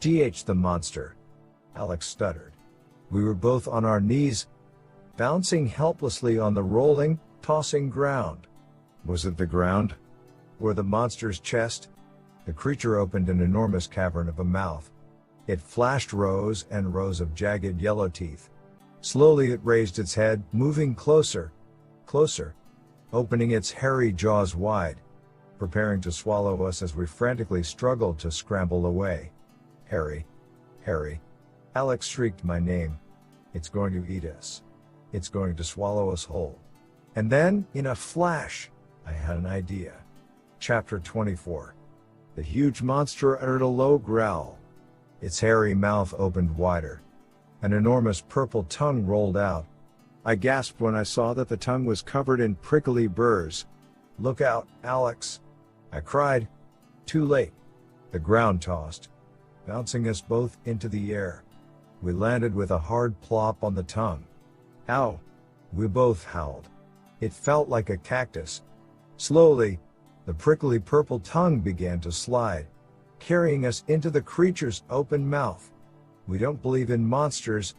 The monster. Alex stuttered. We were both on our knees, bouncing helplessly on the rolling, tossing ground. Was it the ground? Or the monster's chest? The creature opened an enormous cavern of a mouth. It flashed rows and rows of jagged yellow teeth. Slowly it raised its head, moving closer, closer, opening its hairy jaws wide, preparing to swallow us as we frantically struggled to scramble away. Harry, Harry. Alex shrieked my name. It's going to eat us. It's going to swallow us whole. And then, in a flash, I had an idea. Chapter 24. The huge monster uttered a low growl. Its hairy mouth opened wider. An enormous purple tongue rolled out. I gasped when I saw that the tongue was covered in prickly burrs. Look out, Alex, I cried. Too late. The ground tossed, bouncing us both into the air. We landed with a hard plop on the tongue. Ow! We both howled. It felt like a cactus. Slowly, the prickly purple tongue began to slide, carrying us into the creature's open mouth. We don't believe in monsters,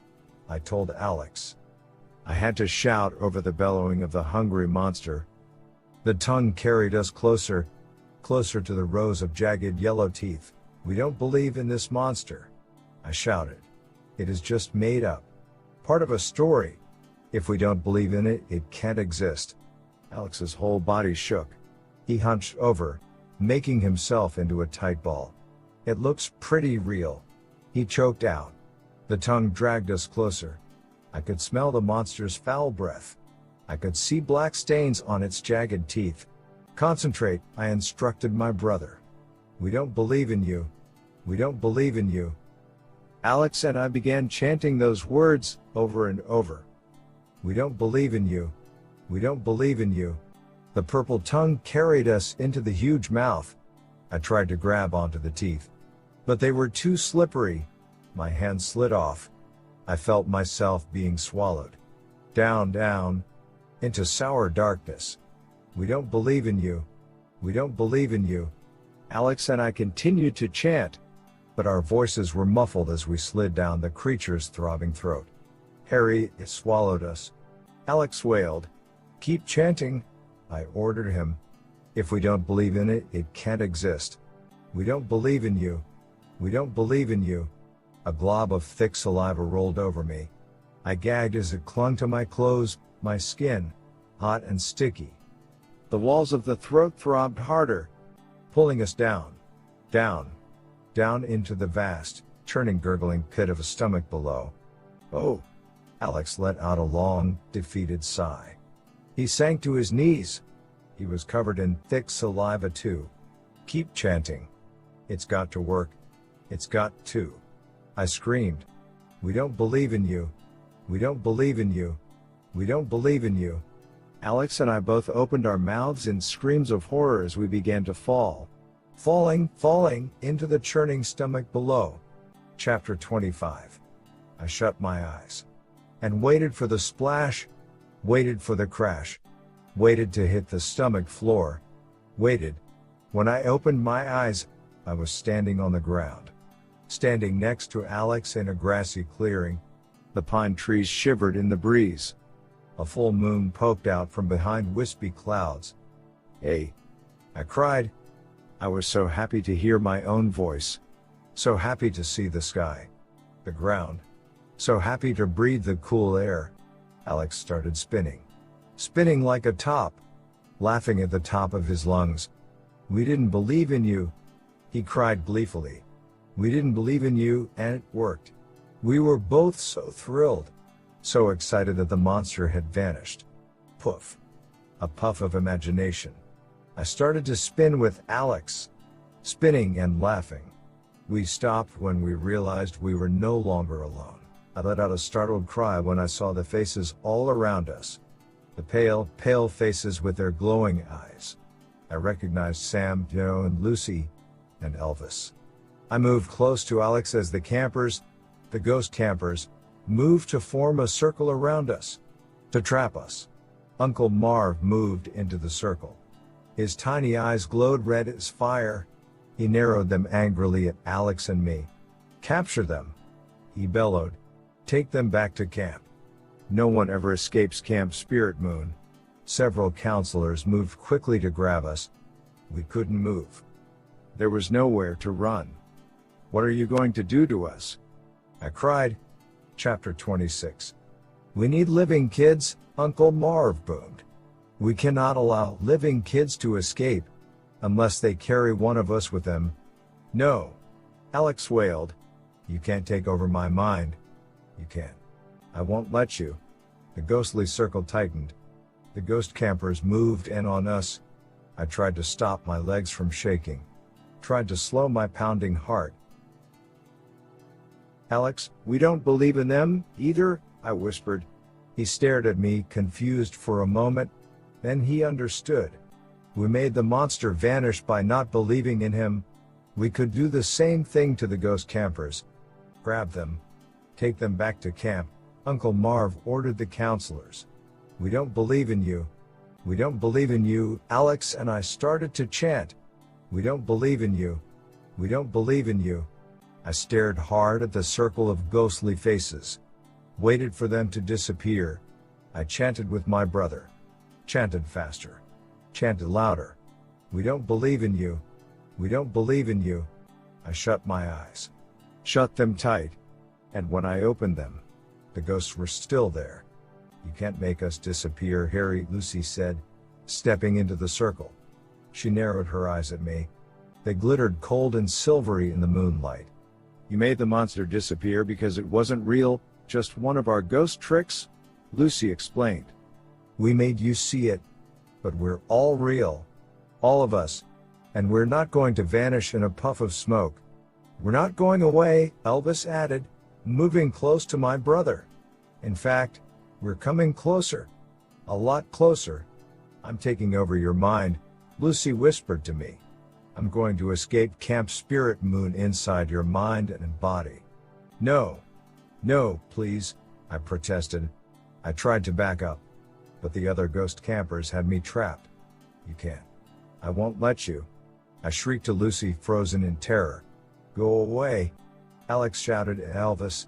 I told Alex. I had to shout over the bellowing of the hungry monster. The tongue carried us closer, closer to the rows of jagged yellow teeth. We don't believe in this monster, I shouted. It is just made up. Part of a story. If we don't believe in it, it can't exist. Alex's whole body shook. He hunched over, making himself into a tight ball. It looks pretty real, he choked out. The tongue dragged us closer. I could smell the monster's foul breath. I could see black stains on its jagged teeth. Concentrate, I instructed my brother. We don't believe in you. We don't believe in you. Alex and I began chanting those words over and over. We don't believe in you. We don't believe in you. The purple tongue carried us into the huge mouth. I tried to grab onto the teeth, but they were too slippery. My hand slid off. I felt myself being swallowed. Down, down, into sour darkness. We don't believe in you. We don't believe in you. Alex and I continued to chant, but our voices were muffled as we slid down the creature's throbbing throat. Harry, it swallowed us. Alex wailed. Keep chanting, I ordered him. If we don't believe in it, it can't exist. We don't believe in you. We don't believe in you. A glob of thick saliva rolled over me. I gagged as it clung to my clothes, my skin, hot and sticky. The walls of the throat throbbed harder, pulling us down, down, down into the vast, churning, gurgling pit of a stomach below. Oh! Alex let out a long, defeated sigh. He sank to his knees. He was covered in thick saliva too. Keep chanting. It's got to work. It's got to. I screamed. We don't believe in you. We don't believe in you. We don't believe in you. Alex and I both opened our mouths in screams of horror as we began to fall. Falling into the churning stomach below. Chapter 25. I shut my eyes and waited for the splash, waited for the crash, waited to hit the stomach floor, waited. When I opened my eyes, I was standing on the ground. Standing next to Alex in a grassy clearing. The pine trees shivered in the breeze. A full moon poked out from behind wispy clouds. Hey! I cried. I was so happy to hear my own voice. So happy to see the sky. The ground. So happy to breathe the cool air. Alex started spinning. Spinning like a top. Laughing at the top of his lungs. We didn't believe in you. He cried gleefully. We didn't believe in you, and it worked. We were both so thrilled. So excited that the monster had vanished. Poof. A puff of imagination. I started to spin with Alex. Spinning and laughing. We stopped when we realized we were no longer alone. I let out a startled cry when I saw the faces all around us. The pale, pale faces with their glowing eyes. I recognized Sam, Joe, and Lucy, and Elvis. I moved close to Alex as the campers, the ghost campers, moved to form a circle around us, to trap us. Uncle Marv moved into the circle. His tiny eyes glowed red as fire. He narrowed them angrily at Alex and me. Capture them, he bellowed. Take them back to camp. No one ever escapes Camp Spirit Moon. Several counselors moved quickly to grab us. We couldn't move. There was nowhere to run. What are you going to do to us? I cried. Chapter 26. We need living kids, Uncle Marv boomed. We cannot allow living kids to escape, unless they carry one of us with them. No. Alex wailed. You can't take over my mind. You can't. I won't let you. The ghostly circle tightened. The ghost campers moved in on us. I tried to stop my legs from shaking. Tried to slow my pounding heart. Alex, we don't believe in them, either, I whispered. He stared at me, confused for a moment. Then he understood. We made the monster vanish by not believing in him. We could do the same thing to the ghost campers. Grab them. Take them back to camp, Uncle Marv ordered the counselors. We don't believe in you. We don't believe in you, Alex and I started to chant. We don't believe in you. We don't believe in you. I stared hard at the circle of ghostly faces. Waited for them to disappear. I chanted with my brother. Chanted faster. Chanted louder. We don't believe in you. We don't believe in you. I shut my eyes. Shut them tight. And when I opened them, the ghosts were still there. You can't make us disappear, Harry, Lucy said, stepping into the circle. She narrowed her eyes at me. They glittered cold and silvery in the moonlight. You made the monster disappear because it wasn't real, just one of our ghost tricks? Lucy explained. We made you see it, but we're all real. All of us. And we're not going to vanish in a puff of smoke. We're not going away, Elvis added, moving close to my brother. In fact, we're coming closer. A lot closer. I'm taking over your mind, Lucy whispered to me. I'm going to escape Camp Spirit Moon inside your mind and body. No. No, please, I protested. I tried to back up, but the other ghost campers had me trapped. You can't. I won't let you. I shrieked to Lucy, frozen in terror. Go away, Alex shouted at Elvis.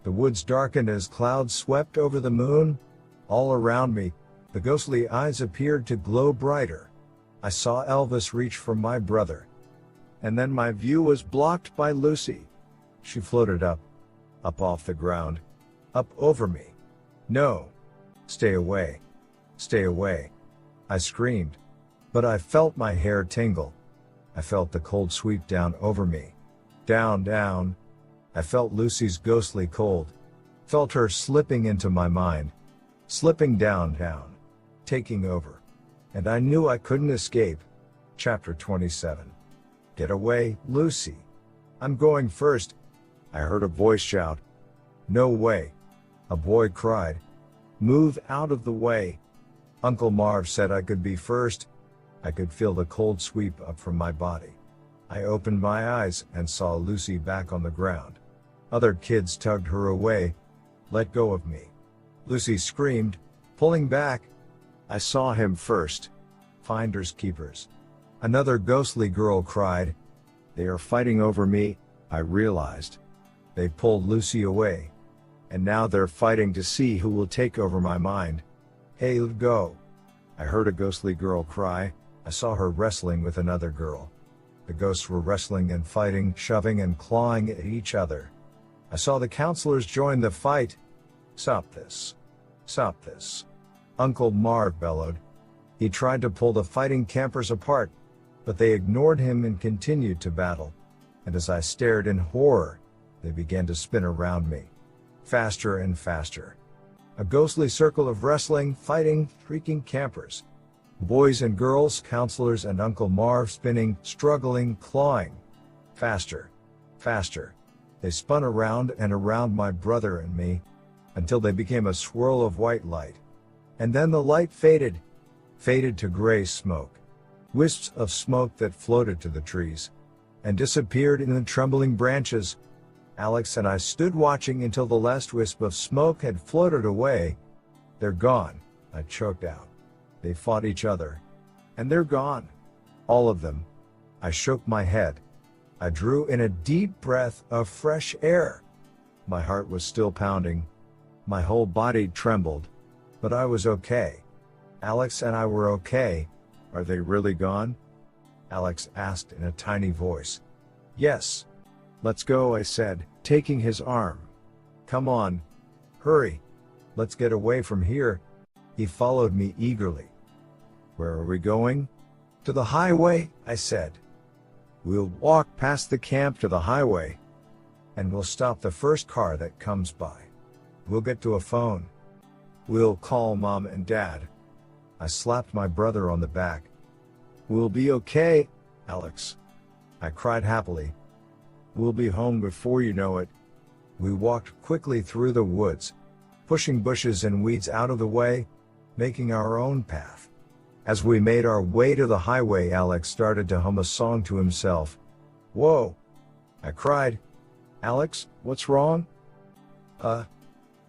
The woods darkened as clouds swept over the moon. All around me, the ghostly eyes appeared to glow brighter. I saw Elvis reach for my brother. And then my view was blocked by Lucy. She floated up off the ground, up over me. No. Stay away. Stay away. I screamed. But I felt my hair tingle. I felt the cold sweep down over me. Down, down. I felt Lucy's ghostly cold. Felt her slipping into my mind. Slipping down, down. Taking over. And I knew I couldn't escape. Chapter 27. Get away, Lucy. I'm going first. I heard a voice shout. No way. A boy cried. Move out of the way. Uncle Marv said I could be first. I could feel the cold sweep up from my body. I opened my eyes and saw Lucy back on the ground. Other kids tugged her away. Let go of me. Lucy screamed, pulling back. I saw him first. Finders keepers. Another ghostly girl cried. They are fighting over me, I realized. They pulled Lucy away. And now they're fighting to see who will take over my mind. Hey, let go. I heard a ghostly girl cry. I saw her wrestling with another girl. The ghosts were wrestling and fighting, shoving and clawing at each other. I saw the counselors join the fight. Stop this. Stop this. Uncle Marv bellowed. He tried to pull the fighting campers apart, but they ignored him and continued to battle. And as I stared in horror, they began to spin around me. Faster and faster. A ghostly circle of wrestling, fighting, shrieking campers. Boys and girls, counselors and Uncle Marv spinning, struggling, clawing. Faster. Faster. They spun around and around my brother and me, until they became a swirl of white light. And then the light faded to gray smoke. Wisps of smoke that floated to the trees, and disappeared in the trembling branches. Alex and I stood watching until the last wisp of smoke had floated away. They're gone, I choked out. They fought each other. And they're gone. All of them. I shook my head. I drew in a deep breath of fresh air. My heart was still pounding. My whole body trembled. But I was okay. Alex and I were okay. Are they really gone? Alex asked in a tiny voice. Yes. Let's go, I said, taking his arm. Come on. Hurry. Let's get away from here. He followed me eagerly. Where are we going? To the highway, I said. We'll walk past the camp to the highway. And we'll stop the first car that comes by. We'll get to a phone. We'll call Mom and Dad. I slapped my brother on the back. We'll be okay, Alex. I cried happily. We'll be home before you know it. We walked quickly through the woods, pushing bushes and weeds out of the way, making our own path. As we made our way to the highway, Alex started to hum a song to himself. Whoa! I cried. Alex, what's wrong?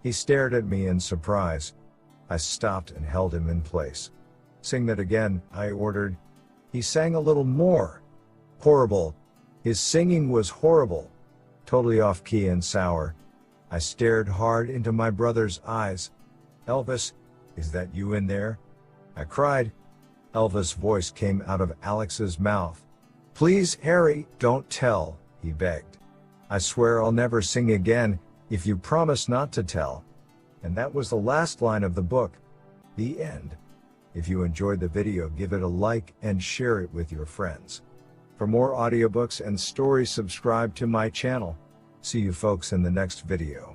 He stared at me in surprise. I stopped and held him in place. Sing that again, I ordered. He sang a little more. Horrible. His singing was horrible. Totally off key and sour. I stared hard into my brother's eyes. Elvis, is that you in there? I cried. Elvis' voice came out of Alex's mouth. Please, Harry, don't tell, he begged. I swear I'll never sing again, if you promise not to tell. And that was the last line of the book. The end. If you enjoyed the video, give it a like and share it with your friends. For more audiobooks and stories, subscribe to my channel. See you folks in the next video.